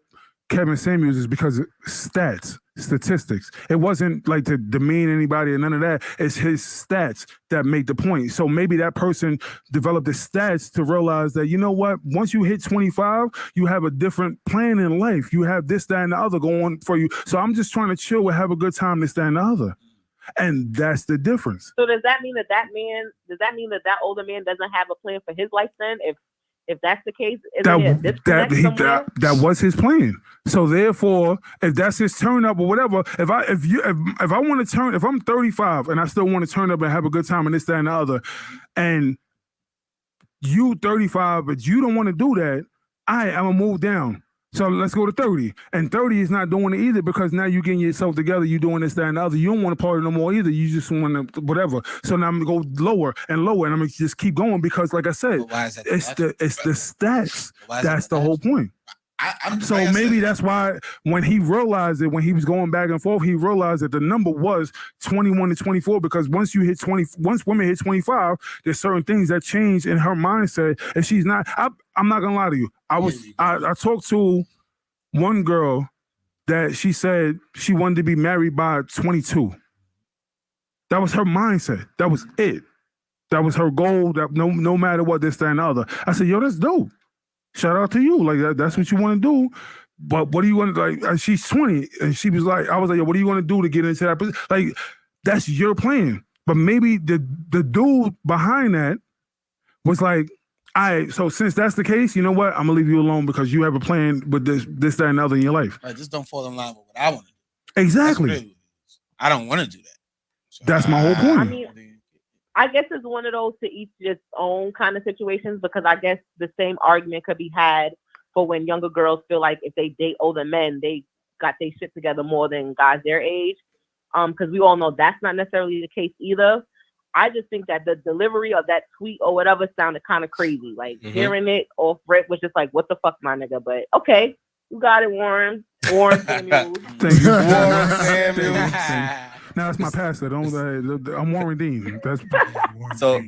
Kevin Samuels is because statistics. It wasn't like to demean anybody and none of that. It's his stats that make the point. So maybe that person developed the stats to realize that, you know what, once you hit 25, you have a different plan in life. You have this, that, and the other going for you. So I'm just trying to chill and have a good time, this, that, and the other. And that's the difference. So does that mean that older man doesn't have a plan for his life then? If that's the case, that was his plan. So therefore, if that's his turn up or whatever, if I want to turn, if I'm 35 and I still want to turn up and have a good time and this, that, and the other, and you 35, but you don't want to do that, I'm gonna move down. So let's go to 30. And 30 is not doing it either because now you're getting yourself together, you're doing this, that, and the other. You don't want to party no more either. You just want to whatever. So now I'm gonna go lower and lower, and I'm gonna just keep going because, like I said, it's the stats. That's the whole point. So maybe that's why when he realized it, when he was going back and forth, he realized that the number was 21 to 24 because once women hit 25, there's certain things that change in her mindset. And she's not. I'm not gonna lie to you. I talked to one girl that she said she wanted to be married by 22. That was her mindset. That was it. That was her goal. That no matter what, this, that, and the other. I said, yo, that's dope. Shout out to you. Like that's what you want to do. But what do you want to like? She's 20, and she was like, I was like, yo, what do you want to do to get into that position? Like, that's your plan. But maybe the dude behind that was like, all right, so since that's the case, you know what? I'm gonna leave you alone because you have a plan with this, that, and the other in your life. Right, just don't fall in line with what I want to do. Exactly. I don't want to do that. So that's my whole point. I mean, I guess it's one of those to each its own kind of situations because I guess the same argument could be had for when younger girls feel like if they date older men, they got their shit together more than guys their age. Because we all know that's not necessarily the case either. I just think that the delivery of that tweet or whatever sounded kind of crazy. Like hearing it off rip was just like, what the fuck, my nigga? But okay, you got it, Warren. Warren Samuels. Thank you, Warren Samuels. Now that's my pastor. I'm Warren Dean. That's so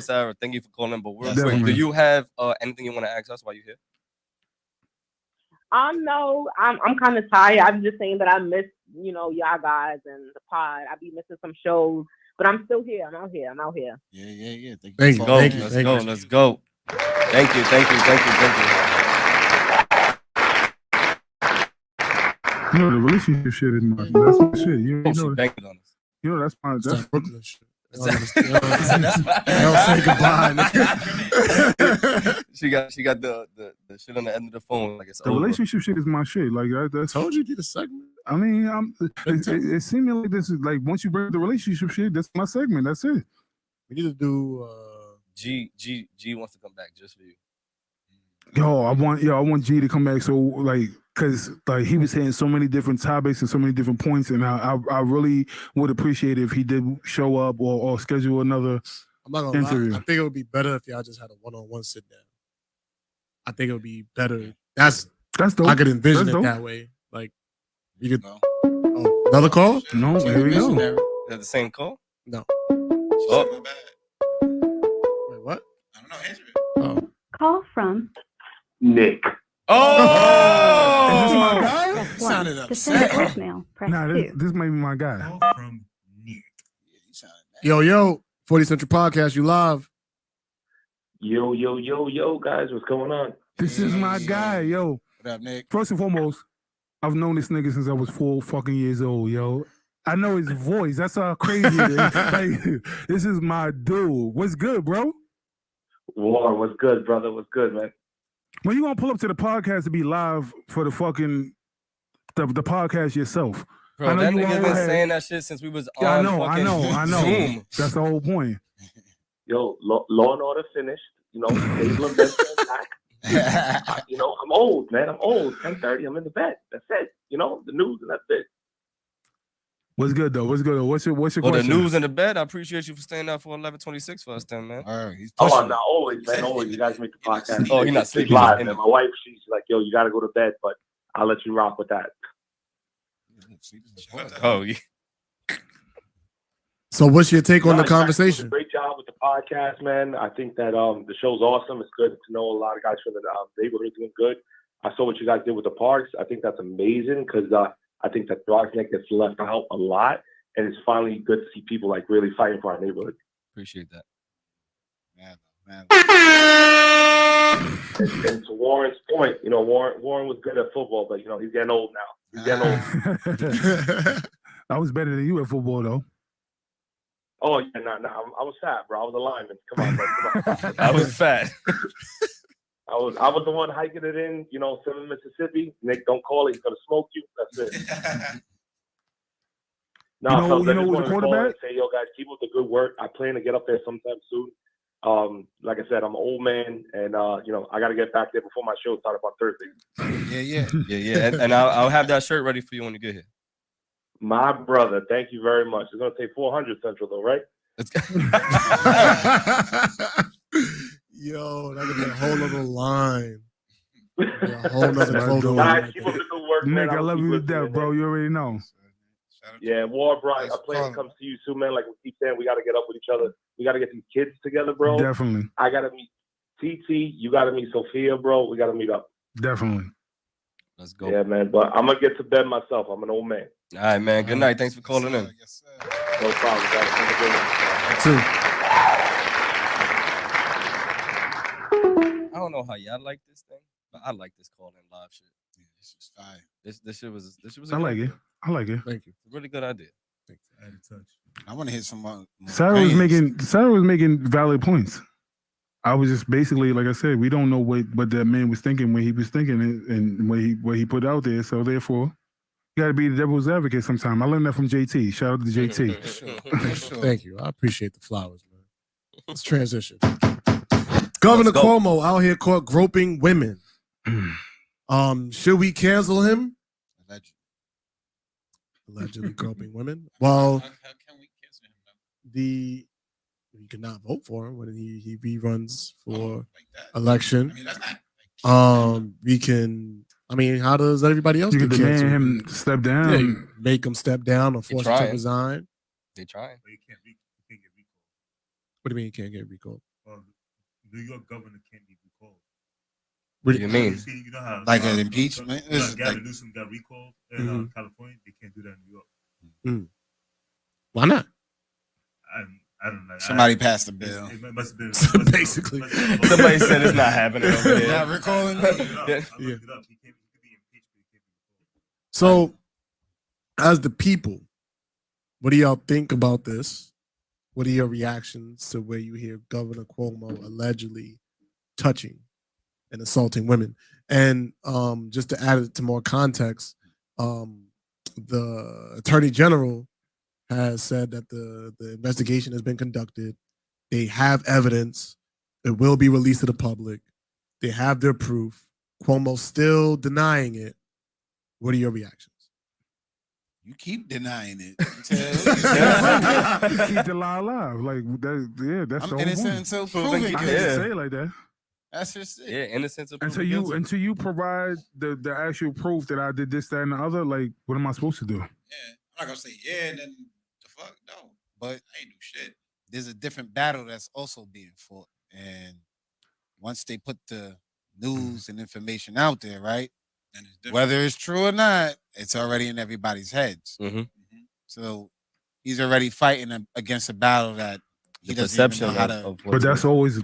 Sarah, thank you for calling. But real quick, do you have anything you want to ask us while you're here? No, I'm kind of tired. I'm just saying that I miss, y'all guys and the pod. I be missing some shows, but I'm still here. I'm out here. Yeah. Thank you. Let's go. Thank you. You know, the relationship shit is that's my shit. You know that. That's my that's Brooklyn shit. Y'all say goodbye, nigga. She got the shit on the end of the phone like it's the over. Relationship shit is my shit. Like I told you did a segment. I mean, it seems like this is like once you bring the relationship shit, that's my segment. That's it. We need to do. G wants to come back just for you. I want G to come back. So like. Because like he was hitting so many different topics and so many different points, and I really would appreciate it if he did show up or schedule another interview. Lie. I think it would be better if y'all just had a one-on-one sit down. I think it would be better. That's dope. I could envision it that way. Like you could. Oh, another call? No, here we go. Is that the same call? No. Oh. Wait, what? I don't know. Answer it. Oh. Call from Nick. Oh! Is this my guy? Sounded upset. Voicemail. Press nah, this may be my guy. From Nick. Yo, 40 Central Podcast, you live. Yo, guys, what's going on? This is my guy, yo. What up, Nick? First and foremost, I've known this nigga since I was 4 fucking years old, yo. I know his voice. That's how crazy it is. Like, this is my dude. What's good, bro? War, what's good, brother? What's good, man? When you gonna pull up to the podcast to be live for the fucking the podcast yourself? Bro, I know that you nigga been had... saying that shit since we was yeah, on I know. Zoom. That's the whole point. Yo, Law and Order finished. Table of Benson back. I'm old, man. I'm old. 10:30. I'm in the bed. That's it. The news and that's it. What's good though? What's your question? The news in the bed. I appreciate you for staying up for 11:26 for us, then, man. All right, no, always, man. Always. You guys make the podcast. Oh, you're not sleeping. Live, man. My wife, she's like, yo, you got to go to bed, but I'll let you rock with that. Oh, yeah. So, what's your take on the conversation? Great job with the podcast, man. I think that the show's awesome. It's good to know a lot of guys from the neighborhood doing good. I saw what you guys did with the parks. I think that's amazing because I think that Throgsneck gets left out a lot, and it's finally good to see people like really fighting for our neighborhood. Appreciate that. Man. And to Warren's point, Warren was good at football, but he's getting old now. He's getting old. I was better than you at football, though. Oh yeah, no, I was fat, bro. I was a lineman. Come on, bro. Come on. I was fat. I was the one hiking it in, 7 Mississippi. Nick, don't call it. He's gonna smoke you. That's it. No, you know the quarterback? Say, yo, guys, keep up the good work. I plan to get up there sometime soon. Like I said, I'm an old man, and I got to get back there before my show starts on Thursday. Yeah. And I'll have that shirt ready for you when you get here. My brother, thank you very much. It's gonna take 400 Central though, right? Yo, that could be a whole other line. A whole nother photo. Guys, keep up the good work, man. Nick, I love keep you to listening, death, bro. You already know. Yeah, War Bright, I plan to come see you soon, man. Like we keep saying, we got to get up with each other. We got to get these kids together, bro. Definitely. I got to meet TT. You got to meet Sophia, bro. We got to meet up. Definitely. Let's go. Yeah, man. But I'm going to get to bed myself. I'm an old man. All right, man. Good night. Thanks for calling in. No problem, guys. Have a good one. Too. I don't know how y'all like this thing, but I like this call in live shit. Yeah, this is fire. This shit was I like it. I like it. Thank you. It's a really good idea. I want to hit some more. Sarah was making valid points. I was just basically, like I said, we don't know what that man was thinking when he was thinking it and what he put out there. So therefore, you got to be the devil's advocate sometime. I learned that from JT. Shout out to JT. Sure. Thank you. I appreciate the flowers, man. Let's transition. Governor Cuomo out here caught groping women. Should we cancel him? Allegedly groping women. Well, How can we cancel him though? you cannot vote for him when he reruns for Like that. election. I mean, that's not. We can. I mean, how does everybody else You get can demand canceled? him to step down. Yeah, you make him step down or force him to trying. resign. They trying. But you can't get recalled. What do you mean you can't get recalled? New York governor can't be recalled. What do you mean? You know how Like an impeachment? Gavin Newsom got recalled in California. They can't do that in New York. Why not? I don't know. Somebody passed the bill. It must have been Basically. Somebody said it's not happening over there. Not recalling. Yeah. So, as the people, what do y'all think about this? What are your reactions to where you hear Governor Cuomo allegedly touching and assaulting women? And just to add it to more context, the Attorney General has said that the investigation has been conducted. They have evidence. It will be released to the public. They have their proof. Cuomo's still denying it. What are your reactions? You keep denying it. You keep the lie alive. Like that. Yeah, that's I'm the whole innocent point. until proven I guilty. hate to say it like that. That's just it. Yeah, innocence Until you provide the actual proof that I did this, that, and the other. Like, what am I supposed to do? Yeah, I'm not gonna say yeah, and then the fuck no. But I ain't do shit. there's a different battle that's also being fought. And once they put the news and information out there, right? And it's different. Whether it's true or not, it's already in everybody's heads. So he's already fighting against a battle that he doesn't even know how to. But that's always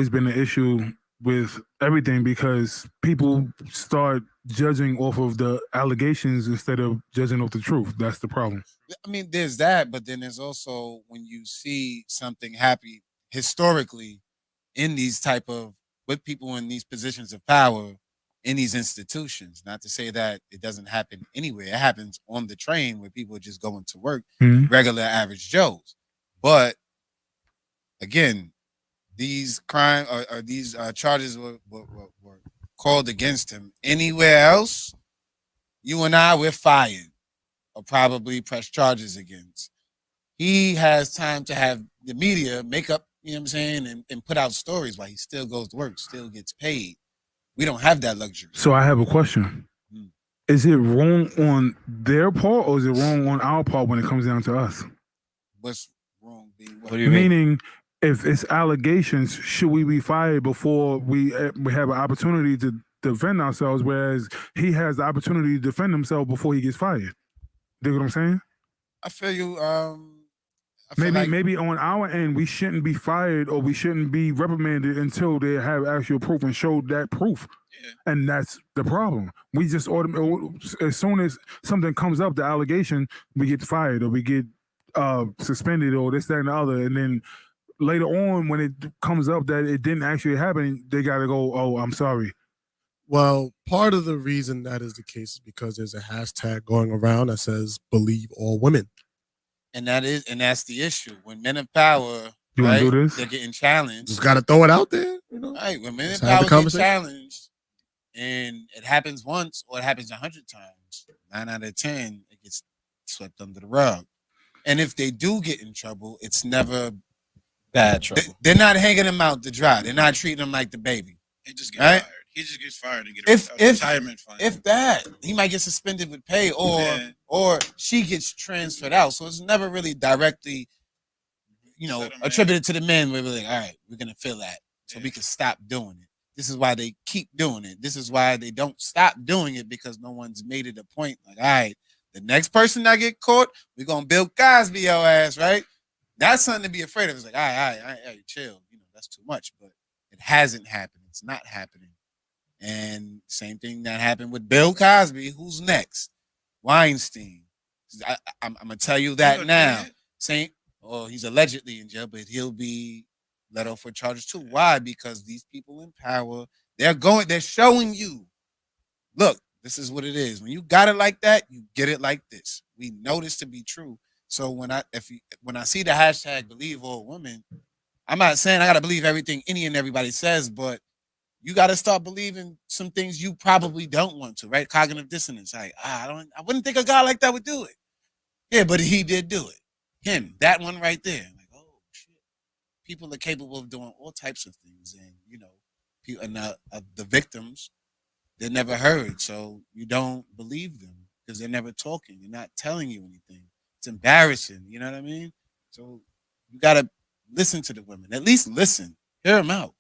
been the issue with everything, because people start judging off of the allegations instead of judging off the truth. That's the problem. I mean, there's that, but then there's also when you see something happy historically in these type of, with people in these positions of power in these institutions. Not to say that it doesn't happen anywhere. It happens on the train where people are just going to work, regular average Joes. But again, these crime or these charges were called against him. Anywhere else, you and I, we're fired or probably press charges against. He has time to have the media make up, you know what I'm saying, and put out stories while he still goes to work, still gets paid. We don't have that luxury. So I have a question. Is it wrong on their part or is it wrong on our part when it comes down to us? What's wrong being what? What do you mean? Meaning, if it's allegations, should we be fired before we have an opportunity to defend ourselves, whereas he has the opportunity to defend himself before he gets fired? Dig what I'm saying? I feel you. Maybe on our end, we shouldn't be fired or we shouldn't be reprimanded until they have actual proof and show that proof. Yeah. And that's the problem. We just as soon as something comes up, the allegation, we get fired or we get suspended or this, that, and the other. And then later on, when it comes up that it didn't actually happen, they got to go, oh, I'm sorry. Well, part of the reason that is the case is because there's a hashtag going around that says "Believe all women." And that's the issue. When men of power You want right? to do this? They're getting challenged. Just got to throw it out there. You know? Right, when men in Let's have the power get conversation. challenged, and it happens once or it happens 100 times, 9 out of 10, it gets swept under the rug. And if they do get in trouble, it's never Bad trouble. They're not hanging them out to dry. They're not treating them like the baby. He just gets Right? fired. He just gets fired and get If a retirement fund. If that, he might get suspended with pay, or she gets transferred out. So it's never really directly, attributed to the men. Where we're like, all right, we're gonna feel that, so we can stop doing it. This is why they keep doing it. This is why they don't stop doing it, because no one's made it a point. Like, all right, the next person that get caught, we're gonna Bill Cosby your ass, right? That's something to be afraid of. It's like, all right, chill. That's too much, but it hasn't happened. It's not happening. And same thing that happened with Bill Cosby. Who's next? Weinstein. I'm gonna tell you that now. He's allegedly in jail, but he'll be let off for charges too. Why? Because these people in power, they're showing you, look, this is what it is. When you got it like that, you get it like this. We know this to be true. So when I see the hashtag believe all women, I'm not saying I gotta believe everything any and everybody says, but you gotta start believing some things you probably don't want to, right? Cognitive dissonance. Like, I wouldn't think a guy like that would do it. Yeah, but he did do it. Him, that one right there. Like, oh shit. People are capable of doing all types of things, and people, and the victims, they're never heard, so you don't believe them because they're never talking. They're not telling you anything. It's embarrassing. You know what I mean? So you gotta listen to the women. At least listen. Hear them out.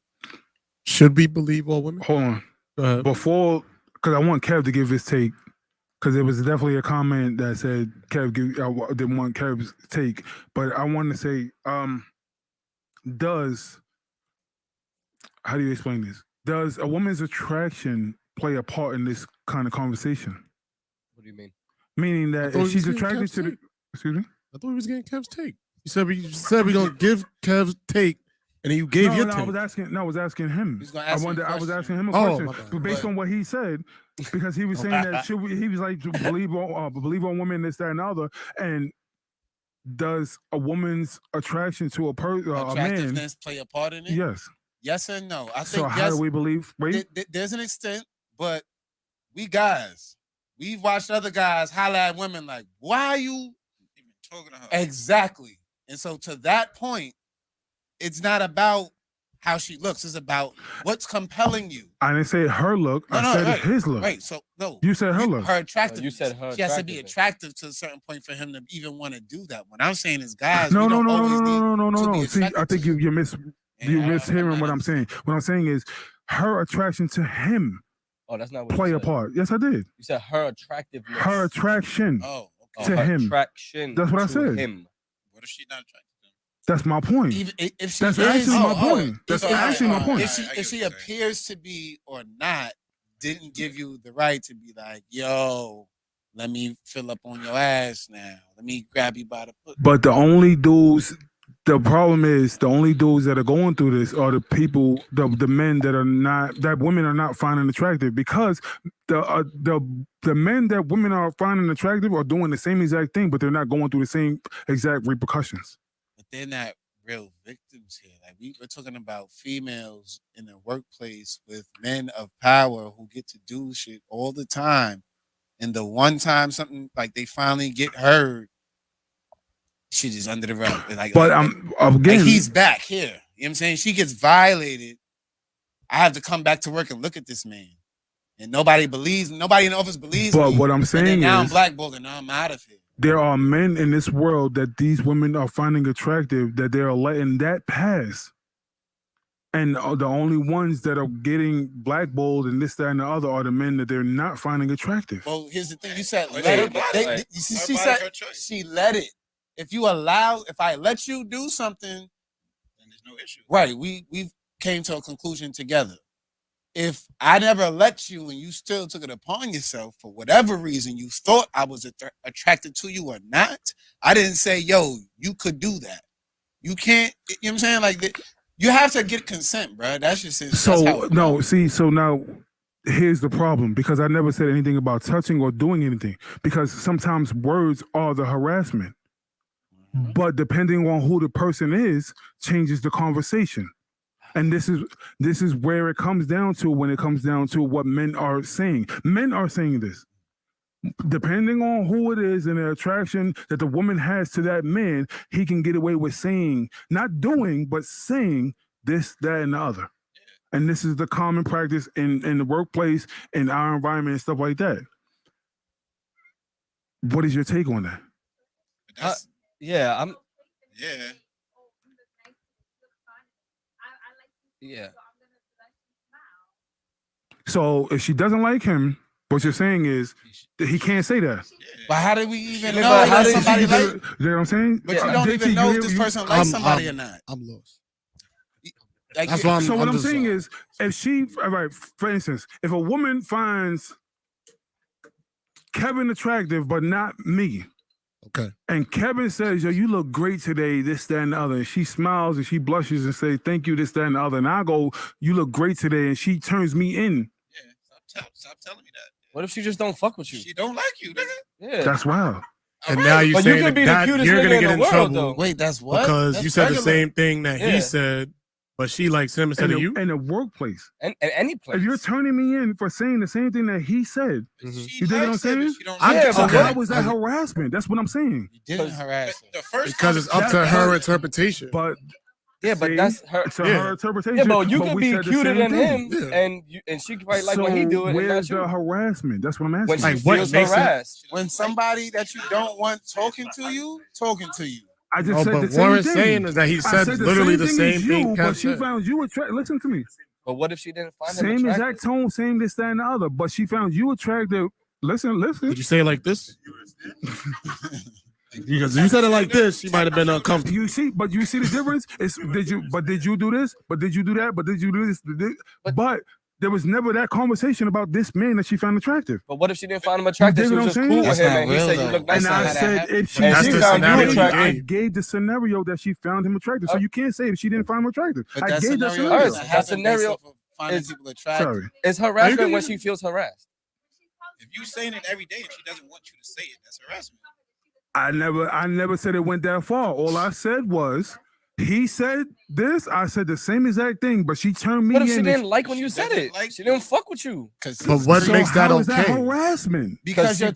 Should we believe all women? Hold on. Before, because I want Kev to give his take, because there was definitely a comment that said Kev didn't want Kev's take, but I want to say, how do you explain this? Does a woman's attraction play a part in this kind of conversation? What do you mean? Meaning that if she's attracted to the... Excuse me? I thought we was getting Kev's take. You said we gonna give Kev's take, and then you gave your take. I was asking him. I was asking him a question based on what he said, because he was saying that he was like to believe on women, this, that, and the other. And does a woman's attraction to a man attractiveness play a part in it? Yes. Yes and no. I think so. How do we believe? There's an extent, but we guys, we've watched other guys holler at women like, "Why are you even talking to her?" Exactly. And so to that point, it's not about how she looks. It's about what's compelling you. I didn't say her look. I said his look. Right. So no. You said her look. Her attractive. You said her. She has to be attractive to a certain point for him to even want to do that. What I'm saying is, guys, No. no. See, I think you're mishearing what I'm saying. What I'm saying is her attraction to him. Oh, that's not what play you a said. part. Yes, I did. You said her attractiveness. Her attraction. To her him. Attraction. That's what I said. Him. What if she's not attracted? That's my point. That's actually my point. That's actually my point. If she appears to be or not, didn't give you the right to be like, yo, let me fill up on your ass now. Let me grab you by the foot. But the problem is the only dudes that are going through this are the people, the men that women are not finding attractive, because the men that women are finding attractive are doing the same exact thing, but they're not going through the same exact repercussions. They're not real victims here. Like we're talking about females in the workplace with men of power who get to do shit all the time. And the one time something like they finally get heard, shit is under the rug. Again, he's back here. You know what I'm saying? She gets violated. I have to come back to work and look at this man. And nobody in the office believes me. But what I'm saying now is, I'm blackballed and now I'm out of here. There are men in this world that these women are finding attractive that they are letting that pass. And the only ones that are getting blackballed and this, that, and the other are the men that they're not finding attractive. Well, here's the thing. You said let it. She said she let it. If I let you do something, then there's no issue. Right. We came to a conclusion together. If I never let you and you still took it upon yourself for whatever reason, you thought I was attracted to you or not, I didn't say, yo, you could do that. You can't, you know what I'm saying? Like, you have to get consent, bro. That's just it. So now here's the problem, because I never said anything about touching or doing anything, because sometimes words are the harassment. but depending on who the person is, changes the conversation. And this is where it comes down to when it comes down to what men are saying. Men are saying this. Depending on who it is and the attraction that the woman has to that man, he can get away with saying, not doing, but saying this, that, and the other. And this is the common practice in the workplace, in our environment, and stuff like that. What is your take on that? Yeah. So if she doesn't like him, what you're saying is that he can't say that. But how do we even know but how that did somebody You like? know what I'm saying? But you don't even know if this person likes somebody or not. I'm lost. Like, That's why So what I'm just, saying is, if she, all right, for instance, if a woman finds Kevin attractive but not me, okay, and Kevin says, "Yo, you look great today," this, that, and the other, and she smiles and she blushes and say, "Thank you," this, that, and the other, and I go, "You look great today," and she turns me in. Yeah, stop telling me that. What if she just don't fuck with you? She don't like you, nigga. Yeah. That's wild. And now you're But you saying could be the that cutest you're nigga gonna in get the in world, trouble though. Wait, that's what? because That's you said regular. the same thing that Yeah. he said, but she likes him instead of you. In the workplace. And any place. If you're turning me in for saying the same thing that he said, She you dig what I'm likes him, saying? but she don't I like get- So him. okay. why was that harassment? That's what I'm saying. You didn't harass her. The first Because it's up to her interpretation. But Yeah, but see, that's her. it's her interpretation. Yeah, but you but could we be said the cuter same than thing. him, and she probably like So when he do it. And where's not the you. harassment? That's what I'm asking. When she Like, what feels makes it- harassed. When somebody that you don't want talking to you. I just No, said but the same Warren's thing. saying is that he I said literally the thing same as thing you, Kev but she said. found you attractive. Listen to me. But what if she didn't find him Same attractive? exact tone, same this, that, and the other. But she found you attractive. Listen. Did you say it like this? Because if you said it like this, she might have been uncomfortable. You see the difference? Did you do this? But did you do that? But did you do this? But there was never that conversation about this man that she found attractive. But what if she didn't find him attractive? dig She what was I'm just cool saying? with That's him, not and he real, said, "You though. look nice." And I tonight." said if she And That's she the found you scenario you attractive. I gave. gave the scenario that she found him attractive. So you can't say if she didn't find him attractive. But I that gave that scenario scenario. doesn't That happen scenario based off of finding is- people attractive. Sorry. It's harassment can- when she feels harassed. If you saying it every day and she doesn't want you to say it, that's harassment. I never said it went that far. All I said was he said this. I said the same exact thing, but she turned me What if she in. didn't like when you said doesn't it? like She didn't fuck with you. But what So makes that how is that okay? harassment? Because you're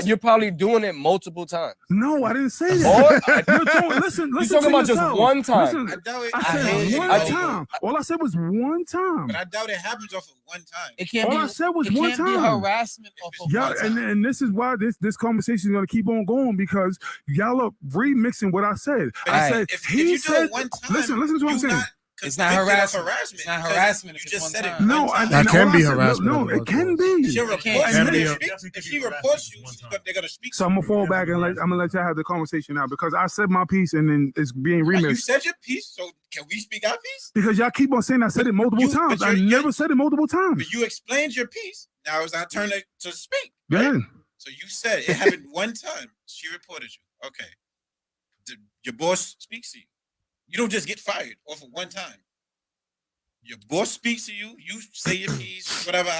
you're probably doing it multiple times. No, I didn't say Or- that. Listen You're to talking about just yourself. one time. Listen, I doubt it. I I said hate it. one I- time. All I said was one time. But I doubt it happens off of one time. It can't All be. I said was it one can't be time. harassment off of Y'all, one time. and this is why this conversation is gonna keep on going because y'all are remixing what I said. But I Right. said if he you do said. it one time, Listen to what I'm you saying. not It's not convicted of harassment. It's not because harassment You if it's just one said it. time. No, one time. That all can I be said- harassment No, of it can course. be. She'll report can't- you. and If she reports you, they're gonna speak. So I'm gonna fall back and I'm gonna let y'all have the conversation now because I said my piece and then it's being You remixed. said your piece, so can we speak our piece? Because y'all keep on saying I said it multiple you- times. but I you're- never said it multiple times. But you explained your piece. Now it's our turn to speak. Go ahead. So you said it happened one time. She reported you. Okay. Your boss speaks to you. You don't just get fired off of one time. Your boss speaks to you. You say your piece, whatever.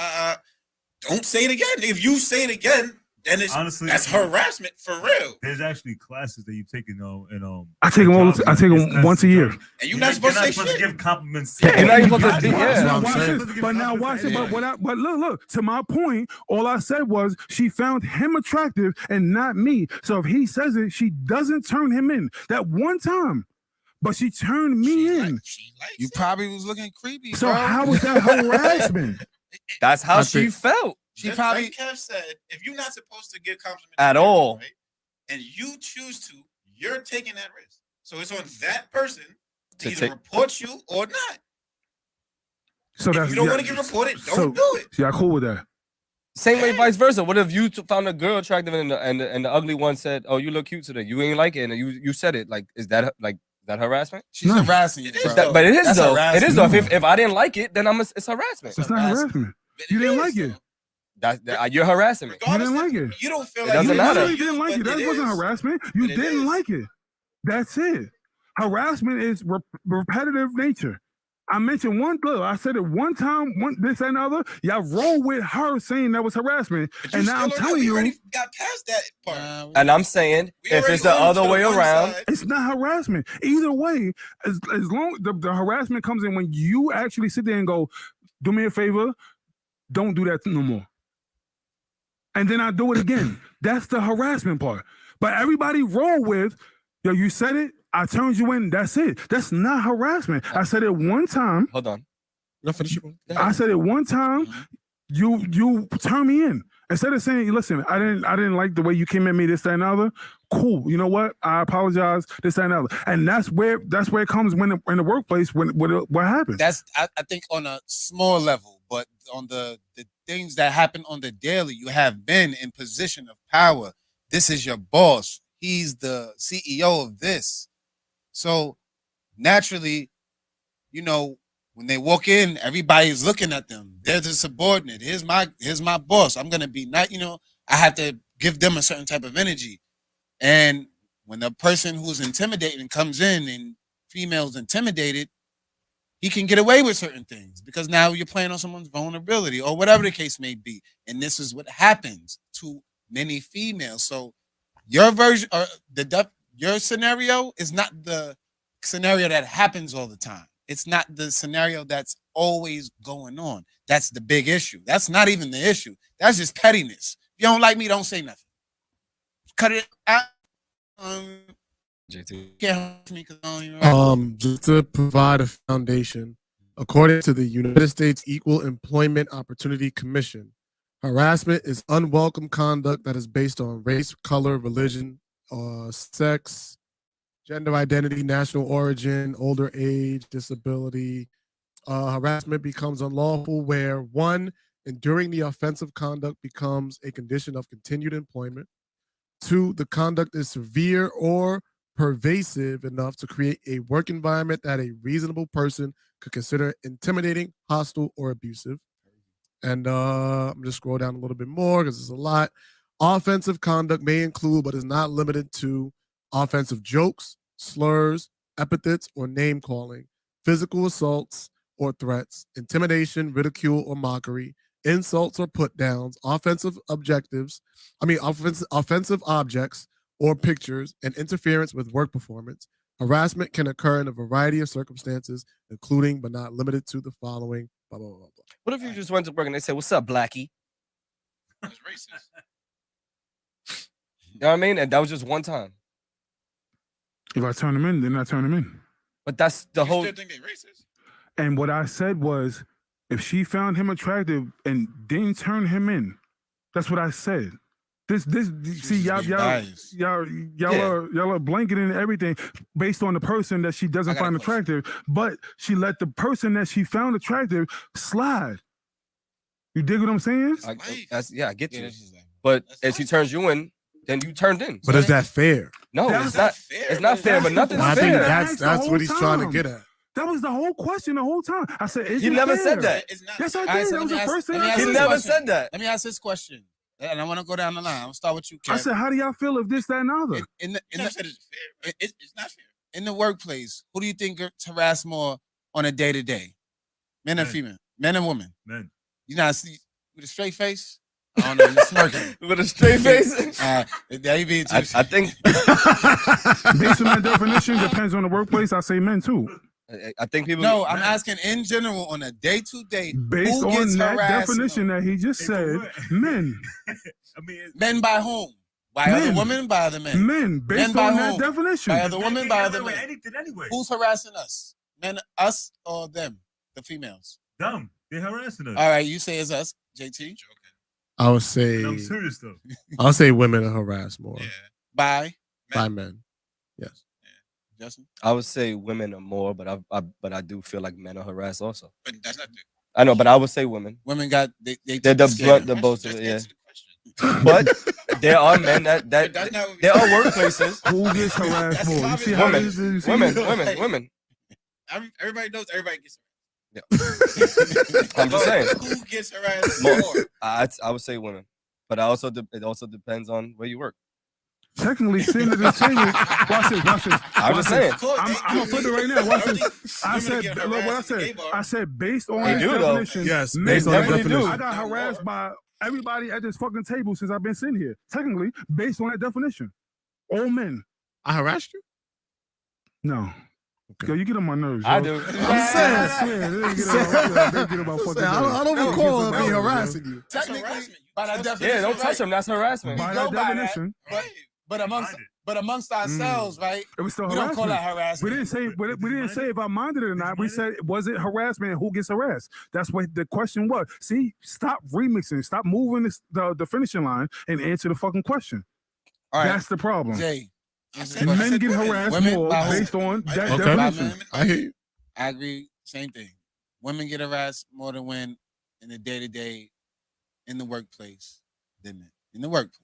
Don't say it again. If you say it again, then it's Honestly, that's harassment for real. There's actually classes that you take in I take them all. jobs, I take it's them not once a year. And you're not supposed to say shit. give compliments. Yeah, you're not even supposed to. Watch Yeah. what I'm watch saying. this. But now watch it. But look. To my point, all I said was she found him attractive and not me. So if he says it, she doesn't turn him in. That one time, but she turned me in. She likes You it. probably was looking creepy. So bro. how is that harassment? That's how I she think- felt. She Just probably. like Kev said, if you're not supposed to give compliments At to everyone, all. right, and you choose to, you're taking that risk. So it's on that person to To either take- report you or not. So If that's you don't want to get reported, don't so- do it. Yeah, cool with that. Same way, vice versa. What if you found a girl attractive and the ugly one said, "Oh, you look cute today." You ain't like it, and you said it. Like, is that harassment? She's No. harassing you. It is bro. though. But it is That's though. It harassment. is though. If I didn't like it, then it's harassment. It's not harassment. But You it didn't is, like it. though. You're harassing me. Regardless, You didn't if like it. You don't feel It like doesn't You matter. really didn't like it. but That wasn't is. harassment. You But it didn't is. like it. That's it. Harassment is repetitive nature. I mentioned one girl. I said it one time, this and other. Y'all roll with her saying that was harassment. And now I'm telling you. We already got past that part. And I'm saying, if it's the other way around, it's not harassment. Either way, as long the harassment comes in when you actually sit there and go, do me a favor, don't do that no more. And then I do it again. That's the harassment part. But everybody roll with, yo, you said it, I turned you in, that's it. That's not harassment. I said it one time. Hold on. I said it one time, you turn me in. Instead of saying, listen, I didn't like the way you came at me, this, that, and other. Cool. You know what? I apologize, this, that, and other. And that's where it comes when in the workplace when what happens. That's I think on a small level, but on the things that happen on the daily, you have been in position of power. This is your boss. He's the CEO of this. So naturally, you know, when they walk in, everybody's looking at them. They're the subordinate. Here's my boss. I'm gonna be not, you know, I have to give them a certain type of energy. And when the person who's intimidating comes in and female's intimidated, he can get away with certain things because now you're playing on someone's vulnerability or whatever the case may be. And this is what happens to many females. So your version or your scenario is not the scenario that happens all the time. It's not the scenario that's always going on. That's the big issue. That's not even the issue. That's just pettiness. If you don't like me, don't say nothing. Cut it out. Just to provide a foundation, according to the United States Equal Employment Opportunity Commission, harassment is unwelcome conduct that is based on race, color, religion, sex, gender identity, national origin, older age, disability. Harassment becomes unlawful where 1, enduring the offensive conduct becomes a condition of continued employment. 2, the conduct is severe or pervasive enough to create a work environment that a reasonable person could consider intimidating, hostile, or abusive. And I'm just scroll down a little bit more because there's a lot. Offensive conduct may include, but is not limited to, offensive jokes, slurs, epithets, or name calling, physical assaults or threats, intimidation, ridicule, or mockery, insults or put downs, offensive objects or pictures, and interference with work performance. Harassment can occur in a variety of circumstances, including but not limited to the following. Blah, blah, blah, blah. What if you just went to work and they say, "What's up, Blackie?" That's racist. You know what I mean? And that was just one time. If I turn them in, then I turn them in. But that's the whole. Still think they racist? And what I said was, if she found him attractive and didn't turn him in, that's what I said. See, y'all are blanketing everything based on the person that she doesn't find attractive, but she let the person that she found attractive slide. You dig what I'm saying? I get you. But if she turns you in, then you turned in. But is that fair? No, it's not. It's not fair. But nothing's fair. I think that's what he's trying to get at. That was the whole question the whole time. I said, he never said that. Yes, I did. That was the first thing I said. He never said that. Let me ask this question. And I want to go down the line. I'll start with you, Kev. I said, how do y'all feel if this, that, and other? It's not fair. In the workplace, who do you think gets harassed more on a day-to-day? Men and female? Men and women? Men. You not see with a straight face? I don't know, you're smirking. With a straight face? I think based on that definition, depends on the workplace. I say men too. I think people. No, I'm asking in general on a day-to-day. Based who on gets that harassed definition that he just said, men. I mean, men by whom? By Men. other women, by other men. Men, based by on that whom? definition. By other women, by other men. anything anyway. Who's harassing us? Men, us, or them? The females. Them. They're harassing us. All right, you say it's us, JT. I would say. And I'm serious though. I'll say women are harassed more By men. Yes. Justin? I would say women are more, but I do feel like men are harassed also. But that's not the. I know, but I would say women. Women got they're the both of it, yeah. But there are men that there are workplaces. Who gets harassed more? You see how Women. Everybody knows everybody gets harassed. Yeah. I'm just saying. Who gets harassed more? I would say women, but it also depends on where you work. technically sitting at the table. Watch this. I'm just saying. I'm offended right now. Watch this. I said, look what I said. I said, based on this definition. Yes, men based on the definitely definition. I got harassed by everybody at this fucking table since I've been sitting here. Technically, based on that definition. All men. I harassed you? No. Yo, you get on my nerves. I yo. do. I'm saying. I don't recall me harassing you. Technically, by that definition, Yeah, don't touch him. That's harassment. By that definition. But amongst ourselves, right? It was still We harassment. don't call that harassment. We didn't say if I minded it or not. We said, was it harassment and who gets harassed? That's what the question was. See, stop remixing. Stop moving the finishing line and answer the fucking question. All right. That's the problem. Jay, Men get harassed more based on that definition. I hear you. I agree. Same thing. Women get harassed more than when in the day-to-day in the workplace than men in the workplace.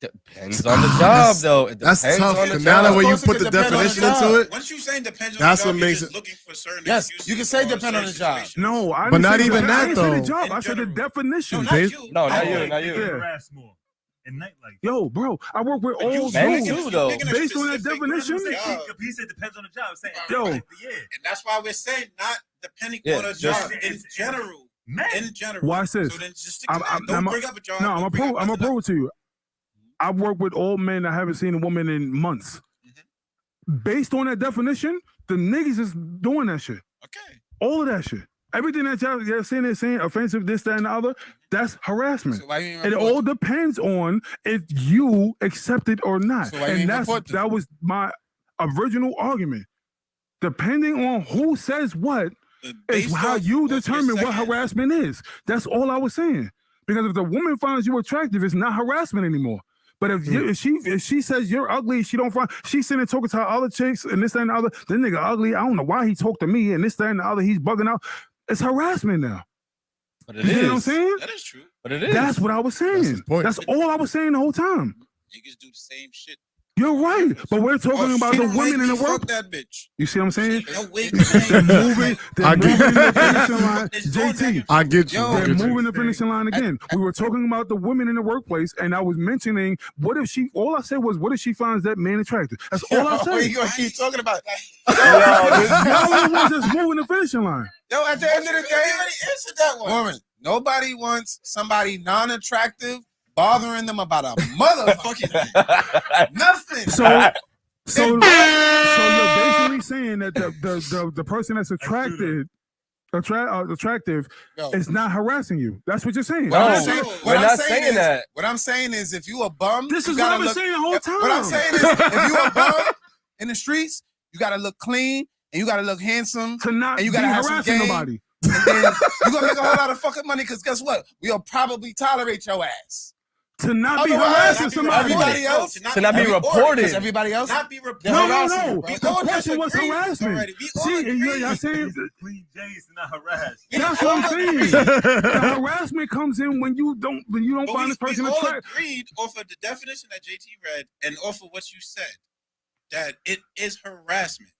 Depends on the job, though. It That's depends tough. on the And now that job. when you put the definition into it, Once you saying depends on that's the job, what you're makes just it. looking for certain Yes, excuses you can say for depend on the certain job. situations. No, I But didn't not say even I that, didn't say the though. job. In I said the general. definition. No, not Based- you. No, not I you, think not They you. get Yeah. harassed more in nightlife. Yo, bro, I work with all you Men dudes. too, though. picking a Based on that specific definition, job. He said depends on the job. Saying, Yo. yeah. And that's why we're saying not depending Yeah, on a just- job in general. Men. In general. watch this. So then just stick to that. Don't bring up a job. No, Don't I'm bring up gonna nothing prove else. it to you. I work with all men that haven't seen a woman in months. Based on that definition, the niggas is doing that shit. Okay. All of that shit. Everything that y'all saying offensive, this, that, and the other, that's harassment. So why you ain't And it report all depends on if you accept it or not. So why you And ain't report them? that was my original argument. Depending on who says what But is based how off you of your determine what second- harassment is. That's all I was saying. Because if the woman finds you attractive, it's not harassment anymore. But if she says you're ugly, she's sitting talking to her other chicks and this, that, and the other. This nigga ugly. I don't know why he talked to me and this, that, and the other. He's bugging out. It's harassment now. But it You know what I'm is. saying? That is true. But it is. That's what I was That's saying. his point. That's all I was saying the whole time. Niggas do the same shit. You're right. But we're talking about the women in the work. Fuck that bitch. You see what I'm saying? No wig. They're moving. I They're get moving the finishing line. It's going back JT. and I get you. Yo, I They're get you. moving the finishing line again. We were talking about the women in the workplace, and I was mentioning what if she? All I said was, what if she finds that man attractive? That's all I What said. you gonna keep talking about? Y'all are the ones that's moving the finishing line. Yo, at the end of the You day, already answered that one. woman, nobody wants somebody non-attractive bothering them about a motherfucking nothing. So you're basically saying that the person that's attractive Yo. is not harassing you. That's what you're saying. No, I'm saying- we're I'm not saying saying is- that. What I'm saying is, if you a bum, This you is what gotta I've been look- saying the whole time. What I'm saying is, if you a bum in the streets, you gotta look clean and you gotta look handsome, To not and you be gotta have some harassing game. nobody. and then you're gonna make a whole lot of fucking money. Because guess what? We'll probably tolerate your ass. To not be Otherwise, harassing not be somebody. Everybody else, To not be reported. because everybody else, Not be reported. they're No. harassing you, bro. The question was harassment. Already. We all See, and agree. y'all saying Clean J's to not harass. that's what I'm saying. The harassment comes in when you don't But find this person we all attractive. agreed off of the definition that JT read and off of what you said that it is harassment.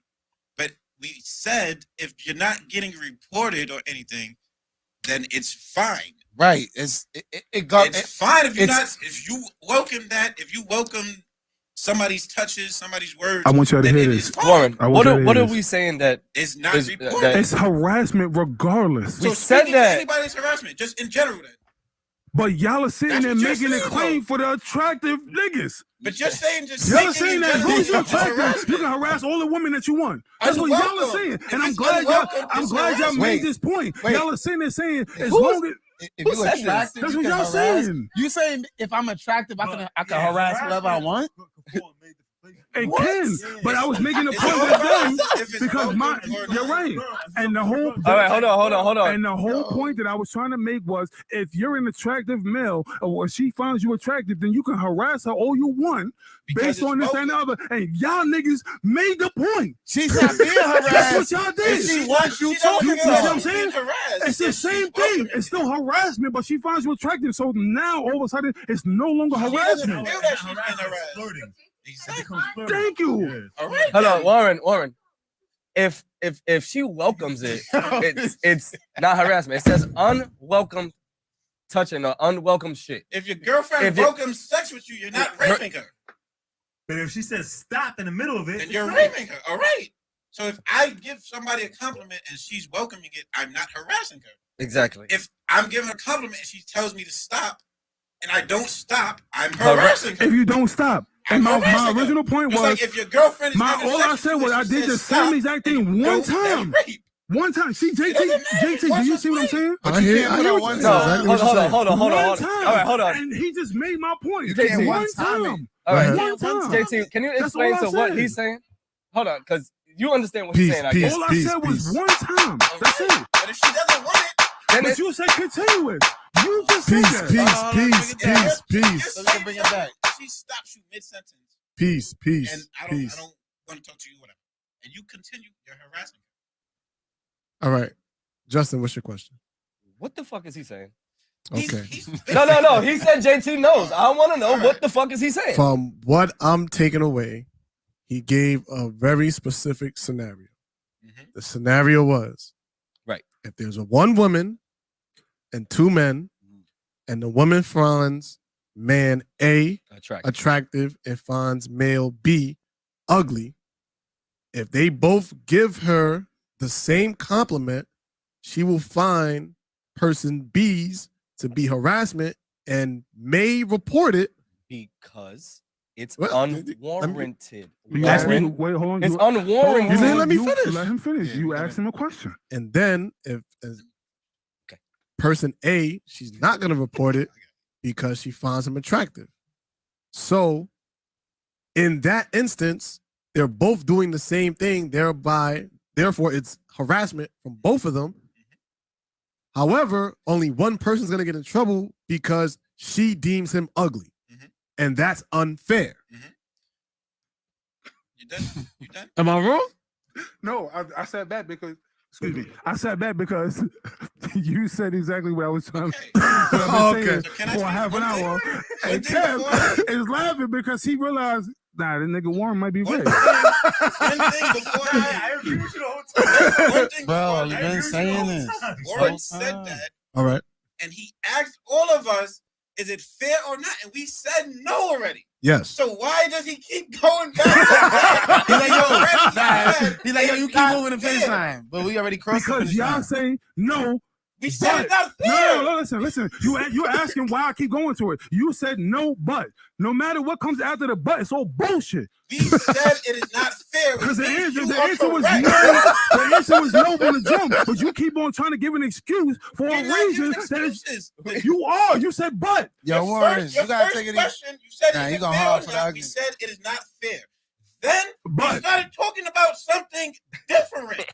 But we said if you're not getting reported or anything, then it's fine. Right? It's Fine if you're not. it's- If you welcome that, if you welcome somebody's touches, somebody's words. I want y'all to then hear it this. is fine. Warren, I want what y'all are, to what hear are this. we saying that It's not is- reported. that- It's harassment regardless. We So said speaking to that. anybody's harassment, just in general. Then. But y'all are sitting That's there what you're making it saying, claim though. for the attractive niggas. But you're saying just Y'all are speaking saying in that as long as you're general, attractive, harassment. you can harass all the women that you want. That's what y'all are Unwelcome. saying. If And I'm it's glad unwelcome, I'm it's glad y'all harassment. made Wait. this point. Wait. Y'all are sitting there saying as Who long as if Who you said this? attractive, That's you what can y'all harass. saying. You saying if I'm attractive, I can harass whoever I want? it What? can, but I was making the It's point all with about them if it's because welcome my or you're not. right. And the whole All right, hold on. And the whole point that I was trying to make was if you're an attractive male or she finds you attractive, then you can harass her all you want Because based it's on this and the other. And y'all niggas made the point. She's not being That's harassed. what y'all If did. she wants you She don't talking You to see what her. I'm saying? It's the same thing. It's still harassment, but she finds you attractive. So now all of a sudden it's no longer She doesn't harassment. feel that she's being harassed. Flirting. Exactly. Thank you. All right. Hold on, Warren. If she welcomes it, it's not harassment. It says unwelcome touching or unwelcome shit. If your girlfriend If it- welcomes sex with you, you're not raping her. But if she says stop in the middle of it, then you're raping her. All right. So if I give somebody a compliment and she's welcoming it, I'm not harassing her. Exactly. If I'm giving her a compliment and she tells me to stop and I don't stop, I'm harassing her. If you don't stop. And my original point was, like if your girlfriend is all I said was I did the same exact thing one time. One time. See, JT, do you see what I'm saying? I hear one time. Hold on. All right, hold on. And he just made my point. JT, one time. All right, one time. JT, can you explain to what he's saying? Hold on, because you understand what he's saying. I guess. All I said was one time. That's it. But if she doesn't want it, then you said continuous. You just said that. Peace. So bring it back. She stops you mid-sentence. Peace. And I don't want to talk to you, whatever. And you continue, you're harassing her. All right. Justin, what's your question? What the fuck is he saying? Okay. No. He said JT knows. I want to know what the fuck is he saying. From what I'm taking away, he gave a very specific scenario. The scenario was, right, if there's one woman and two men, and the woman finds man A attractive and finds male B ugly, if they both give her the same compliment, she will find person B's to be harassment and may report it because it's unwarranted. Wait, hold on. It's unwarranted. You didn't let me finish. Let him finish. You asked him a question. And then if person A, she's not going to report it because she finds him attractive. So in that instance, they're both doing the same thing, therefore it's harassment from both of them. However, only one person's going to get in trouble because she deems him ugly. And that's unfair. You done? Am I wrong? No, I sat back because, excuse me, I sat back because you said exactly what I was trying to say for half an hour. And Kev is laughing because he realized, nah, this nigga Warren might be right. I agree with you the whole time. Bro, you've been saying this. Warren said that. All right. And he asked all of us, is it fair or not? And we said no already. Yes. So why does he keep going back? He's like, yo, you keep moving the finish line. But we already crossed the because finish line. y'all say no. We said it's not fair. No, listen. You're asking why I keep going to it. You said no, but no matter what comes after the but, it's all bullshit. We said it is not fair. Because the answer was no. The answer was no from the jump. But you keep on trying to give an excuse for a reason that is. You are. You said but. Yo, Warren, you gotta take it easy. You said nah, is you it gonna fair hard or for the not? We argument. said it is not fair. Then we started talking about something different.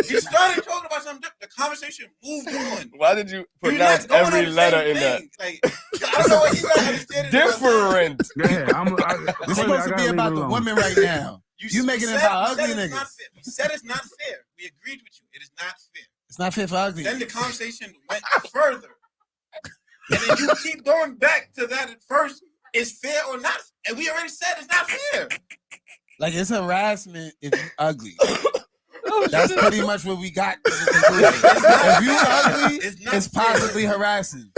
You started talking about something different. The conversation moved on. Why did you pronounce every letter in that? Like, I don't know what you guys understand. Different. This is supposed to be about the women right now. You making it about ugly niggas. We said it's not fair. We agreed with you. It is not fair. It's not fair for ugly. Then the conversation went further. And then you keep going back to that at first. Is fair or not? And we already said it's not fair. Like, it's harassment if you ugly. That's pretty much what we got. If you ugly, it's possibly harassing.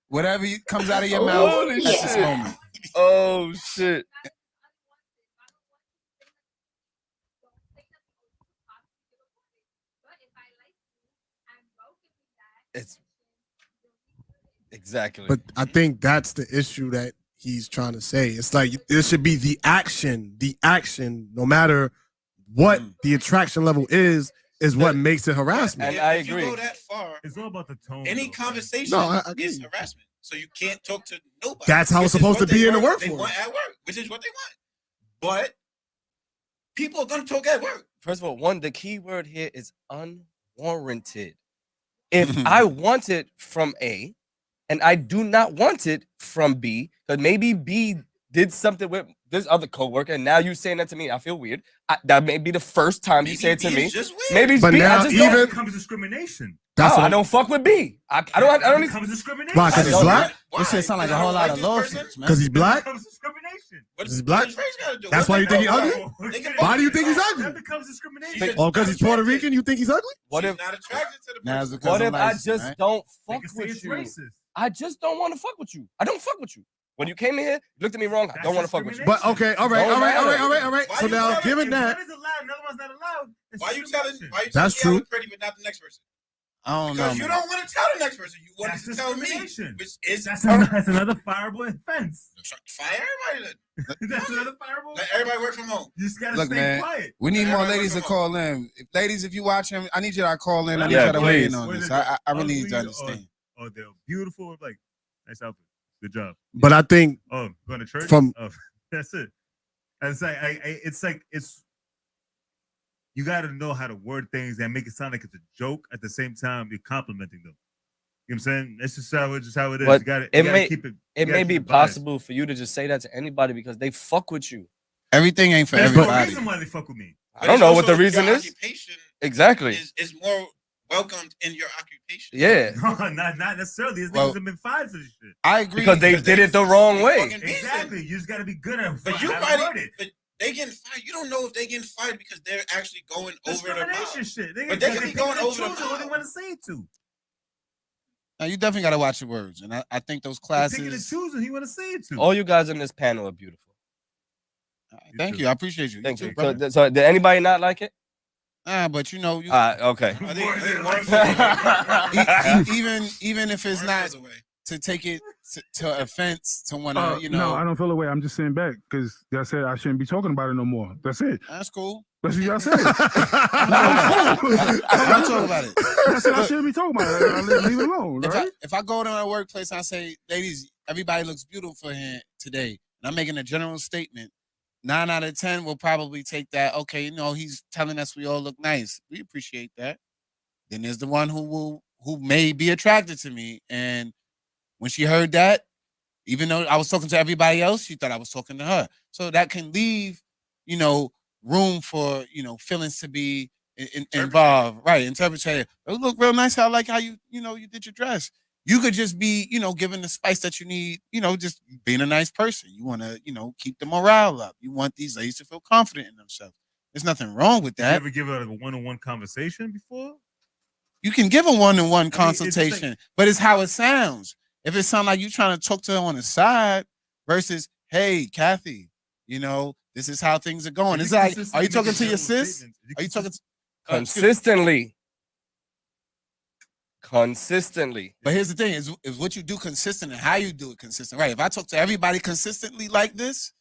Whatever comes out of your mouth at this moment. Oh, shit. It's exactly. But I think that's the issue that he's trying to say. It's like there should be the action, no matter what the attraction level is what makes it harassment. And I agree. If you go that far, it's all about the tone. Any conversation is harassment. So you can't talk to nobody. That's how it's supposed to be in the workforce. They want at work, which is what they want. But people are going to talk at work. First of all, the key word here is unwarranted. If I want it from A and I do not want it from B, because maybe B did something with this other coworker, and now you saying that to me, I feel weird. That may be the first time you say it to me. Maybe it's but B. now I just even don't. It becomes discrimination. I don't fuck with B. I don't. It becomes discrimination. Why? Because he's black? This shit sound like a whole lot of lawsuits, man. Because he's black? It becomes discrimination. Because he's black? That's why you think he's ugly? Why do you think he's ugly? That becomes discrimination. Oh, because he's Puerto Rican, you think he's ugly? What if? Not attracted to the Now, person. because What of if I license, just right? don't They fuck can say with it's you? racist. I just don't want to fuck with you. I don't fuck with you. When you came in here, you looked at me wrong. I don't want to fuck with you. But okay, all right. So now, given that, Why you telling that's true. I'm pretty, but not the next person? I don't know. Because you don't want to tell the next person. You want to tell me, which is that's another fireable offense. Fire everybody. That's another fireable. Let everybody work from home. You just gotta Look, stay man, quiet. we need more ladies to call in. Ladies, if you watching, I need you to call in. I need you to weigh in on this. I really need to understand. Oh, they're beautiful. Like, nice outfit. Good job. But I think going to church. That's it. And it's like you got to know how to word things and make it sound like it's a joke at the same time you're complimenting them. You know what I'm saying? That's just how it is. But You got to keep it. It may be possible for you to just say that to anybody because they fuck with you. Everything ain't for There's everybody. no reason why they fuck with me. I don't know what the reason is. Exactly. Is more welcomed in your occupation. Yeah. No, not necessarily. These niggas have been fired for this shit. I agree. Because they did it the wrong way. Exactly. You just got to be good at it. But you might. But they getting fired. You don't know if they getting fired because they're actually going over the line. Shit. But they can be going over the who they want to say it to. Now you definitely got to watch your words, and I think those classes. Picking and choosing, he want to say it to. All you guys in this panel are beautiful. Thank you. I appreciate you. Thank you. Too, so did anybody not like it? But you know, okay. Even if it's not to take it to offense to want to, No, I don't feel away. I'm just sitting back because y'all said I shouldn't be talking about it no more. That's it. That's cool. That's what y'all said. I'm talking about it. I said I shouldn't be talking about it. I leave it alone. Right? If I go to my workplace and I say, ladies, everybody looks beautiful here today, and I'm making a general statement, 9 out of 10 will probably take that. Okay, he's telling us we all look nice. We appreciate that. Then there's the one who may be attracted to me, and when she heard that, even though I was talking to everybody else, she thought I was talking to her. So that can leave, room for feelings to be involved, right? Interpretation. Oh, look real nice. I like how you did your dress. You could just be given the spice that you need. Just being a nice person. You want to keep the morale up. You want these ladies to feel confident in themselves. There's nothing wrong with that. You ever give her like a one-on-one conversation before? You can give a one-on-one consultation, but it's how it sounds. If it sounds like you trying to talk to her on the side versus, hey, Kathy, this is how things are going. It's like, are you talking to your sis? Are you talking consistently? Consistently. But here's the thing: is what you do consistent and how you do it consistent, right? If I talk to everybody consistently like this,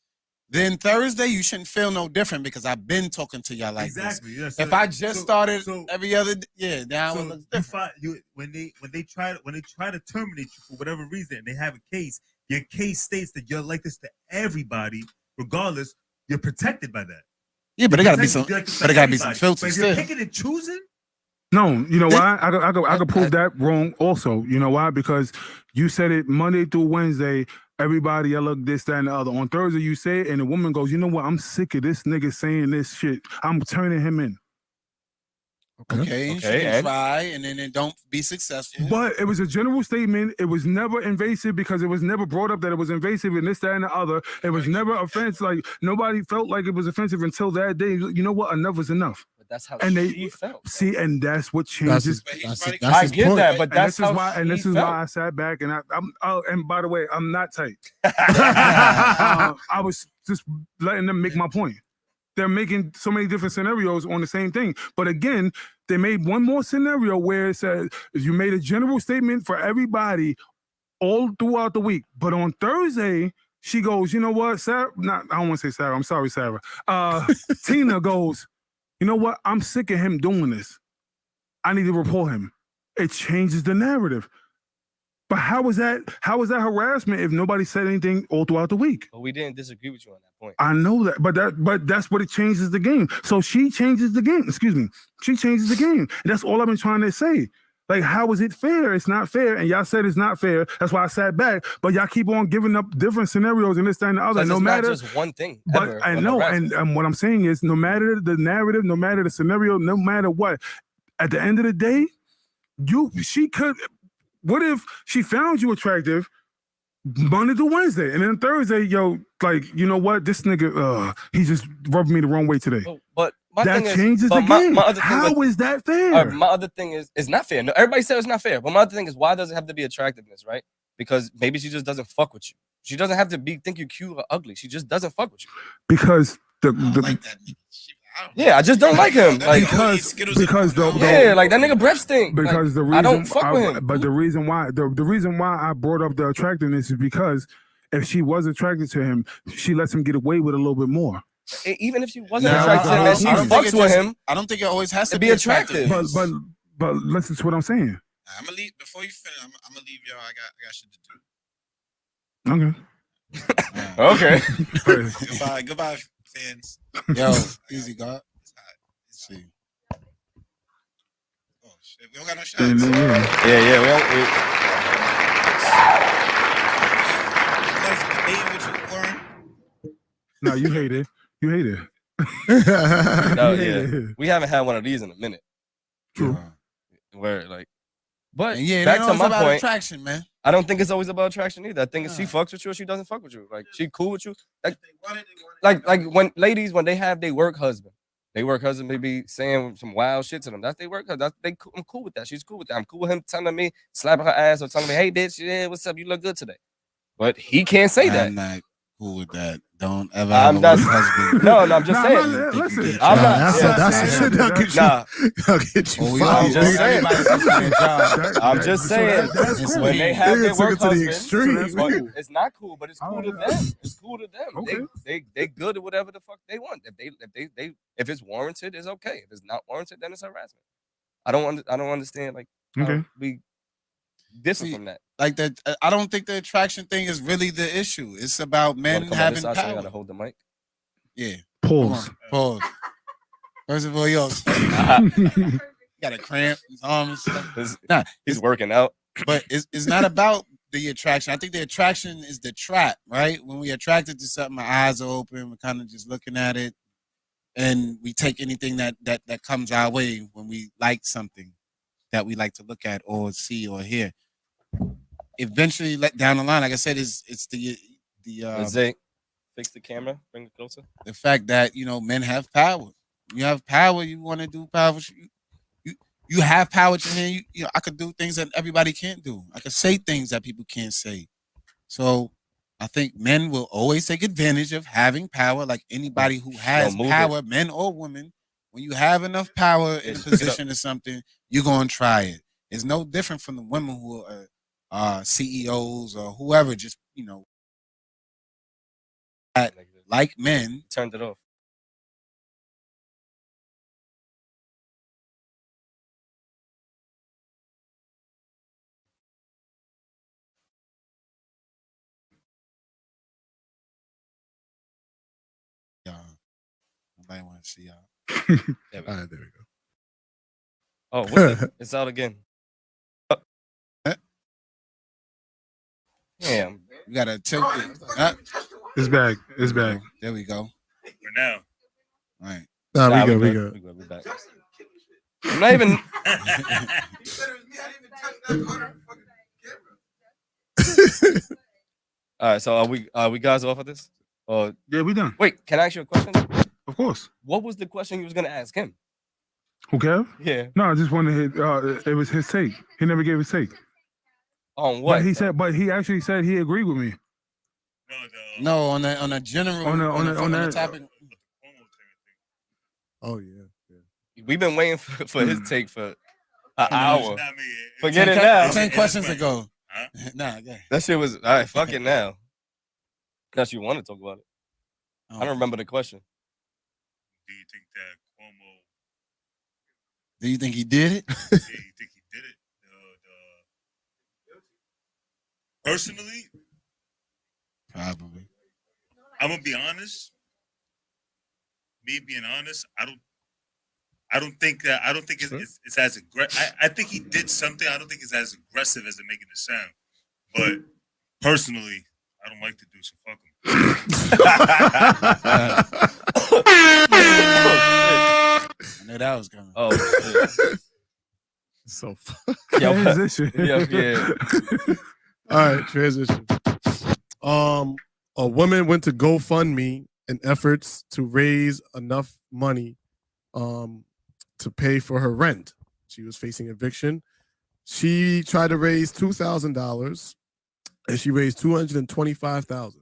then Thursday you shouldn't feel no different because I've been talking to y'all like this. Yeah, so, if I just started every other, now it looks different. When they try to terminate you for whatever reason, and they have a case. Your case states that you're like this to everybody, regardless. You're protected by that. Yeah, but there gotta be some. But there gotta be some filters. But if you're picking and choosing. No, you know why? I could prove that wrong also. You know why? Because you said it Monday through Wednesday, everybody, I look this, that, and the other. On Thursday, you say it, and the woman goes, you know what? I'm sick of this nigga saying this shit. I'm turning him in. Okay, you can try, and then don't be successful. But it was a general statement. It was never invasive because it was never brought up that it was invasive and this, that, and the other. It was never offensive. Like, nobody felt like it was offensive until that day. You know what? Enough is enough. That's how she felt. See, and that's what changes. I get that, but that's how this is why I sat back and I'm. Oh, and by the way, I'm not tight. I was just letting them make my point. They're making so many different scenarios on the same thing, but again, they made one more scenario where it says you made a general statement for everybody all throughout the week, but on Thursday. She goes, you know what, Sarah? I don't want to say Sarah. I'm sorry, Sarah. Tina goes. You know what? I'm sick of him doing this. I need to report him. It changes the narrative. But how is that harassment if nobody said anything all throughout the week? But we didn't disagree with you on that point. I know that, but that's what it changes the game. So she changes the game. Excuse me. She changes the game. And that's all I've been trying to say. Like, how is it fair? It's not fair. And y'all said it's not fair. That's why I sat back. But y'all keep on giving up different scenarios and this, that, and the other. No matter just one thing. But I know, and what I'm saying is, no matter the narrative, no matter the scenario, no matter what, at the end of the day, she could. What if she found you attractive Monday to Wednesday, and then Thursday, like, you know what? This nigga, he just rubbed me the wrong way today. But that changes the game. How is that fair? My other thing is, it's not fair. No, everybody says it's not fair. But my other thing is, why does it have to be attractiveness, right? Because maybe she just doesn't fuck with you. She doesn't have to think you cute or ugly. She just doesn't fuck with you. Because the Yeah, I just don't like him. Like because like that nigga breath stink. Because like, the reason I don't fuck with him. But the reason why the reason why I brought up the attractiveness is because if she was attracted to him, she lets him get away with a little bit more. Even if she wasn't attracted to him and she fucks with him, I don't think it always has to be attractive. But listen to what I'm saying. I'm gonna leave before you finish. I'm gonna leave y'all. I got shit to do. Okay. Goodbye, fans. Yo, easy, God. Let's see. Oh shit, we don't got no shots. Yeah. We don't. No, you hate it. You hate it. No, yeah. We haven't had one of these in a minute. True. Where like, but yeah, back to my about point. Attraction, man. I don't think it's always about attraction either. I think if she fucks with you or she doesn't fuck with you. Like she cool with you. Like when ladies when they have their work husband, may be saying some wild shit to them. That's their work husband. I'm cool with that. She's cool with that. I'm cool with him telling me, slapping her ass or telling me, hey bitch, yeah, what's up? You look good today. But he can't say that. I'm not cool with that. Don't ever. I'm not. No, I'm just saying. Listen, I'm not. That's shit that'll get you. That'll get you I'm fired. just saying. When they have their work to the husband, extreme. it's not cool, but it's cool to them. It's cool to them. Okay. They good at whatever the fuck they want. If it's warranted, it's okay. If it's not warranted, then it's harassment. I don't understand like how we different from that. Like that, I don't think the attraction thing is really the issue. It's about men having power. I gotta hold the mic. Yeah. Pause. First of all, yo, got a cramp in his arms. He's working out. But it's not about the attraction. I think the attraction is the trap, right? When we attracted to something, our eyes are open. We're kind of just looking at it, and we take anything that comes our way when we like something that we like to look at or see or hear. Eventually, down the line, like I said, it's the Zay, fix the camera, bring it closer. The fact that men have power. You have power. You want to do powerful. You have power at your hand. I could do things that everybody can't do. I could say things that people can't say. So I think men will always take advantage of having power. Like anybody who has power, men or women, when you have enough power in a position or something, you're gonna try it. It's no different from the women who are CEOs or whoever. Just like men, turned it off. Nobody want to see y'all. All right, there we go. Oh, what's it? It's out again. Damn. You gotta tilt it. It's back. It's back. There we go. For now. All right. Nah, we good. We're back. I'm not even. All right, so are we guys off of this? Yeah, we done. Wait, can I ask you a question? Of course. What was the question you was gonna ask him? Who, Kev? Yeah. No, I just wanted it was his take. He never gave his take. On what? But he actually said he agreed with me. No, on a general on the topic. Oh yeah. We've been waiting for his take for an hour. Forget 10 it now. 10 questions ago. Nah, okay. That shit was all right. Fuck it now. Unless you want to talk about it. I don't remember the question. Do you think that Cuomo? Do you think he did it? Yeah, you think he did it? Personally, probably. I'm gonna be honest. Me being honest, I don't think it's as aggressive. I think he did something. I don't think it's as aggressive as they're making it sound. But personally, I don't like to do so. Fuck him. I knew that was coming. Oh shit. So transition. Yeah. All right, transition. A woman went to GoFundMe in efforts to raise enough money to pay for her rent. She was facing eviction. She tried to raise $2,000, and she raised $225,000.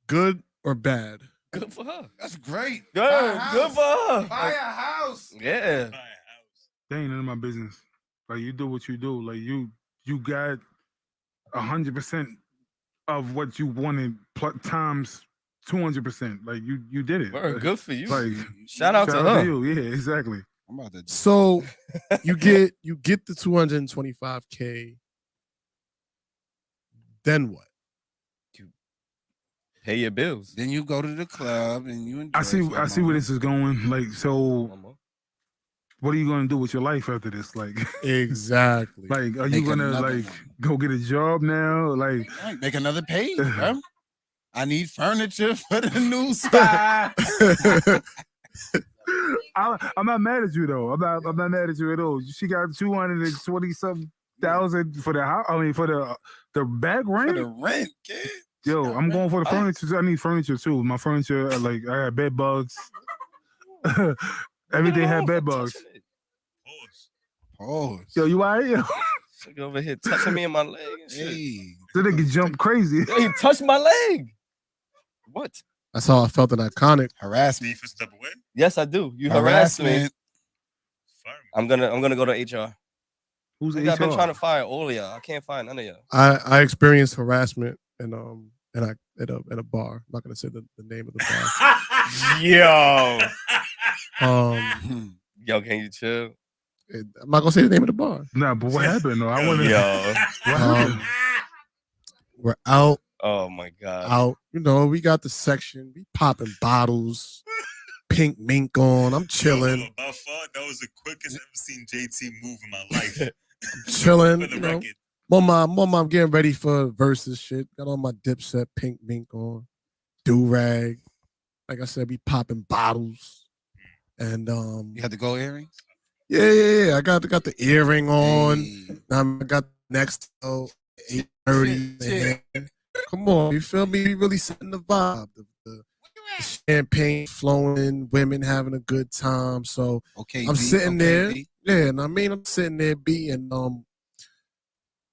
Good or bad? Good for her. That's great. Good for her. Buy a house. Yeah. That ain't none of my business. Like, you do what you do. Like, you got 100% of what you wanted times 200%. Like, you did it. Word, good for you. Like, shout out to her. you. Yeah, exactly. I'm about to. So you get the 225K. Then what? Pay your bills. Then you go to the club and you enjoy. I see where this is going. Like, so what are you gonna do with your life after this? Like, exactly. Like, are you gonna go get a job now? Like, make another page, bro. I need furniture for the new spot. I'm not mad at you though. I'm not mad at you at all. She got 220-something thousand for the house. I mean, for the back rent. For the rent, kid. Yo, I'm going for the furniture. I need furniture too. My furniture, like, I got bed bugs. Everything had bed bugs. Pause. Yo, you all right? Yo. Nigga over here touching me in my leg and shit. Hey. The nigga jumped crazy. Yo, he touched my leg. What? That's how I felt in Iconic. Harassment. Yes, I do. You harassed me. I'm gonna go to HR. Who's I've been HR? trying to fire all of y'all. I can't find none of y'all. I experienced harassment in a bar. I'm not gonna say the name of the bar. Yo, can you chill? I'm not gonna say the name of the bar. Nah, but what happened though? I want to. Yo. What happened? We're out. Oh my god. Out. You know, we got the section. We popping bottles. Pink mink on. I'm chilling. By far, that was the quickest I've ever seen JT move in my life. Chilling. For the You know, record. mom, getting ready for versus shit. Got on my Dipset pink mink on. Do-rag. Like I said, we popping bottles. And you had the gold earrings? Yeah. I got the earring on. I got next to 8:30. Come on, you feel me? We really setting the vibe. The champagne flowing, women having a good time. So okay, I'm sitting there. B. Yeah, and I mean I'm sitting there being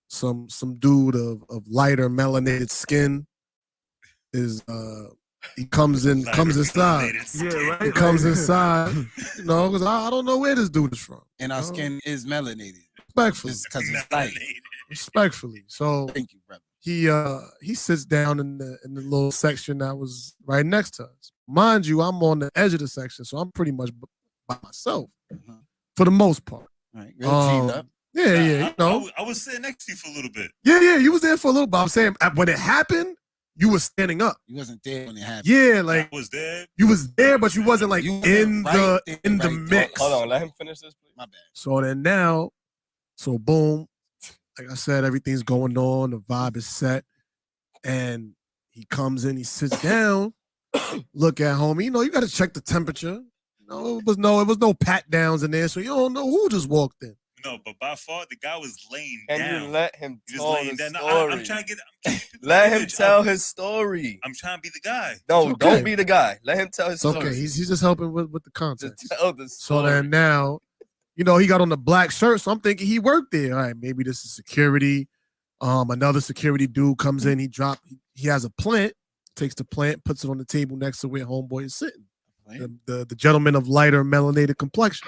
some dude of lighter melanated skin is he comes inside. Yeah, right. He comes inside, you know, because I don't know where this dude is from. And our skin is melanated. Respectfully. Because it's light. Respectfully. So thank you, brother. He sits down in the little section that was right next to us. Mind you, I'm on the edge of the section, so I'm pretty much by myself for the most part. Right, real G'd up. Yeah, you know. I was sitting next to you for a little bit. Yeah, you was there for a little bit. I'm saying when it happened, you was standing up. You wasn't there when it happened. Yeah, like I was there. you was there, but you wasn't like in right the mix. Hold on, let him finish this, please. My bad. So then now, boom, like I said, everything's going on. The vibe is set, and he comes in, he sits down, look at homie. You know, you got to check the temperature. No, it was no pat downs in there, so you don't know who just walked in. No, but by far the guy was laying Can down. you let him He was tell laying his down. No, story? I'm trying to get. Let him tell his story. I'm trying to be the guy. No, It's okay. don't be the guy. Let him tell his It's story. okay. He's just helping with the context. Just tell the So story. then now, you know, he got on the black shirt, so I'm thinking he worked there. All right, maybe this is security. Another security dude comes in. He has a plant, takes the plant, puts it on the table next to where homeboy is sitting. The gentleman of lighter melanated complexion.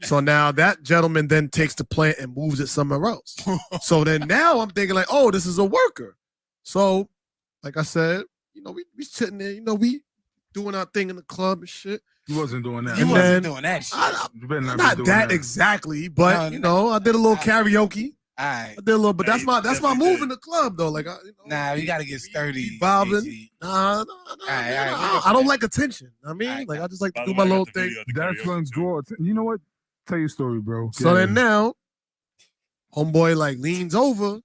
So now that gentleman then takes the plant and moves it somewhere else. So then now I'm thinking like, oh, this is a worker. So, like I said, you know, we sitting there, you know, we doing our thing in the club and shit. You wasn't doing that. You And wasn't then- doing that shit. You better not Not be that doing that. exactly, but No, you know, I did a little karaoke. All right. I did a little, but that's Hey, my definitely move did. in the club though. Like, you know, Nah, you gotta get sturdy. we vibing. JT. Nah, right, I don't like attention. I mean, Alright, like I just like to By do the my way, I little got the thing. video of the That's karaoke when too. draw. You know what? Tell your story, bro. So Yeah. then now, homeboy like leans over and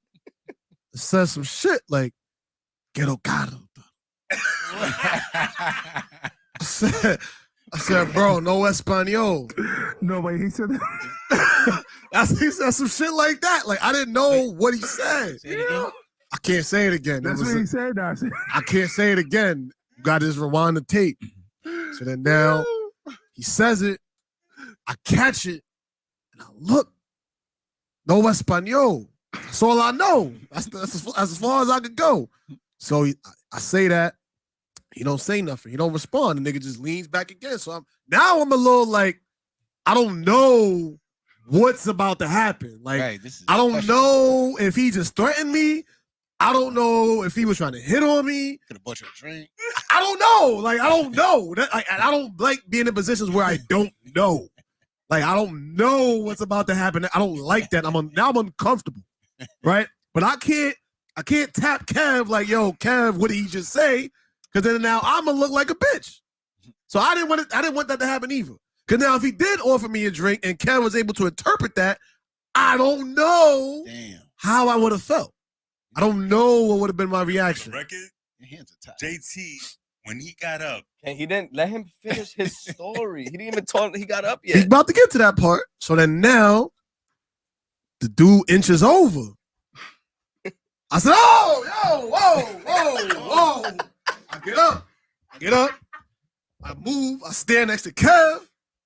says some shit like, "Quiero caro." I said, bro, no Espanol. No, wait, he said that. He said some shit like that. Like I didn't know what he said. I can't say it again. That's It was what he said. I said. I can't say it again. You got to just rewind the tape. So then now he says it. I catch it and I look. No Espanol. That's all I know. That's as far as I could go. So I say that. He don't say nothing. He don't respond. The nigga just leans back again. So I'm a little like, I don't know what's about to happen. Like, Right, I don't know if he just threatened me. I don't know if he was trying to hit on me. Could have bought you a drink. I don't know. Like, I don't know. I don't like being in positions where I don't know. Like, I don't know what's about to happen. I don't like that. Now I'm uncomfortable, right? But I can't tap Kev like, yo, Kev, what did he just say? Because then now I'm gonna look like a bitch. So I didn't want that to happen either. Because now if he did offer me a drink and Kev was able to interpret that, I don't know how I would have felt. I don't know what would have been my reaction. Record, JT, when he got up. And he didn't let him finish his story. He didn't even talk. He got up yet. He's about to get to that part. So then now, the dude inches over. I said, oh, whoa. I get up. I move. I stand next to Kev.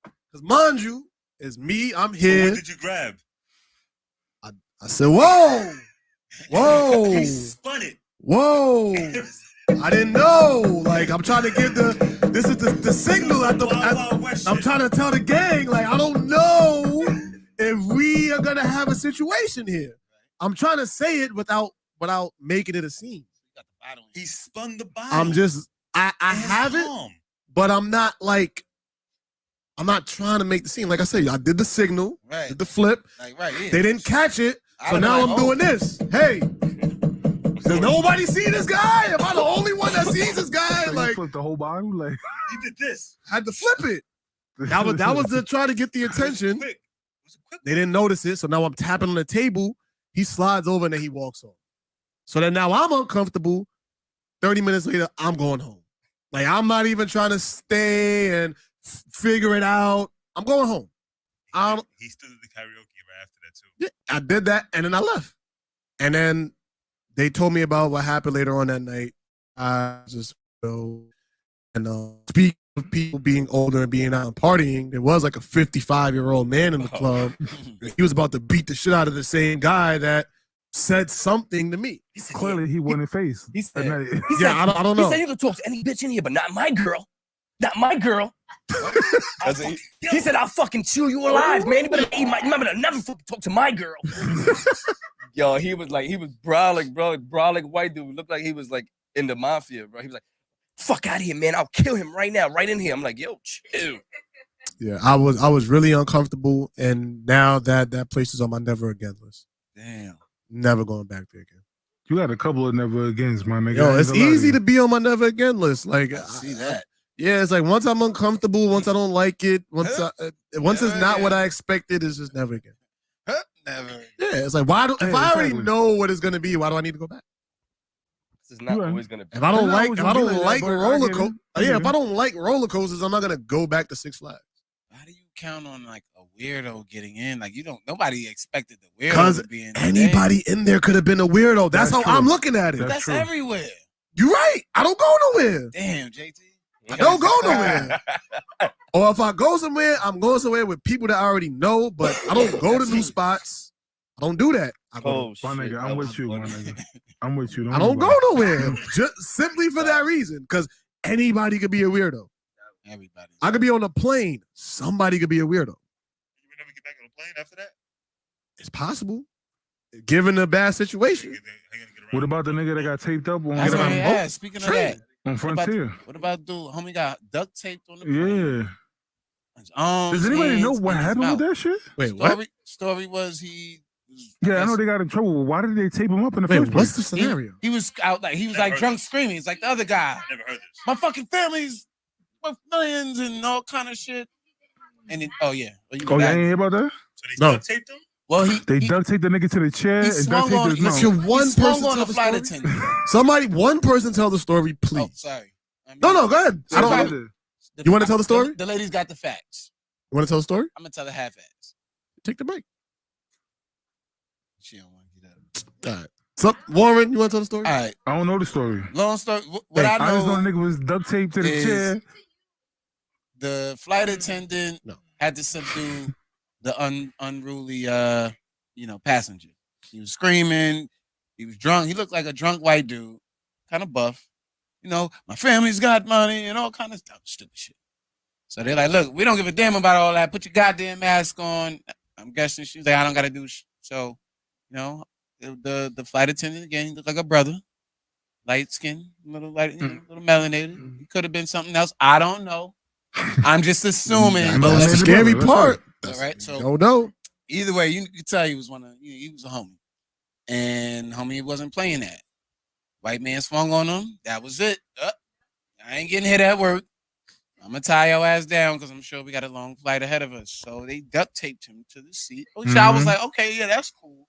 Because mind you, it's me. I'm here. So what did you grab? I said, whoa. He spun it. Whoa. I didn't know. Like, I'm trying to get this is the signal I'm trying to tell the gang, like, I don't know if we are going to have a situation here. I'm trying to say it without making it a scene. He spun the bottle. I'm just, I have it, but I'm not trying to make the scene. Like I said, I did the signal, did the flip. Like, right, yeah. They didn't catch it, so now I'm doing this. Hey, does nobody see this guy? Am I the only one that sees this guy? So like, flip the whole bottle, like he did this. Had to flip it. That was to try to get the attention. They didn't notice it, so now I'm tapping on the table. He slides over and then he walks off. So then now I'm uncomfortable. 30 minutes later, I'm going home. Like, I'm not even trying to stay and figure it out. I'm going home. He stood at the karaoke right after that, too. Yeah, I did that, and then I left. And then they told me about what happened later on that night. I just go and speak of people being older and being out and partying. There was like a 55-year-old man in the club. He was about to beat the shit out of the same guy that said something to me. Clearly, he wouldn't face. He said, I don't know. He said you can talk to any bitch in here, but not my girl. Not my girl. He said I'll fucking chew you alive, man. You better never fucking talk to my girl. Yo, he was brolic, bro. Brolic white dude. Looked like he was like in the mafia, bro. He was like, fuck out of here, man. I'll kill him right now, right in here. I'm like, yo, chill. Yeah, I was really uncomfortable, and now that place is on my never again list. Damn. Never going back there again. You got a couple of never agains, my nigga. Yo, it's easy to be on my never again list. Like, I see that. Yeah, it's like once I'm uncomfortable, once I don't like it, once it's not what I expected, it's just never again. Never. Yeah, it's like if I already know what it's gonna be, why do I need to go back? This is not always gonna be. If I don't like roller coasters, if I don't like roller coasters, I'm not gonna go back to Six Flags. How do you count on like a weirdo getting in? Like nobody expected the weirdo to be in. Anybody in there could have been a weirdo. That's how I'm looking at it. That's everywhere. You're right. I don't go nowhere. Damn, JT. I don't go nowhere. Or if I go somewhere, I'm going somewhere with people that I already know, but I don't go to new spots. I don't do that. My nigga, I'm with you, my nigga. I'm with you. I don't go nowhere. Just simply for that reason. Because anybody could be a weirdo. Everybody. I could be on a plane. Somebody could be a weirdo. You would never get back on a plane after that? It's possible. Given a bad situation. What about the nigga that got taped up on Speaking of that. On Frontier. What about dude? Homie got duct taped on the plane. Yeah. Does anybody know what happened with that shit? Wait, what? Story was he. I know they got in trouble. Why did they tape him up in the first place? What's the scenario? He was out like drunk screaming. It's like the other guy. Never heard this. My fucking family's worth millions and all kind of shit. And then, you ain't hear about that? So they duct taped him? Well, they duct taped the nigga to the chair and duct taped his mouth. Should one person tell the flight story? attendant. One person tell the story, please. Oh, sorry. No, go ahead. I don't. You want to tell the story? The lady's got the facts. You want to tell the story? I'm gonna tell the half facts. Take the break. She don't want to get up. All right. So, Warren, you want to tell the story? All right. I don't know the story. Long story. What I know. I just know the nigga was duct taped to the chair. The flight attendant had to subdue the unruly, passenger. He was screaming. He was drunk. He looked like a drunk white dude, kind of buff. You know, my family's got money and all kind of stuff, stupid shit. So they're like, look, we don't give a damn about all that. Put your goddamn mask on. I'm guessing she was like, I don't got to do so. You know, the flight attendant again, he looked like a brother, light skin, little melanated. He could have been something else. I don't know. I'm just assuming. That's the scary part. All right, so don't know. Either way, you could tell he was he was a homie, and homie wasn't playing that. White man swung on him. That was it. I ain't getting hit at work. I'm gonna tie your ass down because I'm sure we got a long flight ahead of us. So they duct taped him to the seat. Which I was like, okay, yeah, that's cool.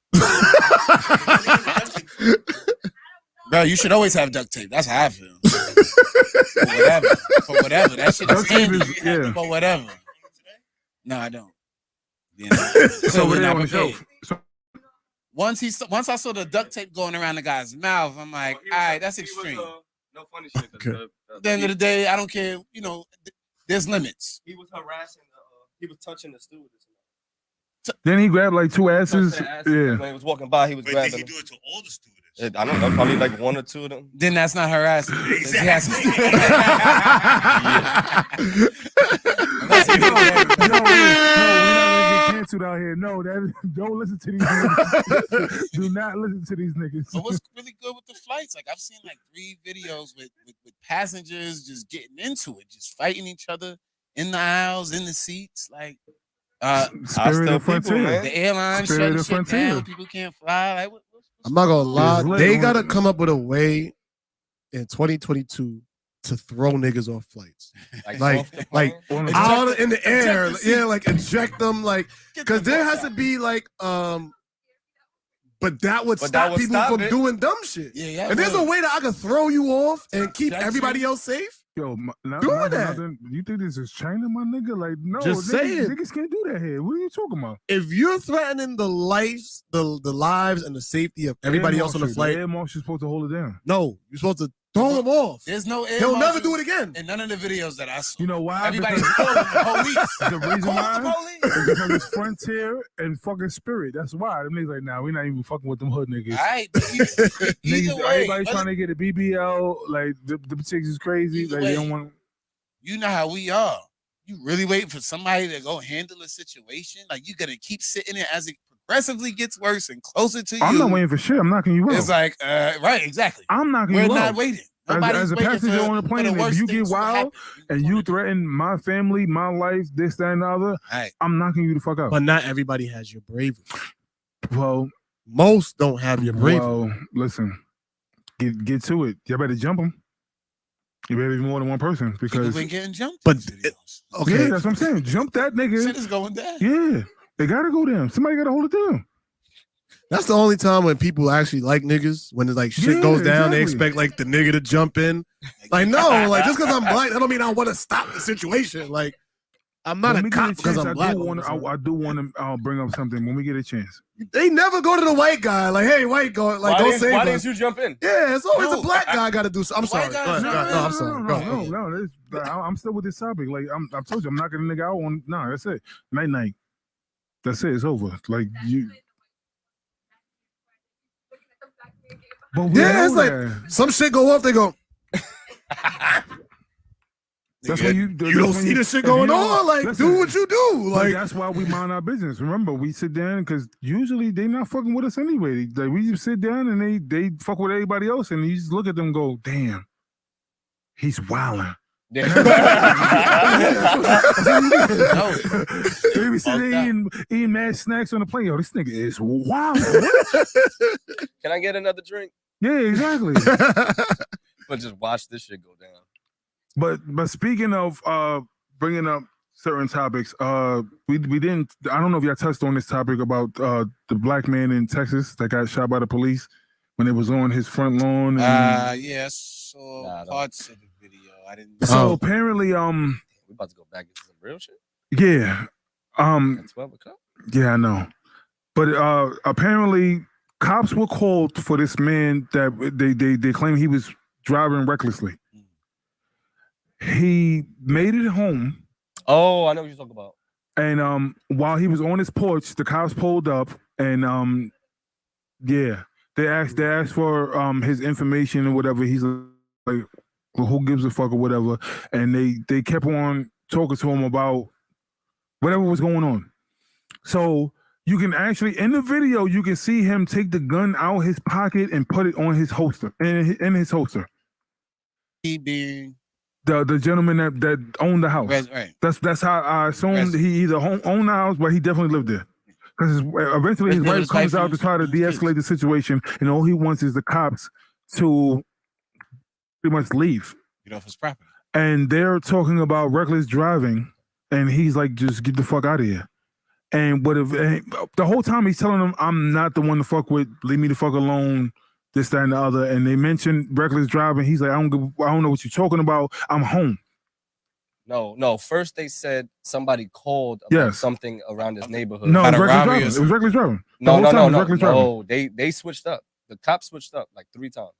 Bro, you should always have duct tape. That's how I feel. For whatever. That shit is handy. For whatever. No, I don't. Yeah. So we're on the show. Once I saw the duct tape going around the guy's mouth, I'm like, all right, that's extreme. No funny shit. Okay. At the end of the day, I don't care. You know, there's limits. He was harassing. He was touching the stewardess. Then he grabbed like two asses. Yeah. When he was walking by, he was grabbing. Did he do it to all the stewardess? I don't know, probably like one or two of them. Then that's not harassment. Exactly. No, we're not gonna get canceled out here. No, don't listen to these niggas. Do not listen to these niggas. But what's really good with the flights? Like I've seen like 3 videos with passengers just getting into it, just fighting each other in the aisles, in the seats. Like Spirit of Frontier. The airline shutting shit down. People can't fly. Like, I'm not gonna lie. They gotta come up with a way in 2022 to throw niggas off flights, like out in the air, like eject them, like because there has to be like but that would stop people from doing dumb shit. Yeah. And there's a way that I can throw you off and keep everybody else safe. Yo, doing that. You think this is China, my nigga? Like, no, Just saying. Niggas can't do that here. What are you talking about? If you're threatening the lives, the lives and the safety of everybody else on the flight, the air marshal's supposed to hold it down. No, you're supposed to throw them off. There's no air He'll marshal never do it again. in none of the videos that I saw. You know why? Everybody's calling the police. The reason Call the why police. is because it's Frontier and fucking Spirit. That's why. Them niggas like, nah, we're not even fucking with them hood niggas. All right, Niggas, way, everybody trying to get a BBL. Like, the chicks is crazy. Like, they don't want. You know how we are. You really waiting for somebody to go handle a situation? Like, you gonna keep sitting there as it progressively gets worse and closer to you. I'm not waiting for shit. I'm knocking you out. It's like, right, exactly. I'm knocking you out. We're not waiting. As a passenger on the plane, if you get wild and you threaten my family, my life, this, that, and the other, I'm knocking you the fuck out. But not everybody has your bravery. Well, most don't have your bravery. Well, listen, get to it. You better jump them. You better be more than one person because you've been getting jumped. But okay, that's what I'm saying. Jump that nigga. Shit is going down. Yeah, they gotta go down. Somebody gotta hold it down. That's the only time when people actually like niggas. When it's like shit goes down, they expect like the nigga to jump in. Like no, like just because I'm black, that don't mean I want to stop the situation. Like I'm not a cop because I'm black. I do want to bring up something when we get a chance. They never go to the white guy like, hey, white guy, like go save us. Why didn't you jump in? Yeah, it's always a black guy got to do something. I'm sorry. I'm sorry. No. I'm still with this topic. Like I told you, I'm knocking a nigga out on. No, that's it. Night. That's it. It's over. Like you. But yeah, it's like some shit go off. They go. That's when you don't see the shit going on. Like, listen, do what you do. Like that's why we mind our business. Remember, we sit down because usually they not fucking with us anyway. Like we just sit down and they fuck with everybody else, and you just look at them and go, damn, he's wilding. Yeah. They be sitting there eating mad snacks on the plane. Yo, this nigga is wild. Can I get another drink? Yeah, exactly. But just watch this shit go down. But speaking of bringing up certain topics, we didn't. I don't know if y'all touched on this topic about the black man in Texas that got shot by the police when it was on his front lawn. Yes, so parts of the video I didn't. So apparently, we about to go back into some real shit. Yeah. 12 o'clock. Yeah, I know. But apparently, cops were called for this man that they claim he was driving recklessly. He made it home. Oh, I know what you're talking about. And while he was on his porch, the cops pulled up and Yeah, they asked for his information or whatever. He's like, well, who gives a fuck or whatever, and they kept on talking to him about whatever was going on. So you can actually in the video you can see him take the gun out his pocket and put it on his holster in his holster. He being the gentleman that owned the house. Right. That's how I assumed he either owned the house, but he definitely lived there. Because eventually his wife comes out to try to de-escalate the situation, and all he wants is the cops to pretty much leave. Get off his property. And they're talking about reckless driving, and he's like, just get the fuck out of here. And the whole time he's telling them, I'm not the one to fuck with, leave me the fuck alone, this, that, and the other. And they mentioned reckless driving. He's like, I don't know what you're talking about. I'm home. No. First they said somebody called about something around his neighborhood. No, it was reckless driving. It was reckless driving. No. They switched up. The cops switched up like 3 times.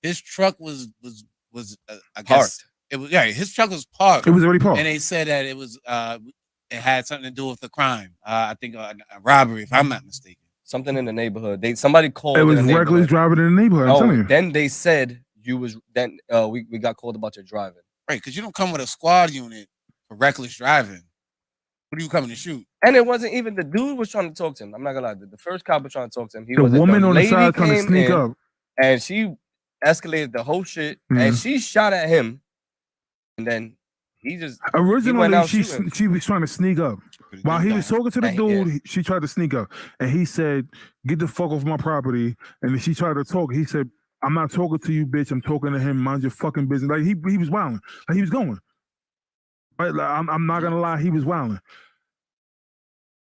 His truck was I guess parked. It was his truck was parked. It was already parked. And they said that it was it had something to do with the crime. I think a robbery, if I'm not mistaken. Something in the neighborhood. Somebody called. It was reckless driving in the neighborhood. I'm telling you. Then they said we got called about your driving. Right, because you don't come with a squad unit for reckless driving. What are you coming to shoot? And it wasn't even the dude was trying to talk to him. I'm not gonna lie. The first cop was trying to talk to him. The woman on the side trying to sneak up, and she escalated the whole shit. And she shot at him, and then he just originally she was trying to sneak up while he was talking to the dude. She tried to sneak up, and he said, "Get the fuck off my property." And then she tried to talk. He said, I'm not talking to you, bitch. I'm talking to him. Mind your fucking business. Like he was wilding. Like he was going. Right? Like, I'm not gonna lie, he was wilding.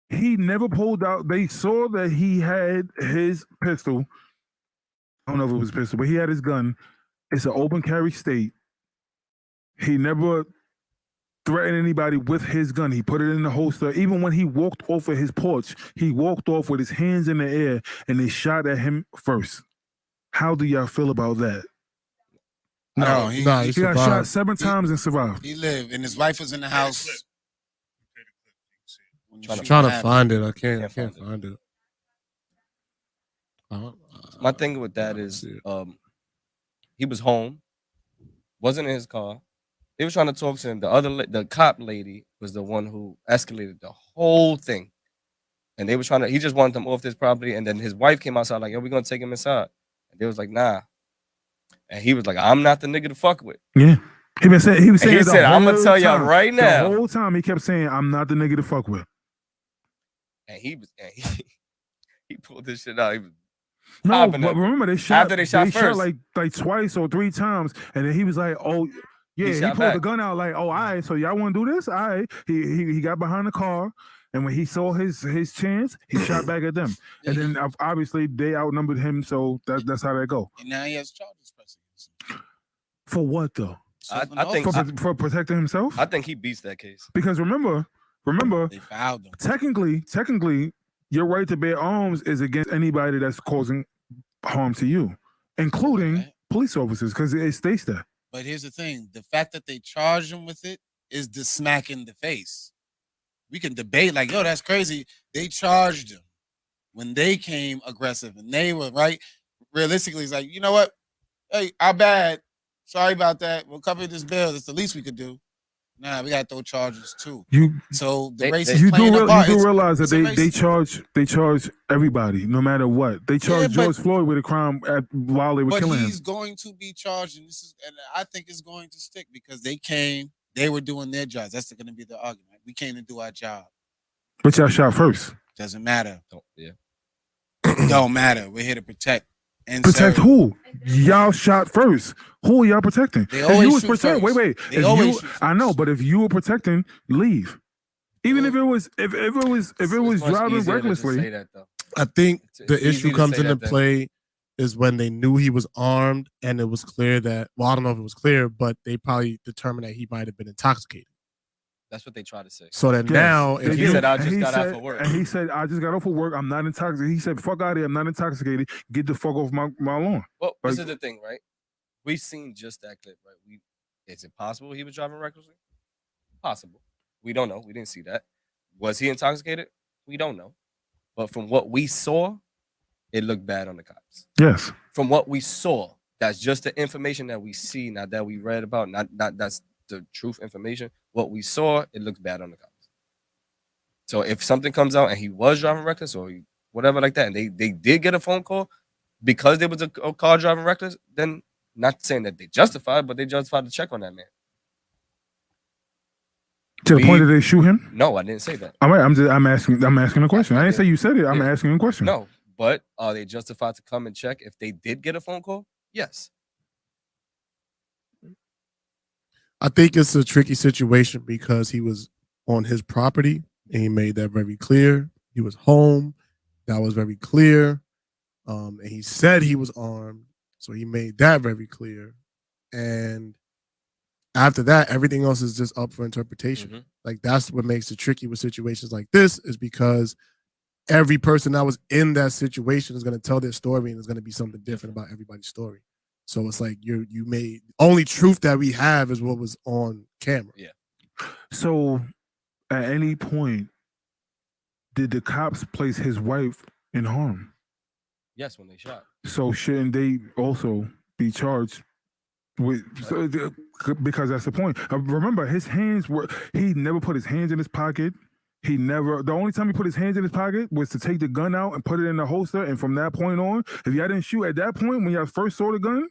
He never pulled out. They saw that he had his pistol. I don't know if it was a pistol, but he had his gun. It's an open carry state. He never threatened anybody with his gun. He put it in the holster. Even when he walked off of his porch, he walked off with his hands in the air, and they shot at him first. How do y'all feel about that? No, he got shot 7 times and survived. He lived, and his wife was in the house. I'm trying to find it. I can't find it. My thing with that is, he was home, wasn't in his car. They were trying to talk to him. The cop lady was the one who escalated the whole thing, and they were trying to. He just wanted them off this property, and then his wife came outside like, "Yo, we're gonna take him inside." And they was like, "Nah," and he was like, "I'm not the nigga to fuck with." Yeah, he was saying, "I'm gonna tell y'all right now." The whole time he kept saying, "I'm not the nigga to fuck with." And he pulled this shit out. He was no, but remember they shot after they shot first, like twice or 3 times, and then he was like, "Oh." Yeah, he pulled the gun out like, "Oh, all right, so y'all want to do this?" All right. He got behind the car, and when he saw his chance, he shot back at them. And then obviously they outnumbered him, so that's how that go. And now he has charges pressing. For what though? I think for protecting himself. I think he beats that case because remember, they filed him. Technically, your right to bear arms is against anybody that's causing harm to you, including police officers, because it states that. But here's the thing: the fact that they charged him with it is the smack in the face. We can debate like, "Yo, that's crazy." They charged him when they came aggressive, and they were right. Realistically, it's like, you know what? Hey, our bad. Sorry about that. We'll cover this bill. That's the least we could do. Nah, we got to throw charges too. So the race is playing a part. You do realize that they charge everybody, no matter what. They charged George Floyd with a crime while they were killing him. But he's going to be charged, and I think it's going to stick because they were doing their jobs. That's going to be the argument. We came to do our job. But y'all shot first. Doesn't matter. Yeah. Don't matter. We're here to protect. And protect who? Y'all shot first. Who are y'all protecting? They always shoot first. Wait. I know, but if you were protecting, leave. Even if it was driving recklessly. I think the issue comes into play is when they knew he was armed and it was clear that, well, I don't know if it was clear, but they probably determined that he might have been intoxicated. That's what they try to say. So that now, if he said, I just got off of work. And he said, I just got off of work. I'm not intoxicated. He said, fuck out of here. I'm not intoxicated. Get the fuck off my lawn. Well, this is the thing, right? We've seen just that clip, right? Is it possible he was driving recklessly? Possible. We don't know. We didn't see that. Was he intoxicated? We don't know. But from what we saw, it looked bad on the cops. Yes. From what we saw, that's just the information that we see, not that we read about, not that's the truth information. What we saw, it looks bad on the cops. So if something comes out and he was driving reckless or whatever like that, and they did get a phone call because there was a car driving reckless, then not saying that they justified, but they justified to check on that man. To the point that they shoot him? No, I didn't say that. All right, I'm asking a question. I didn't say you said it. I'm asking a question. No, but are they justified to come and check if they did get a phone call? Yes. I think it's a tricky situation because he was on his property and he made that very clear. He was home. That was very clear. And he said he was armed. So he made that very clear. And after that, everything else is just up for interpretation. Mm-hmm. Like that's what makes it tricky with situations like this, is because every person that was in that situation is going to tell their story and it's going to be something different about everybody's story. So it's like you made only truth that we have is what was on camera. Yeah. So at any point, did the cops place his wife in harm? Yes, when they shot. So shouldn't they also be charged with? Because that's the point. Remember, his hands were. He never put his hands in his pocket. He never. The only time he put his hands in his pocket was to take the gun out and put it in the holster. And from that point on, if y'all didn't shoot at that point when y'all first saw the gun,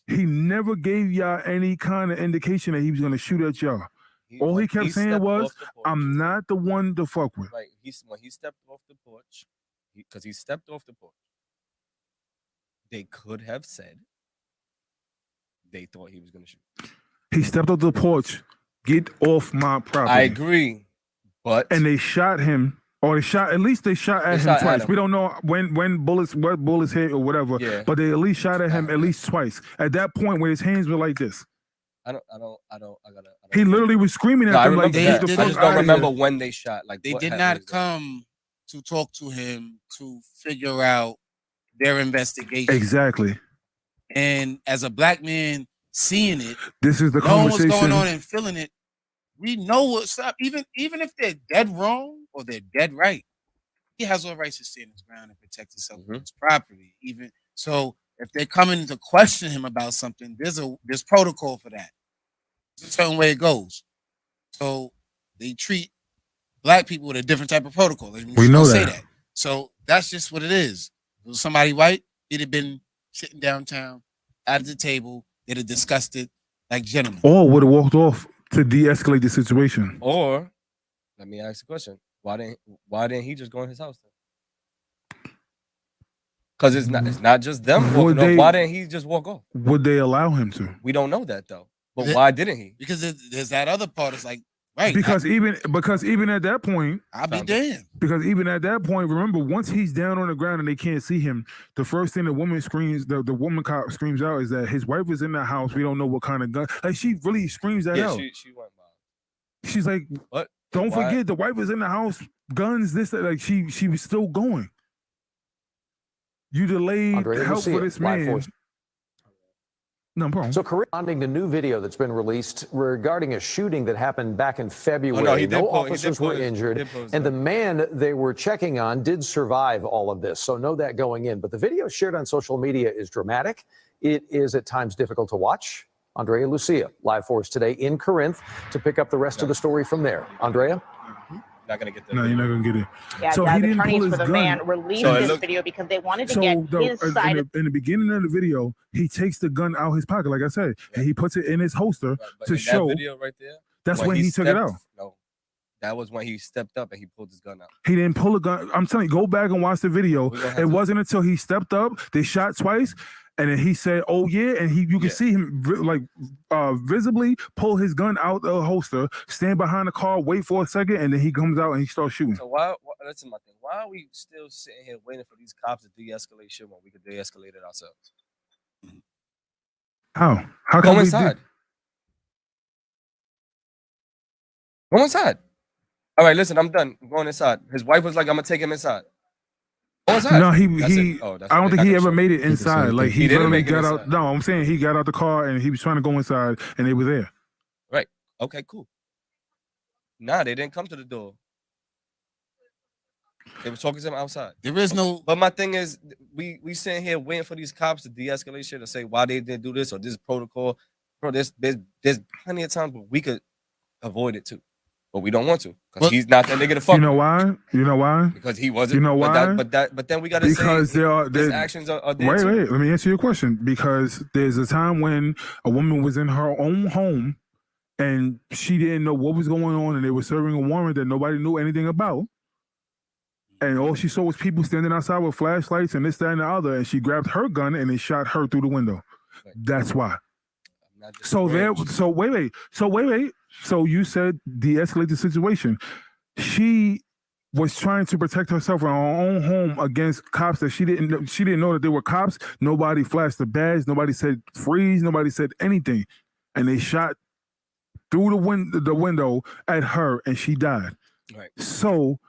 he never gave y'all any kind of indication that he was going to shoot at y'all. All he kept saying was, "I'm not the one to fuck with." Right. When he stepped off the porch, because he stepped off the porch, they could have said they thought he was going to shoot. He stepped off the porch. Get off my property. I agree, but and they shot him. Or they shot at him twice. We don't know what bullets hit or whatever. Yeah. But they at least shot at him at least twice. At that point where his hands were like this. I gotta. He literally was screaming at them like, I just don't remember when they shot. Like they did not come to talk to him to figure out their investigation. Exactly. And as a black man seeing it, this is the conversation. What's going on and feeling it. We know what's up. Even if they're dead wrong or they're dead right, he has all rights to stand his ground and protect himself and his property. Even so, if they're coming to question him about something, there's protocol for that. There's a certain way it goes. So they treat black people with a different type of protocol. We know that. So that's just what it is. If it was somebody white, it'd have been sitting downtown at the table. They'd have discussed it like gentlemen. Or would have walked off to de-escalate the situation. Or let me ask the question: why didn't he just go in his house then? Because it's not just them walking off. Why didn't he just walk off? Would they allow him to? We don't know that though. But why didn't he? Because there's that other part. It's like right. Because even at that point, I'll be damned. Because even at that point, remember, once he's down on the ground and they can't see him, the first thing the woman screams, the woman cop screams out is that his wife is in the house. We don't know what kind of gun. Like she really screams that out. She went by. She's like, what? Don't forget the wife is in the house. Guns, this, that. Like she was still going. You delayed help for this man. No problem. So, corresponding to new video that's been released regarding a shooting that happened back in February. No officers were injured, and the man they were checking on did survive all of this. So know that going in. But the video shared on social media is dramatic. It is at times difficult to watch. Andrea Lucia, live for us today in Corinth to pick up the rest of the story from there. Andrea? Not gonna get that. No, you're not gonna get it. Yeah, so he didn't attorneys pull his for the gun. man released this video because they wanted to get his side. In the beginning of the video, he takes the gun out his pocket, like I said, and he puts it in his holster to show. That video right there. That's when he took it out. No, that was when he stepped up and he pulled his gun out. He didn't pull a gun. I'm telling you, go back and watch the video. It wasn't until he stepped up, they shot twice, and then he said, "Oh yeah," and you can see him visibly pull his gun out the holster, stand behind the car, wait for a second, and then he comes out and he starts shooting. So why that's my thing. Why are we still sitting here waiting for these cops to de-escalate shit when we could de-escalate it ourselves? How can Go we inside? Go inside. All right, listen, I'm done. I'm going inside. His wife was like, "I'm gonna take him inside." Go inside. No, I don't think he ever made it inside. Like he didn't literally make it got inside. out. No, I'm saying he got out the car and he was trying to go inside, and they were there. Right. Okay. Cool. Nah, they didn't come to the door. They were talking to him outside. There is no. But my thing is, we sitting here waiting for these cops to de-escalate shit or say why they didn't do this or this protocol. Bro, there's plenty of times where we could avoid it too, but we don't want to because he's not that nigga to fuck. You know why? You know why? Because he wasn't. You know why? But then we gotta because say his there actions are there wait, too. wait. Let me answer your question. Because there's a time when a woman was in her own home and she didn't know what was going on, and they were serving a warrant that nobody knew anything about. And all she saw was people standing outside with flashlights and this, that, and the other. And she grabbed her gun and they shot her through the window. Right. That's why. So wait. So you said de-escalate the situation. She was trying to protect herself in her own home against cops that she didn't know that they were cops. Nobody flashed the badge. Nobody said freeze. Nobody said anything. And they shot through the window at her and she died. Right. So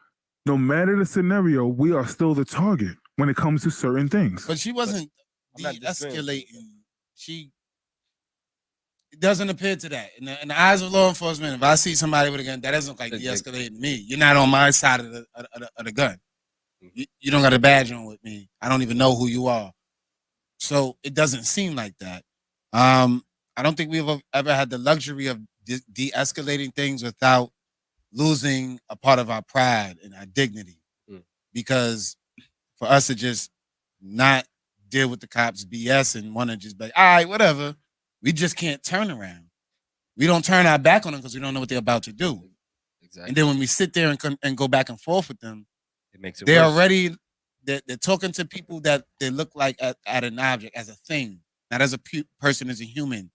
no matter the scenario, we are still the target when it comes to certain things. But she wasn't de-escalating. It doesn't appear to that. In the eyes of law enforcement, if I see somebody with a gun, that doesn't look like de-escalating me. You're not on my side of the gun. You don't got a badge on with me. I don't even know who you are. So it doesn't seem like that. I don't think we've ever had the luxury of de-escalating things without losing a part of our pride and our dignity. Because for us to just not deal with the cops' BS and want to just be like, all right, whatever, we just can't turn around. We don't turn our back on them because we don't know what they're about to do. Exactly. And then when we sit there and go back and forth with them, it makes it they're worse. already they're talking to people that they look like at an object, as a thing, not as a person, as a human.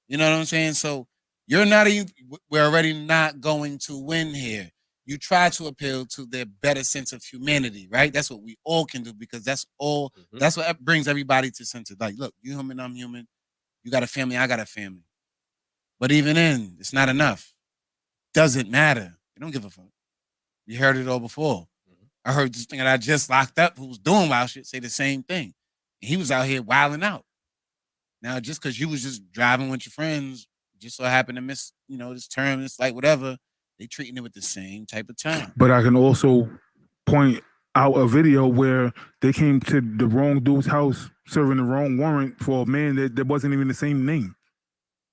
You know what I'm saying? So we're already not going to win here. You try to appeal to their better sense of humanity, right? That's what we all can do, because that's all. That's what brings everybody to sense of, like, look, you human, I'm human. You got a family, I got a family. But even then, it's not enough. Doesn't matter. You don't give a fuck. You heard it all before. I heard this thing that I just locked up who was doing wild shit say the same thing. And he was out here wilding out. Now, just because you was just driving with your friends, just so happened to miss, this turn, it's like whatever, they treating it with the same type of time. But I can also point out a video where they came to the wrong dude's house serving the wrong warrant for a man that wasn't even the same name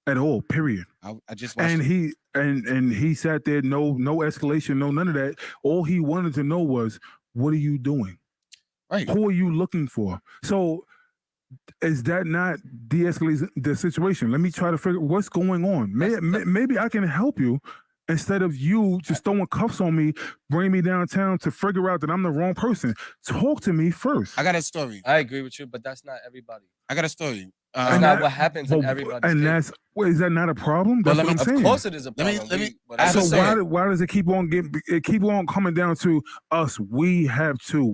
at all, period. I just watched and he sat there, no escalation, no none of that. All he wanted to know was, what are you doing? Right. Who are you looking for? So is that not de-escalating the situation? Let me try to figure what's going on. Maybe I can help you instead of you just throwing cuffs on me, bring me downtown to figure out that I'm the wrong person. Talk to me first. I got a story. I agree with you, but that's not everybody. I got a story. That's not what happens in everybody's case. Is that not a problem? That's what I'm saying. Of course it is a problem. So why does it keep on coming down to us? We have to.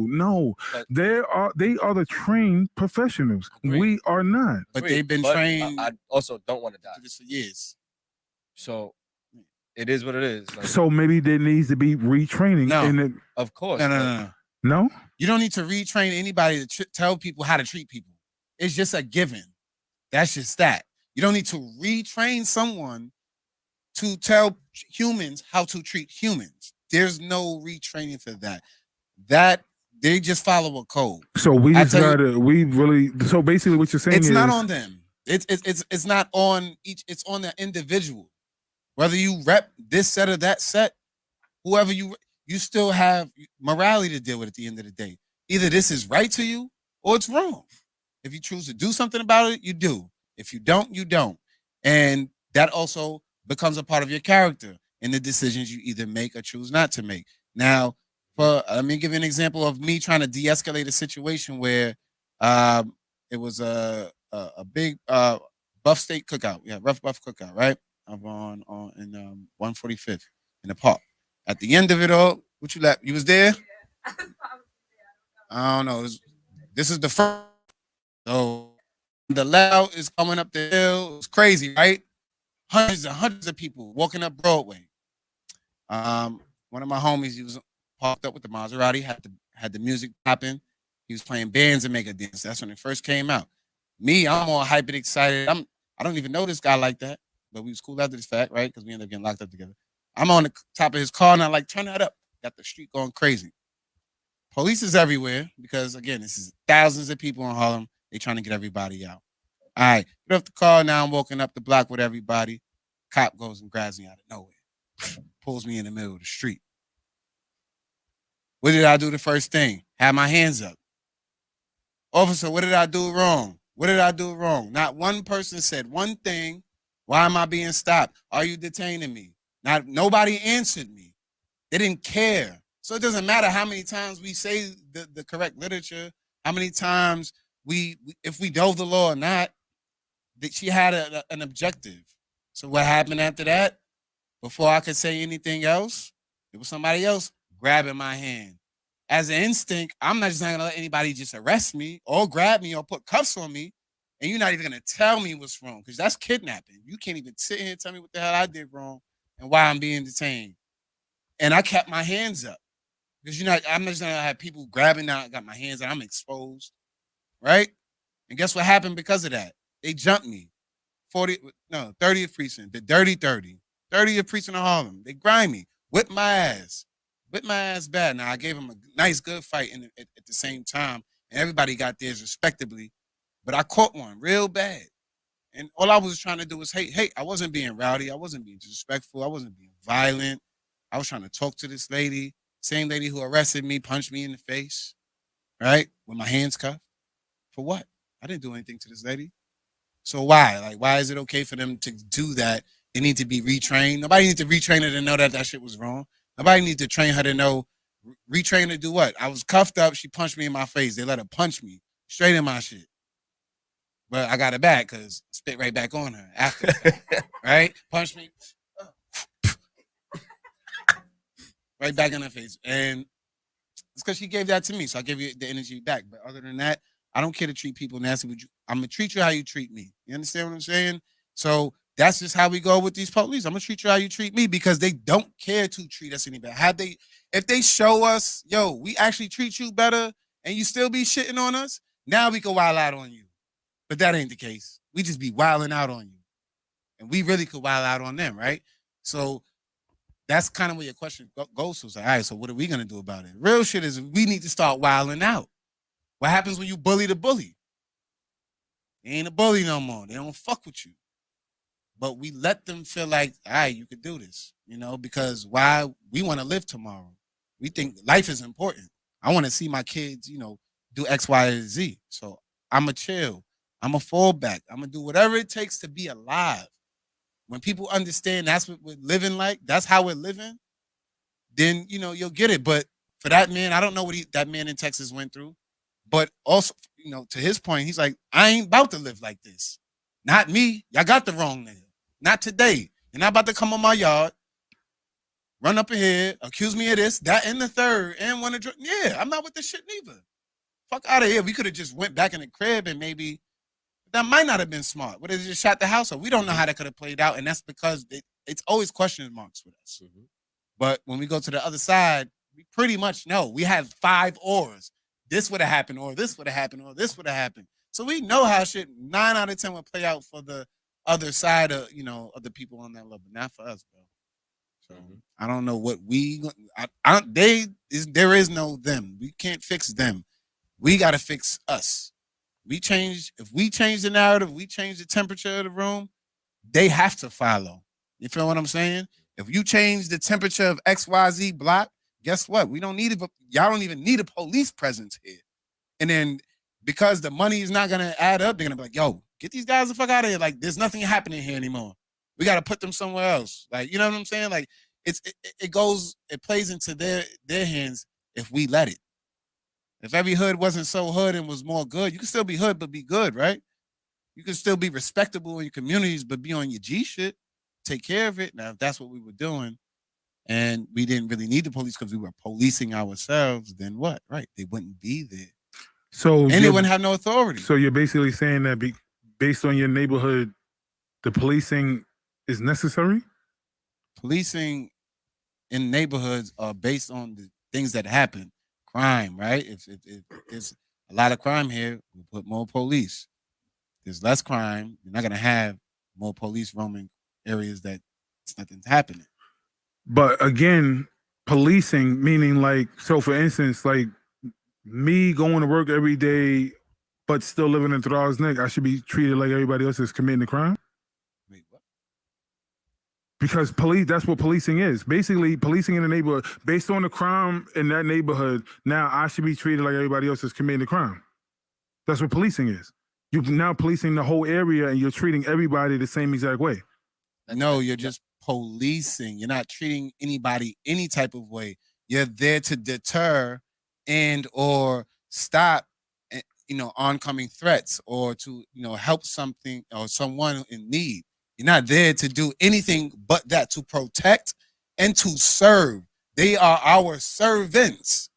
No, they are the trained professionals. We are not. But they've been trained. I also don't want to die. For years. So it is what it is. Like, so maybe there needs to be retraining. No. Of course. No. You don't need to retrain anybody to tell people how to treat people. It's just a given. That's just that. You don't need to retrain someone to tell humans how to treat humans. There's no retraining for that. That they just follow a code. So so basically what you're saying it's is not on them. It's not on each, it's on the individual. Whether you rep this set or that set, whoever you still have morality to deal with at the end of the day. Either this is right to you or it's wrong. If you choose to do something about it, you do. If you don't, you don't. And that also becomes a part of your character in the decisions you either make or choose not to make. Now, let me give you an example of me trying to de-escalate a situation where it was a big buff steak cookout. Yeah, rough buff cookout, right? I'm on in 145th in the park. At the end of it all, you was there? I don't know. This is the first. So the loud is coming up the hill. It's crazy, right? Hundreds and hundreds of people walking up Broadway. One of my homies, he was parked up with the Maserati, had the music popping. He was playing bands and mega dance. That's when it first came out. Me, I'm all hyped and excited. I don't even know this guy like that, but we was cool after this fact, right? Because we ended up getting locked up together. I'm on the top of his car and I'm like, turn that up. got the street going crazy. Police is everywhere because, again, this is thousands of people in Harlem. They trying to get everybody out. All right, get off the car. Now I'm walking up the block with everybody. Cop goes and grabs me out of nowhere. Pulls me in the middle of the street. What did I do the first thing? Have my hands up. Officer, what did I do wrong? What did I do wrong? Not one person said one thing. Why am I being stopped? Are you detaining me? Nobody answered me. They didn't care. So it doesn't matter how many times we say the correct literature, how many times if we know the law or not, that she had an objective. So what happened after that? Before I could say anything else, it was somebody else grabbing my hand. As an instinct, I'm not just not gonna let anybody just arrest me or grab me or put cuffs on me, and you're not even gonna tell me what's wrong, because that's kidnapping. You can't even sit here and tell me what the hell I did wrong and why I'm being detained. And I kept my hands up. Because I'm just gonna have people grabbing now. I got my hands and I'm exposed, right? And guess what happened because of that? They jumped me. 30th precinct, the dirty 30. 30th precinct of Harlem. They grind me, whipped my ass bad. Now I gave them a nice, good fight at the same time, and everybody got theirs respectably. But I caught one real bad, and all I was trying to do was hate. I wasn't being rowdy. I wasn't being disrespectful. I wasn't being violent. I was trying to talk to this lady. Same lady who arrested me, punched me in the face, right? With my hands cuffed. For what? I didn't do anything to this lady. So why? Like, why is it okay for them to do that? They need to be retrained. Nobody needs to retrain her to know that shit was wrong. Nobody needs to train her to know, retrain her to do what? I was cuffed up. She punched me in my face. They let her punch me straight in my shit. But I got it back because spit right back on her after, right? Punch me. Right back in her face. And it's because she gave that to me. So I give you the energy back. But other than that, I don't care to treat people nasty. I'm going to treat you how you treat me. You understand what I'm saying? So that's just how we go with these police. I'm going to treat you how you treat me because they don't care to treat us any better. If they show us, yo, we actually treat you better and you still be shitting on us, now we can wild out on you. But that ain't the case. We just be wilding out on you. And we really could wild out on them, right? So that's kind of where your question goes to. It's like, all right, so what are we going to do about it? Real shit is we need to start wilding out. What happens when you bully the bully? They ain't a bully no more. They don't fuck with you. But we let them feel like, all right, you could do this, because why? We want to live tomorrow. We think life is important. I want to see my kids, do X, Y, and Z. So I'm a chill. I'm a fall back. I'm going to do whatever it takes to be alive. When people understand that's what we're living like, that's how we're living, then, you'll get it. But for that man, I don't know what that man in Texas went through. But also, to his point, he's like, I ain't about to live like this. Not me. Y'all got the wrong nigga. Not today. You're not about to come on my yard, run up in here, accuse me of this, that, and the third, and want to. Yeah, I'm not with this shit neither. Fuck out of here. We could have just went back in the crib and maybe that might not have been smart. Would have just shot the house up. We don't know how that could have played out, and that's because it's always question marks with us. Mm-hmm. But when we go to the other side, we pretty much know. We have 5 ors. This would have happened, or this would have happened, or this would have happened. So we know how shit 9 out of 10 would play out for the other side of, of the people on that level. Not for us, bro. So I don't know what there is no them. We can't fix them. We got to fix us. If we change the narrative, we change the temperature of the room, they have to follow. You feel what I'm saying? If you change the temperature of XYZ block, guess what? We don't need it. Y'all don't even need a police presence here. And then because the money is not going to add up, they're going to be like, yo, get these guys the fuck out of here. Like, there's nothing happening here anymore. We got to put them somewhere else. Like, you know what I'm saying? Like, it plays into their hands if we let it. If every hood wasn't so hood and was more good, you can still be hood, but be good, right? You can still be respectable in your communities, but be on your G shit. Take care of it. Now, if that's what we were doing, and we didn't really need the police because we were policing ourselves, then what? Right. They wouldn't be there. So and they wouldn't have no authority. So you're basically saying that based on your neighborhood, the policing is necessary? Policing in neighborhoods are based on the things that happen. Crime, right? If there's a lot of crime here, we'll put more police. There's less crime, you're not going to have more police roaming areas that nothing's happening. But again, policing, meaning like, so for instance, like me going to work every day, but still living in Thrall's Neck, I should be treated like everybody else is committing a crime? Wait, what? Because that's what policing is. Basically, policing in the neighborhood, based on the crime in that neighborhood, now I should be treated like everybody else is committing a crime. That's what policing is. You're now policing the whole area and you're treating everybody the same exact way. No, you're just policing. You're not treating anybody any type of way. You're there to deter and or stop, oncoming threats, or to, help something or someone in need. You're not there to do anything but that, to protect and to serve. They are our servants.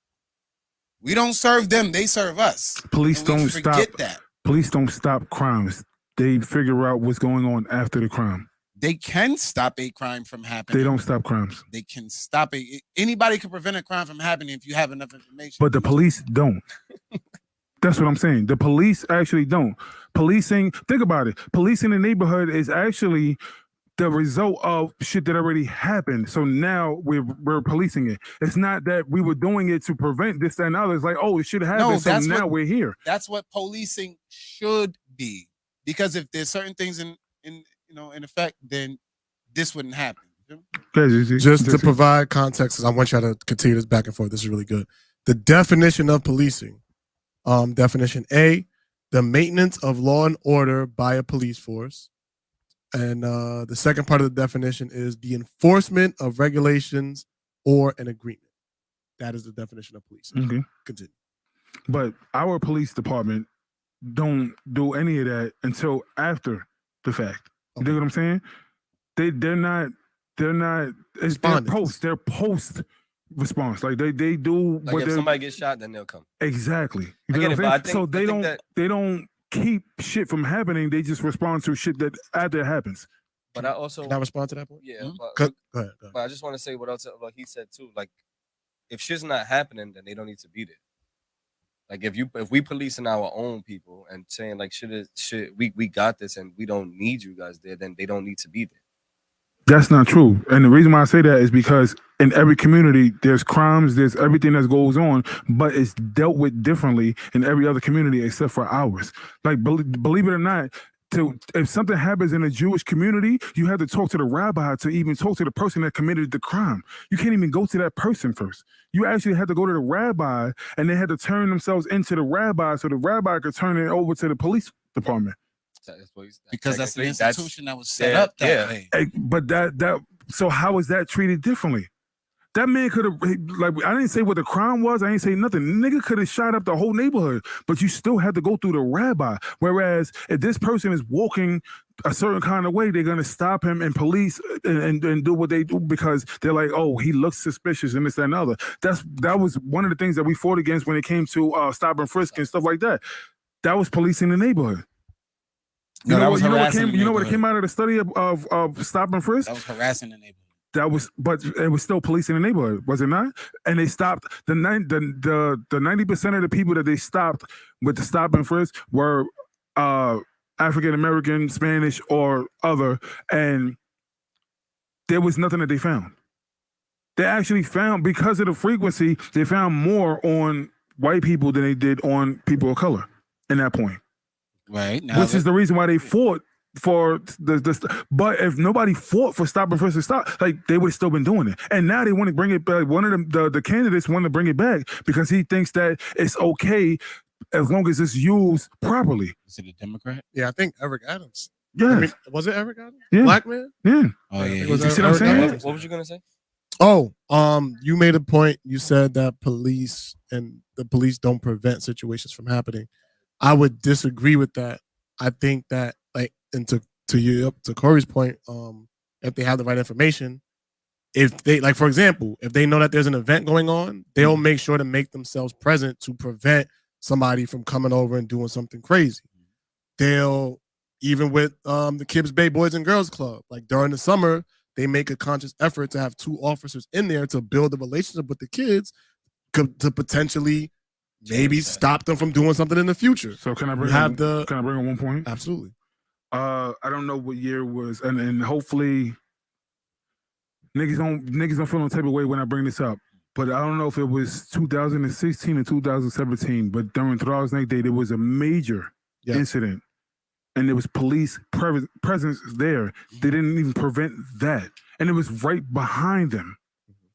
We don't serve them, they serve us. Police don't stop that. Police don't stop crimes. They figure out what's going on after the crime. They can stop a crime from happening. They don't stop crimes. They can stop anybody can prevent a crime from happening if you have enough information. But the police don't. That's what I'm saying. The police actually don't. Policing, think about it. Policing the neighborhood is actually the result of shit that already happened. So now we're policing it. It's not that we were doing it to prevent this, that, and other. It's like, oh, it should have happened. So now we're here. That's what policing should be. Because if there's certain things in effect, then this wouldn't happen. Just to provide context, because I want y'all to continue this back and forth. This is really good. The definition of policing. Definition A, the maintenance of law and order by a police force. And the second part of the definition is the enforcement of regulations or an agreement. That is the definition of policing. Okay. Continue. But our police department don't do any of that until after the fact. You know what I'm saying? They're not it's their post response. Like they do like what if somebody gets shot, then they'll come. Exactly. You I get know it, what I'm but I saying? think, So they don't keep shit from happening. They just respond to shit that after it happens. But I also can I respond to that point? Yeah. Go ahead. But I just want to say what he said too. Like if shit's not happening, then they don't need to be there. Like if we policing our own people and saying like we got this and we don't need you guys there, then they don't need to be there. That's not true. And the reason why I say that is because in every community, there's crimes, there's everything that goes on, but it's dealt with differently in every other community except for ours. Like, believe it or not, if something happens in a Jewish community, you have to talk to the rabbi to even talk to the person that committed the crime. You can't even go to that person first. You actually had to go to the rabbi, and they had to turn themselves into the rabbi so the rabbi could turn it over to the police department. Because that's the institution that was set up that way. But so how is that treated differently? That man could have, like, I didn't say what the crime was. I didn't say nothing. Nigga could have shot up the whole neighborhood, but you still had to go through the rabbi. Whereas if this person is walking a certain kind of way, they're going to stop him and police and do what they do because they're like, oh, he looks suspicious and this, that, and other. That was one of the things that we fought against when it came to stop and frisk and stuff like that. That was policing the neighborhood. You know what came out of the study of stop and frisk? That was harassing the neighborhood. But it was still policing the neighborhood, was it not? And they stopped the 90% of the people that they stopped with the stop and frisk were African American, Spanish, or other, and there was nothing that they found. They actually found, because of the frequency, they found more on white people than they did on people of color in that point. Right. Which is the reason why they fought for but if nobody fought for stop and frisk and stop, like they would have still been doing it. And now they want to bring it back. One of them, the candidates want to bring it back because he thinks that it's okay as long as it's used properly. Is it a Democrat? Yeah, I think Eric Adams. Yeah. I mean, was it Eric Adams? Yeah. Black man? Yeah. Oh yeah. Was you see what I'm saying? What was you gonna say? Oh, you made a point. You said that the police don't prevent situations from happening. I would disagree with that. I think that, like, and to Corey's point, if they have the right information, if they, like, for example, if they know that there's an event going on, they'll make sure to make themselves present to prevent somebody from coming over and doing something crazy. They'll, even with the Kibbs Bay Boys and Girls Club, like during the summer, they make a conscious effort to have 2 officers in there to build a relationship with the kids to potentially maybe stop them from doing something in the future. So can I bring on one point? Absolutely. I don't know what year it was, and hopefully niggas don't feel no type of way when I bring this up. But I don't know if it was 2016 or 2017, but during Throgs-Neck Day, there was a major incident. And there was police presence there. They didn't even prevent that. And it was right behind them.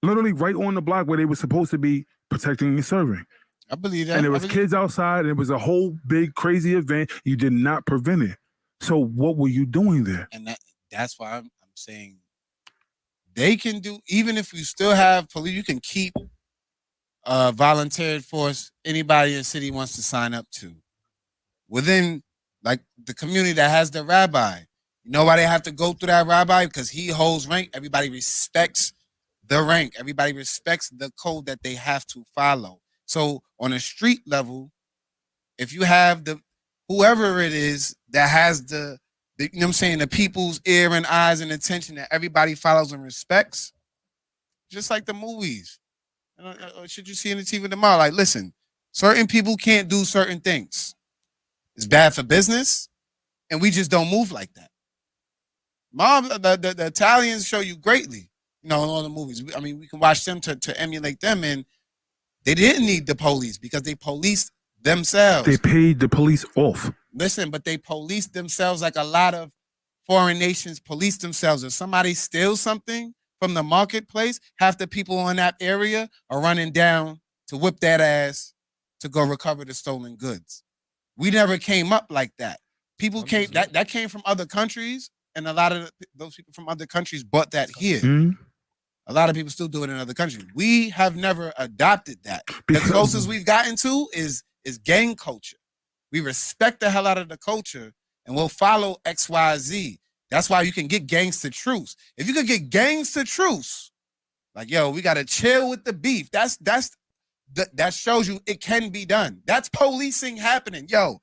Literally right on the block where they were supposed to be protecting and serving. I believe that. And there was kids outside, and it was a whole big crazy event. You did not prevent it. So what were you doing there? And that's why I'm saying they can do, even if you still have police, you can keep volunteer force anybody in the city wants to sign up to. Within like the community that has the rabbi. You know why they have to go through that rabbi? Because he holds rank. Everybody respects the rank. Everybody respects the code that they have to follow. So on a street level, if you have whoever it is that has the you know what I'm saying, the people's ear and eyes and attention that everybody follows and respects, just like the movies. Should you see in the TV tomorrow? Like, listen, certain people can't do certain things. It's bad for business, and we just don't move like that. Mom, the Italians show you greatly, you know, in all the movies. I mean, we can watch them to emulate them, and they didn't need the police because they policed themselves. They paid the police off. Listen, but they policed themselves like a lot of foreign nations police themselves. If somebody steals something from the marketplace, half the people in that area are running down to whip that ass to go recover the stolen goods. We never came up like that. People came that came from other countries, and a lot of those people from other countries bought that here. Mm-hmm. A lot of people still do it in other countries. We have never adopted that. The closest we've gotten to is gang culture. We respect the hell out of the culture, and we'll follow XYZ. That's why you can get gangs to truce. If you could get gangs to truce, like, yo, we gotta chill with the beef. That shows you it can be done. That's policing happening. Yo,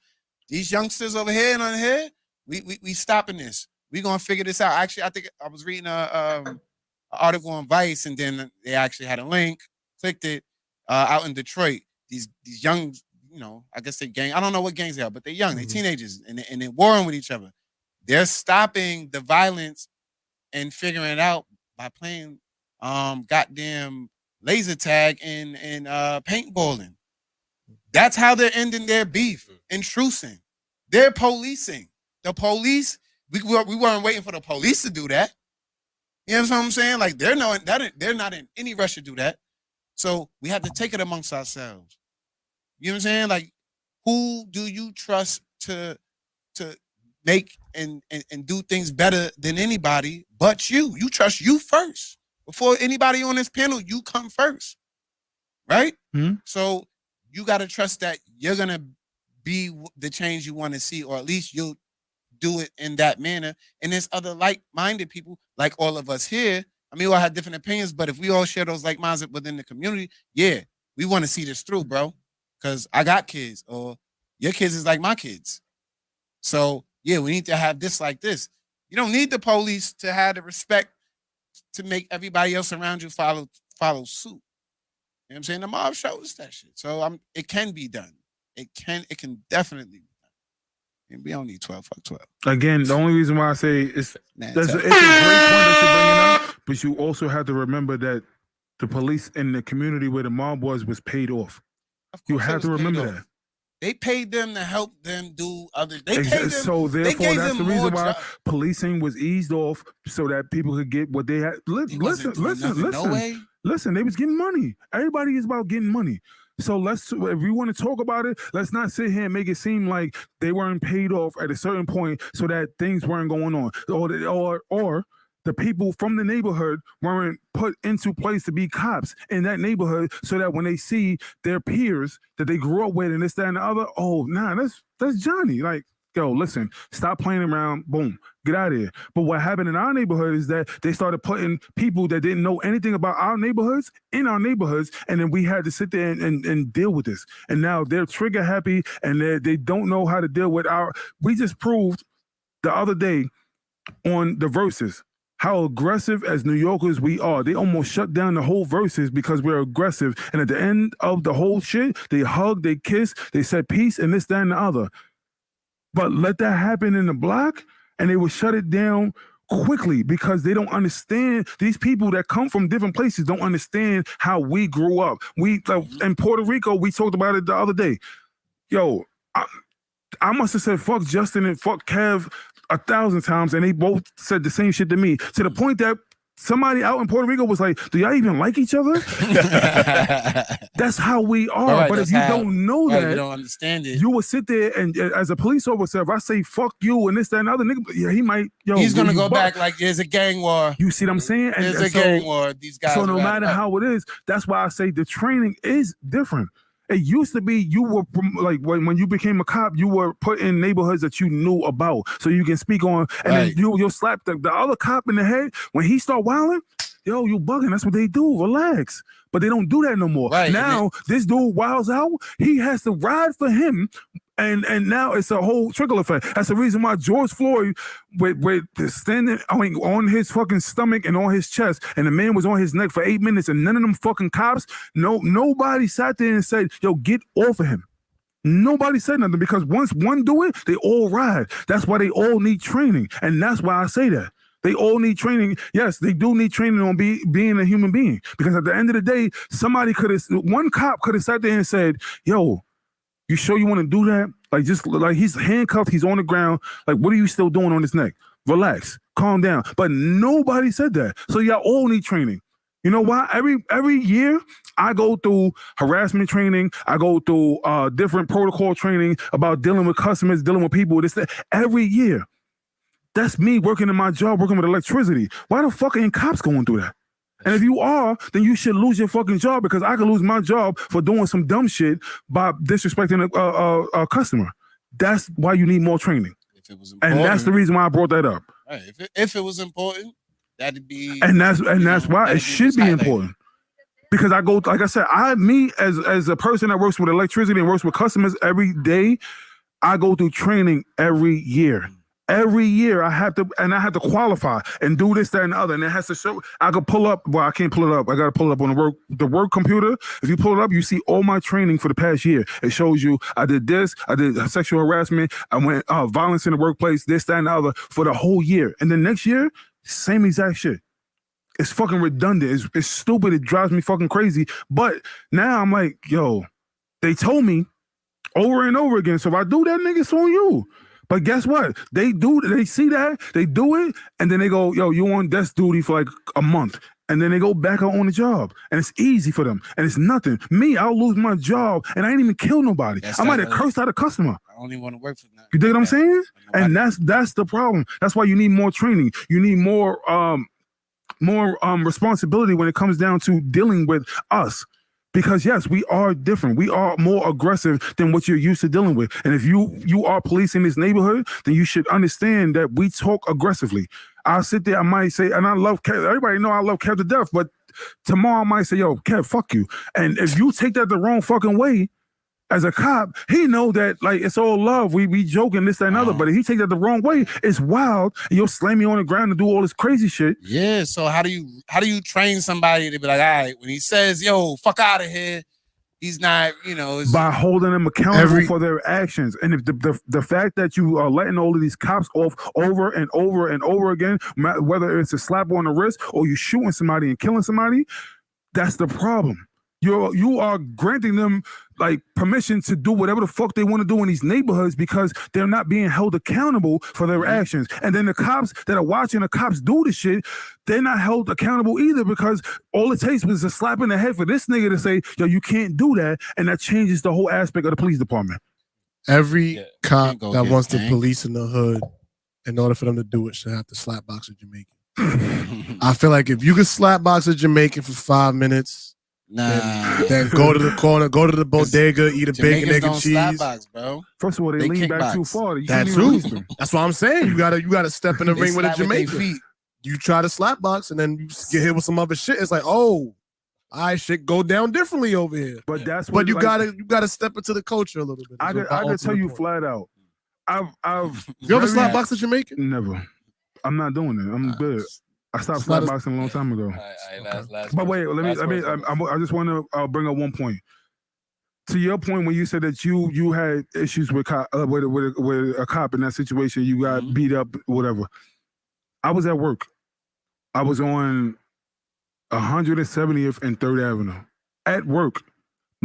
these youngsters over here and on here, we stopping this. We gonna figure this out. Actually, I think I was reading an article on Vice, and then they actually had a link, clicked it, out in Detroit. These young, you know, I guess they gang. I don't know what gangs they are, but they're young. They're teenagers, and they're warring with each other. They're stopping the violence and figuring it out by playing goddamn laser tag and paintballing. That's how they're ending their beef and trucing. They're policing. The police, we weren't waiting for the police to do that. You know what I'm saying? Like, they're not in any rush to do that. So we have to take it amongst ourselves. You know what I'm saying? Like, who do you trust to make and do things better than anybody but you? You trust you first. Before anybody on this panel, you come first, right? Mm-hmm. So you got to trust that you're going to be the change you want to see, or at least you'll do it in that manner. And there's other like-minded people, like all of us here. I mean, we all have different opinions, but if we all share those like minds within the community, yeah, we want to see this through, bro, because I got kids, or your kids is like my kids. So, yeah, we need to have this like this. You don't need the police to have the respect to make everybody else around you follow suit. You know what I'm saying? The mob shows that shit. So it can be done. It can definitely be done. And we don't need 12, fuck 12. Again, the only reason why I say it's a great point that you're bringing up, but you also have to remember that the police in the community where the mob was paid off. You have to remember that. They paid them to help them do other. They paid them, so therefore, that's the reason why policing was eased off, so that people could get what they had. Listen. They was getting money. Everybody is about getting money. So if we want to talk about it, let's not sit here and make it seem like they weren't paid off at a certain point, so that things weren't going on, or the people from the neighborhood weren't put into place to be cops in that neighborhood, so that when they see their peers that they grew up with and this, that, and the other, oh, nah, that's Johnny. Like, yo, listen, stop playing around, boom, get out of here. But what happened in our neighborhood is that they started putting people that didn't know anything about our neighborhoods in our neighborhoods, and then we had to sit there and deal with this. And now they're trigger happy, and they don't know how to deal with we just proved the other day on the Versus how aggressive as New Yorkers we are. They almost shut down the whole Versus because we're aggressive. And at the end of the whole shit, they hug, they kiss, they said peace, and this, that, and the other. But let that happen in the block, and they would shut it down quickly because they don't understand. These people that come from different places don't understand how we grew up. We in Puerto Rico, we talked about it the other day. Yo, I must have said fuck Justin and fuck Kev 1,000 times, and they both said the same shit to me, to the point that somebody out in Puerto Rico was like, do y'all even like each other? That's how we are. Right, but if you don't know that, you don't understand it. you will sit there and as a police officer, if I say fuck you and this, that, and other nigga, yeah, he might, he's gonna go back like there's a gang war. You see what I'm saying? There's a gang war. These guys. So no matter how it is, that's why I say the training is different. It used to be you were like when you became a cop, you were put in neighborhoods that you knew about, so you can speak on, and then you'll slap the other cop in the head when he start wilding. Yo, you bugging? That's what they do. Relax. But they don't do that no more. Right, now this dude wilds out. He has to ride for him. And now it's a whole trickle effect. That's the reason why George Floyd with standing on his fucking stomach and on his chest, and the man was on his neck for 8 minutes, and none of them fucking cops, nobody sat there and said, yo, get off of him. Nobody said nothing, because once one do it, they all ride. That's why they all need training. And that's why I say that. They all need training. Yes, they do need training on being a human being. Because at the end of the day, one cop could have sat there and said, yo, you sure you want to do that? Like, just like he's handcuffed, he's on the ground. Like, what are you still doing on his neck? Relax, calm down. But nobody said that. So y'all all need training. You know why? Every year I go through harassment training. I go through different protocol training about dealing with customers, dealing with people. This that. Every year. That's me working in my job, working with electricity. Why the fuck ain't cops going through that? And if you are, then you should lose your fucking job, because I could lose my job for doing some dumb shit by disrespecting a customer. That's why you need more training. If it was important, and that's the reason why I brought that up. Right. If it was important, that'd be. And that's why it should be important. Because I go, like I said, me as a person that works with electricity and works with customers every day, I go through training every year. Every year I have to qualify and do this, that, and the other. And it has to show. I could pull up. Well, I can't pull it up. I got to pull it up on the work computer. If you pull it up, you see all my training for the past year. It shows you I did this. I did sexual harassment. I went violence in the workplace, this, that, and the other for the whole year. And then next year, same exact shit. It's fucking redundant. It's stupid. It drives me fucking crazy. But now I'm like, yo, they told me over and over again. So if I do that, nigga, it's on you. But guess what? They see that, they do it, and then they go, yo, you on desk duty for like a month. And then they go back out on the job. And it's easy for them. And it's nothing. Me, I'll lose my job, and I ain't even kill nobody. I might have cursed out a customer. I don't even want to work for that. You dig what I'm saying? And that's the problem. That's why you need more training. You need more responsibility when it comes down to dealing with us. Because yes, we are different. We are more aggressive than what you're used to dealing with. And if you are policing this neighborhood, then you should understand that we talk aggressively. I'll sit there, I might say, and I love Kev. Everybody know I love Kev to death, but tomorrow I might say, yo, Kev, fuck you. And if you take that the wrong fucking way, as a cop, he know that like it's all love. We joking this, that, and other. But if he take that the wrong way, it's wild. And you'll slam me on the ground and do all this crazy shit. Yeah. So how do you train somebody to be like, all right, when he says, yo, fuck out of here, he's not, by holding them accountable for their actions. And if the fact that you are letting all of these cops off over and over and over again, whether it's a slap on the wrist or you shooting somebody and killing somebody, that's the problem. You are granting them like permission to do whatever the fuck they want to do in these neighborhoods because they're not being held accountable for their actions. And then the cops that are watching the cops do the shit, they're not held accountable either, because all it takes was a slap in the head for this nigga to say, yo, you can't do that. And that changes the whole aspect of the police department. Every cop that wants to police in the hood, in order for them to do it, should have to slap box a Jamaican. I feel like if you could slap box a Jamaican for 5 minutes, then go to the corner, go to the bodega, eat a bacon, egg, and cheese. Slap box, bro. First of all, they lean back too far. That's true. That's what I'm saying. You gotta step in the ring with a Jamaican. You try to slap box and then you get hit with some other shit. It's like, oh, shit go down differently over here. But that's what you gotta step into the culture a little bit. I can tell you flat out. You ever slap box a Jamaican? Never. I'm not doing it. I'm good. I stopped slap boxing a long time ago. But wait, I just want to bring up one point. To your point, when you said that you had issues with a cop in that situation, you got beat up, whatever. I was at work. I was on 170th and 3rd Avenue at work.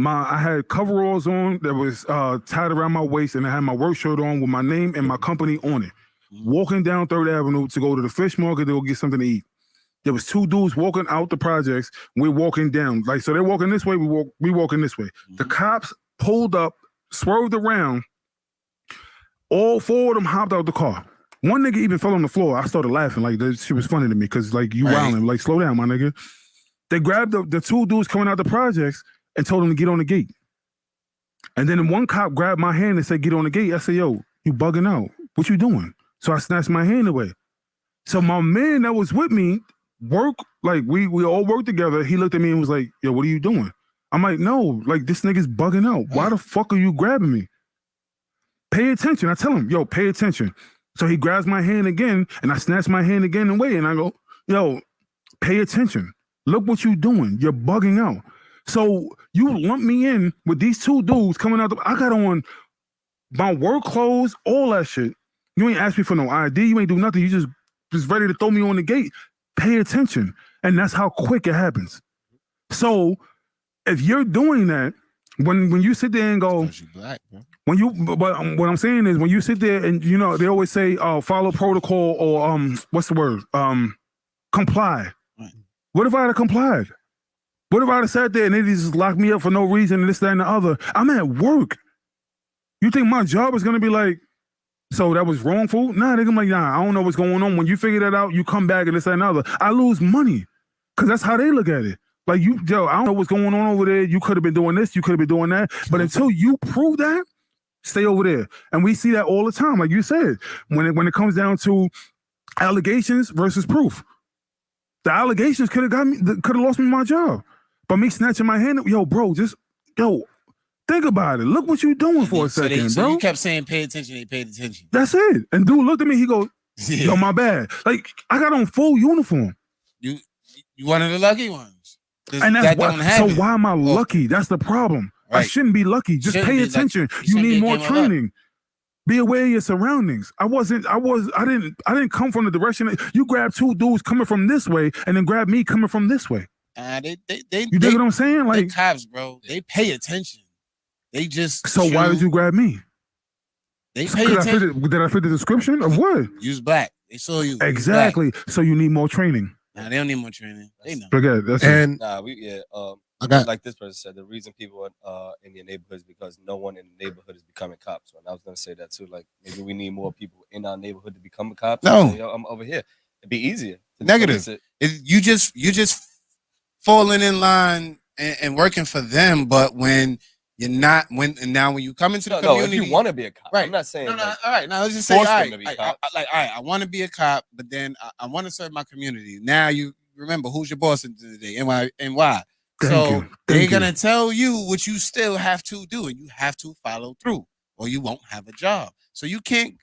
I had coveralls on that was tied around my waist, and I had my work shirt on with my name and my company on it. Walking down 3rd Avenue to go to the fish market to go get something to eat. There was 2 dudes walking out the projects. We're walking down. Like, so they're walking this way, we walking this way. The cops pulled up, swerved around. All 4 of them hopped out the car. One nigga even fell on the floor. I started laughing. Like, that shit was funny to me because, like, you wilding. Like, slow down, my nigga. They grabbed the 2 dudes coming out the projects and told them to get on the gate. And then one cop grabbed my hand and said, get on the gate. I said, yo, you bugging out. What you doing? So I snatched my hand away. So my man that was with me, we all worked together. He looked at me and was like, yo, what are you doing? I'm like, no, like, this nigga's bugging out. Why the fuck are you grabbing me? Pay attention. I tell him, yo, pay attention. So he grabs my hand again, and I snatch my hand again away, and I go, yo, pay attention. Look what you doing. You're bugging out. So you lump me in with these 2 dudes coming out. I got on my work clothes, all that shit. You ain't ask me for no ID. You ain't do nothing. You just ready to throw me on the gate. Pay attention. And that's how quick it happens. So if you're doing that, when you sit there and go, black, bro. But what I'm saying is when you sit there and, you know, they always say, follow protocol or, what's the word? Comply. Right. What if I had complied? What if I had sat there and they just locked me up for no reason and this, that, and the other? I'm at work. You think my job is going to be like, so that was wrongful? Nah, they're like, nah, I don't know what's going on. When you figure that out, you come back and this, that, and the other. I lose money because that's how they look at it. Like, I don't know what's going on over there. You could have been doing this. You could have been doing that. But until you prove that, stay over there. And we see that all the time. Like you said, when it comes down to allegations versus proof, the allegations could have lost me my job. But me snatching my hand, yo, bro, think about it. Look what you doing for a second, bro. You kept saying pay attention. They paid attention. That's it. And dude looked at me. He goes, yo, my bad. Like, I got on full uniform. You one of the lucky ones. And that's why am I lucky? That's the problem. Right. I shouldn't be lucky. Just pay attention. You need more training. Be aware of your surroundings. I didn't come from the direction you grabbed 2 dudes coming from this way and then grab me coming from this way. You dig what I'm saying? Like, cops, bro, they pay attention. They just why did you grab me? They pay attention. Did I fit the description of what? You was black. They saw you. Exactly. So you need more training. Nah, they don't need more training. They know. Forget that's and I got, like this person said, the reason people are in your neighborhood is because no one in the neighborhood is becoming cops. And I was gonna say that too. Like, maybe we need more people in our neighborhood to become a cop. No, say, I'm over here. It'd be easier. Negative. You just falling in line and working for them, but when you're not, when you come into the community, if you want to be a cop, right? I'm not saying all right. Now let's just say, all right, I want to be a cop, but then I want to serve my community. Now you remember who's your boss in the day and why. So they're gonna tell you what you still have to do, and you have to follow through, or you won't have a job. So you can't.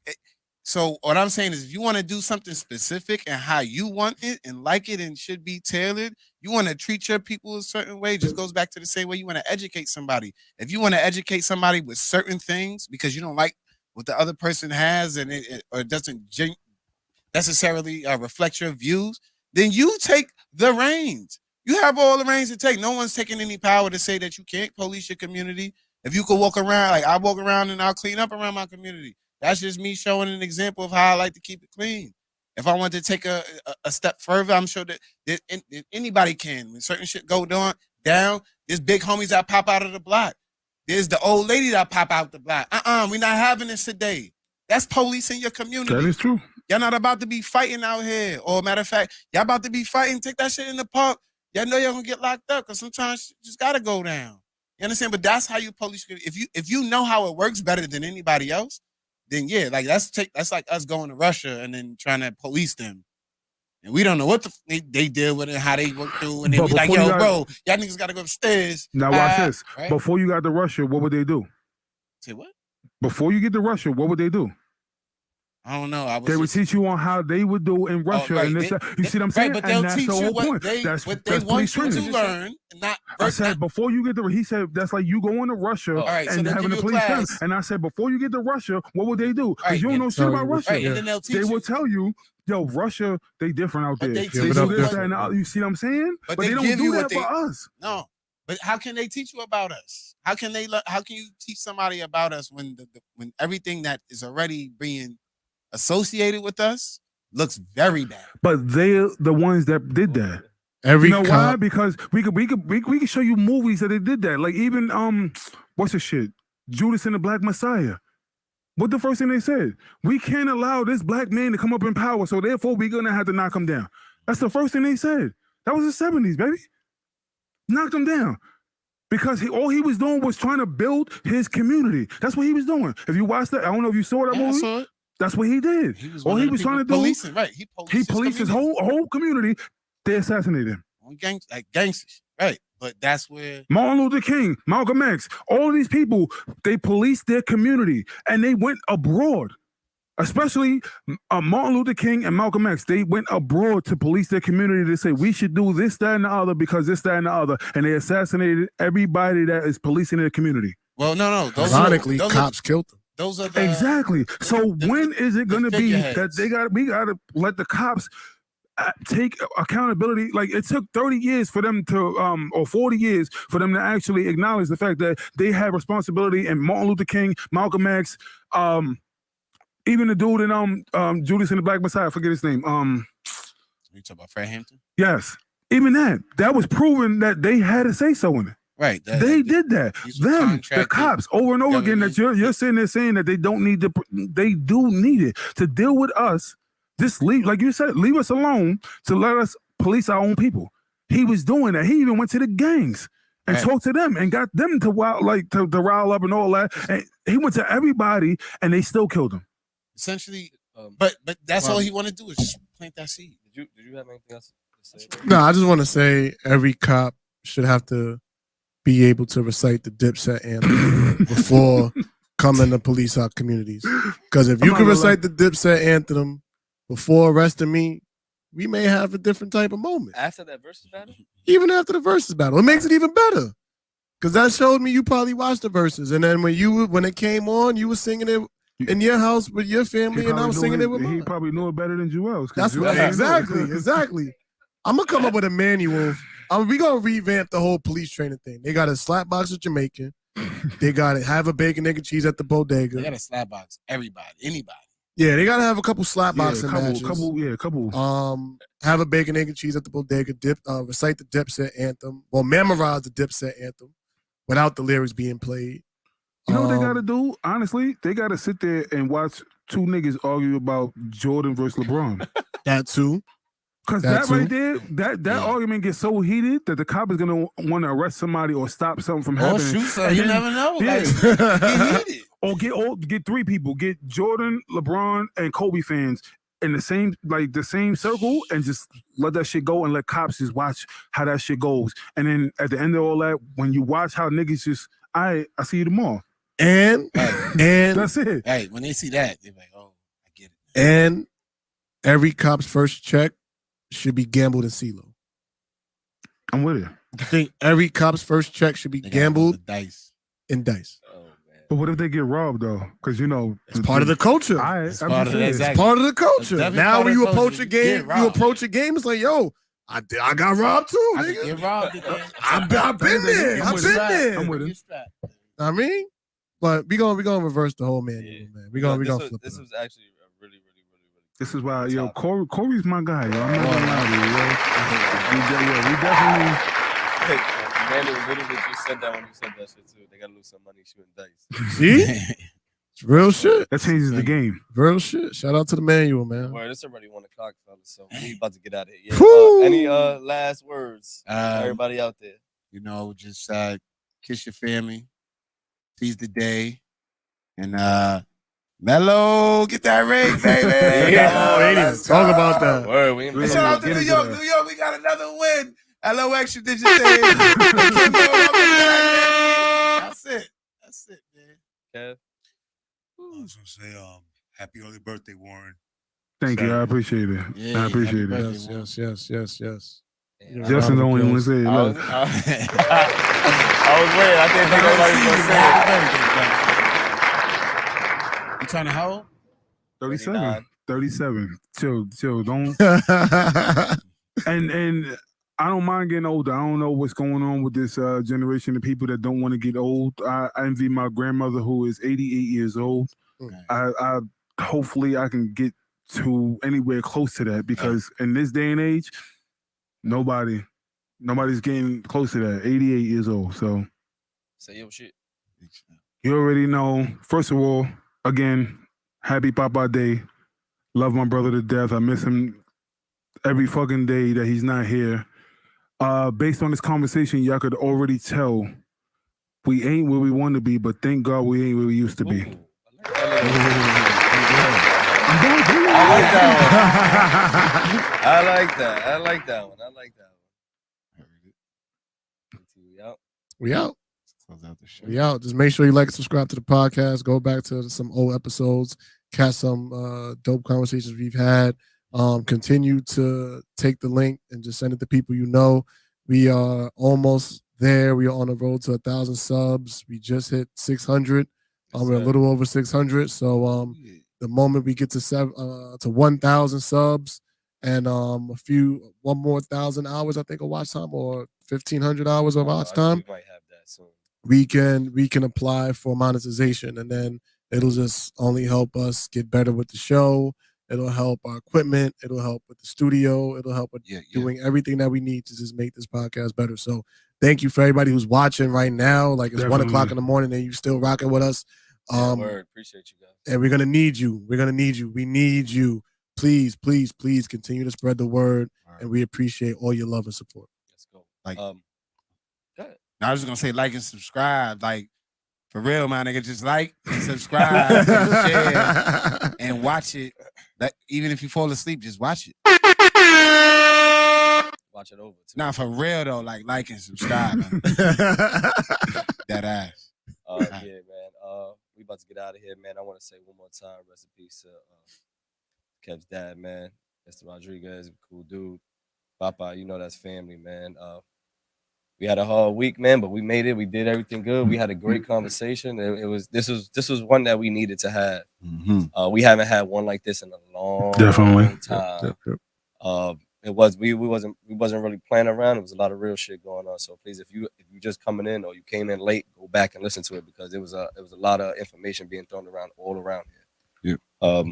So what I'm saying is, if you want to do something specific and how you want it and like it and should be tailored, you want to treat your people a certain way. It just goes back to the same way you want to educate somebody. If you want to educate somebody with certain things because you don't like what the other person has and it doesn't necessarily reflect your views, then you take the reins. You have all the reins to take. No one's taking any power to say that you can't police your community. If you could walk around, like I walk around and I'll clean up around my community. That's just me showing an example of how I like to keep it clean. If I want to take a step further, I'm sure that anybody can. When certain shit go down, there's big homies that pop out of the block. There's the old lady that pop out the block. We're not having this today. That's policing your community. That is true. Y'all not about to be fighting out here. Or matter of fact, y'all about to be fighting. Take that shit in the park. Y'all know y'all gonna get locked up because sometimes you just gotta go down. You understand? But that's how you police. If you know how it works better than anybody else, then yeah, like that's like us going to Russia and then trying to police them. And we don't know what they deal with and how they work through. And then we like, yo, bro, y'all niggas gotta go upstairs. Now watch this. Right? Before you got to Russia, what would they do? Say what? Before you get to Russia, what would they do? I don't know. They would teach you on how they would do in Russia. right. And this, you see what I'm saying? Right, but they'll that's teach the you whole what point. they That's want police you to training. learn. Not I said before you get to. He said that's like you going to Russia right, so and they'll having give a you a police training. class. And I said before you get to Russia, what would they do? Because Right, you don't know shit about Russia. Right, and then they'll teach They you. will tell you, yo, Russia, they different out there. But they They teach do you this, what- and that. You see what I'm saying? But they they don't give do you that what for they- us. No, but how can they teach you about us? How can they? How can you teach somebody about us when when everything that is already being associated with us looks very bad? But they're the ones that did that. Every you know why? cop- Because we could show you movies that they did that. Like even what's the shit? Judas and the Black Messiah. What the first thing they said? We can't allow this black man to come up in power, so therefore we're gonna have to knock him down. That's the first thing they said. That was the 70s, baby. Knocked him down. Because all he was doing was trying to build his community. That's what he was doing. If you watched that, I don't know if you saw that movie. I saw it. That's what he did. All he was trying to do, policing, right? He policed his whole community. They assassinated him. like gangsters, right? But that's where Martin Luther King, Malcolm X, all of these people, they policed their community and they went abroad. Especially Martin Luther King and Malcolm X, they went abroad to police their community to say we should do this, that, and the other because this, that, and the other, and they assassinated everybody that is policing their community. Well, no. Ironically, cops killed them. Those are the, exactly. So when is it going to be figureheads. that we got to let the cops take accountability? Like it took 30 years for them to, or 40 years for them to actually acknowledge the fact that they have responsibility. And Martin Luther King, Malcolm X, even the dude in Judas and the Black Messiah, I forget his name. You talking about Fred Hampton? Yes, even that was proven that they had a say so in it. Right, they did that. Them, the cops, over and over again. That you're sitting there saying that they don't need to. They do need it to deal with us. Just leave, like you said, leave us alone to let us police our own people. He was doing that. He even went to the gangs and talked to them and got them to to rile up and all that. And he went to everybody, and they still killed him. Essentially, but that's all he wanted to do is just plant that seed. Did you have anything else to say? No, I just want to say every cop should have to be able to recite the Dipset anthem before coming to police our communities. Because if you can recite the Dipset anthem before arresting me, we may have a different type of moment. After that versus battle? Even after the versus battle. It makes it even better. Because that showed me you probably watched the verses. And then when it came on, you were singing it in your house with your family, and I was singing it with mine. He probably knew it better than Joel's. That's what, exactly. I'm gonna come up with a manual. We gonna revamp the whole police training thing. They got a slap box of Jamaican. They got to have a bacon, egg, and cheese at the bodega. They got a slap box. Anybody. Yeah, they gotta have a couple slap boxing matches. Couple. Have a bacon, egg, and cheese at the bodega. Recite the Dipset anthem. Well, memorize the Dipset anthem without the lyrics being played. You know what they gotta do? Honestly, they gotta sit there and watch two niggas argue about Jordan versus LeBron. That too. Because that right there, that argument gets so heated that the cop is gonna want to arrest somebody or stop something from happening. Shoot something. You never know. Yeah. Like, get heated. Or get three people. Get Jordan, LeBron, and Kobe fans in the same circle and just let that shit go and let cops just watch how that shit goes. And then at the end of all that, when you watch how niggas just, I see you tomorrow. And that's it. Hey, when they see that, they're like, oh, I get it. And every cop's first check should be gambled in CeeLo. I'm with it. I think every cop's first check should be gambled in dice. But what if they get robbed though? Because it's part of the culture. It's part of the culture. Now when you approach a game, it's like, yo, I got robbed too. I Nigga. get robbed. I've been there. I'm with it. I mean, but we gonna reverse the whole manual, man. We gonna flip This it. was actually a really. This is why, Corey's my guy, yo. I'm not gonna lie to you, yo. We definitely. Amanda literally just said that when you said that shit too. They gotta lose some money shooting dice. See, it's real shit. That changes the game. Real shit. Shout out to the manual, man. Well, it's already 1 o'clock, fellas. So we about to get out of here. Yeah. Any last words? Everybody out there. Just kiss your family, seize the day, and Mello, get that ring, baby. Talk about that. Word, shout out to New York. New York, we got another win. LOX, you did your thing. That's it, man. I was gonna say, Happy early birthday, Warren. Thank you. I appreciate it. Yeah, I appreciate happy it. birthday. Yes. Justin don't even want to say it. I Look. was waiting. I didn't think nobody was going to say it. You turning how old? 37. 37. Chill. Don't. And I don't mind getting older. I don't know what's going on with this generation of people that don't want to get old. I envy my grandmother who is 88 years old. I hopefully I can get to anywhere close to that because in this day and age, nobody's getting close to that. 88 years old. So say your shit. You already know. First of all, again, happy Papa Day. Love my brother to death. I miss him every fucking day that he's not here. Based on this conversation, y'all could already tell we ain't where we want to be, but thank God we ain't where we used to be. I like that one. We out. Close out the show. We out. Just make sure you like and subscribe to the podcast. Go back to some old episodes. Catch some dope conversations we've had. Continue to take the link and just send it to people you know. We are almost there. We are on the road to 1,000 subs. We just hit 600. We're a little over 600. So the moment we get to 1,000 subs and one more 1,000 hours, I think, of watch time, or 1,500 hours of watch time, we might have that soon. we can apply for monetization, and then it'll just only help us get better with the show. It'll help our equipment. It'll help with the studio. It'll help with doing everything that we need to just make this podcast better. So thank you for everybody who's watching right now. Like it's 1 o'clock in the morning and you still rocking with us. Word. Appreciate you guys. And we're going to need you. We need you. Please, please, please continue to spread the word. And we appreciate all your love and support. Let's go. Like, go ahead. I was just going to say like and subscribe. Like, for real, my nigga, just like and subscribe and share and watch it. Even if you fall asleep, just watch it. Watch it over. Too. Nah, for real though, like and subscribe. That ass. Yeah, man. We about to get out of here, man. I want to say one more time, rest in peace to Kev's dad, man. Mr. Rodriguez, cool dude. Papa, you know that's family, man. We had a hard week, man, but we made it. We did everything good. We had a great conversation. This was one that we needed to have. Mm-hmm. We haven't had one like this in a long time. We wasn't really playing around. It was a lot of real shit going on. So please, if you just coming in or you came in late, go back and listen to it because it was a lot of information being thrown around all around here. Yeah.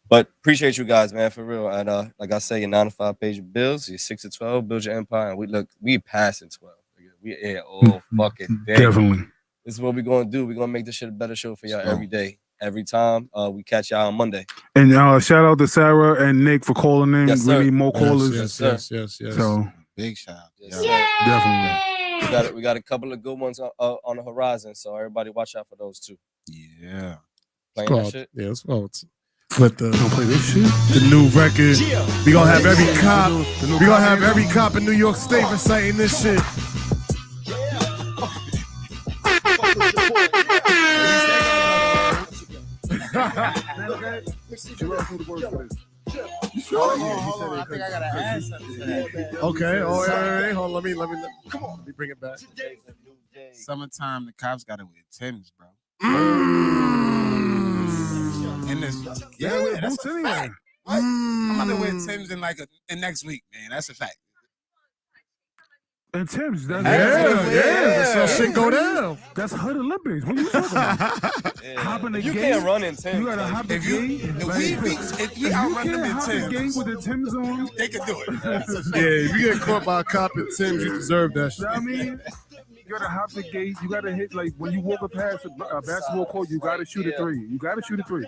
But appreciate you guys, man, for real. And like I say, your 9 to 5 page bills, your 6 to 12, build your empire. And we passing 12. We here all fucking day. Definitely. This is what we're gonna do. We're gonna make this shit a better show for y'all every day, every time. We catch y'all on Monday. And shout out to Sarah and Nick for calling in. Yes, we sir. need more callers. Yes. So big shout out. Definitely. We got a couple of good ones on the horizon. So everybody watch out for those too. Yeah. Playing that shit. Yeah, it's called. With the play this shit. The new record. We gonna have every cop. We gonna have every cop in New York State reciting this shit. Hold on. I think I gotta add something to that. Okay. Oh, hey, hold on. Let me bring it back. Summertime, the cops gotta wear Timbs, bro. In this, that's a fact. I'm about to wear Timbs in next week, man. That's a fact. And Tim's, that's that's how shit go down. That's Hood Olympics. What are you talking about? Hopping the You gate. can't run in Tim's. You gotta hop the gate. If we outrun them in Timbs, the gate with the Tim's on, they can do it. Yeah, if you get caught by a cop in Timbs, you deserve that shit. I mean, you gotta hop the gate. You gotta hit, like when you walk past a basketball court, you gotta shoot a three. You gotta shoot a three.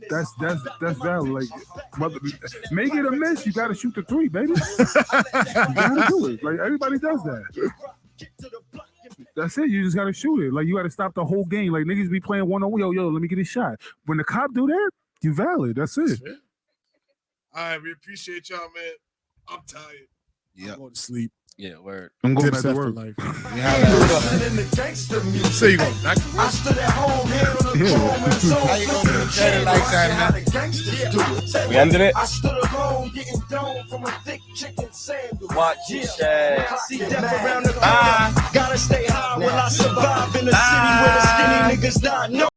That's valid. Like, make it a miss. You gotta shoot the three, baby. You gotta do it. Like everybody does that. That's it. You just gotta shoot it. Like you gotta stop the whole game. Like niggas be playing 1-on-1. Yo, let me get a shot. When the cop do that, you valid. That's it. All right, we appreciate y'all, man. I'm tired. Yeah. I'm going to sleep. Yeah, word. I'm going Tips back to after work. life. So you going back? I stood at home here on the How you gonna look at it like that, man? We ended it. I stood alone getting domed from a thick chicken sandwich. Watch your shit. See death around the corner. Gotta stay high. Will I survive in a city where the skinny niggas die? No.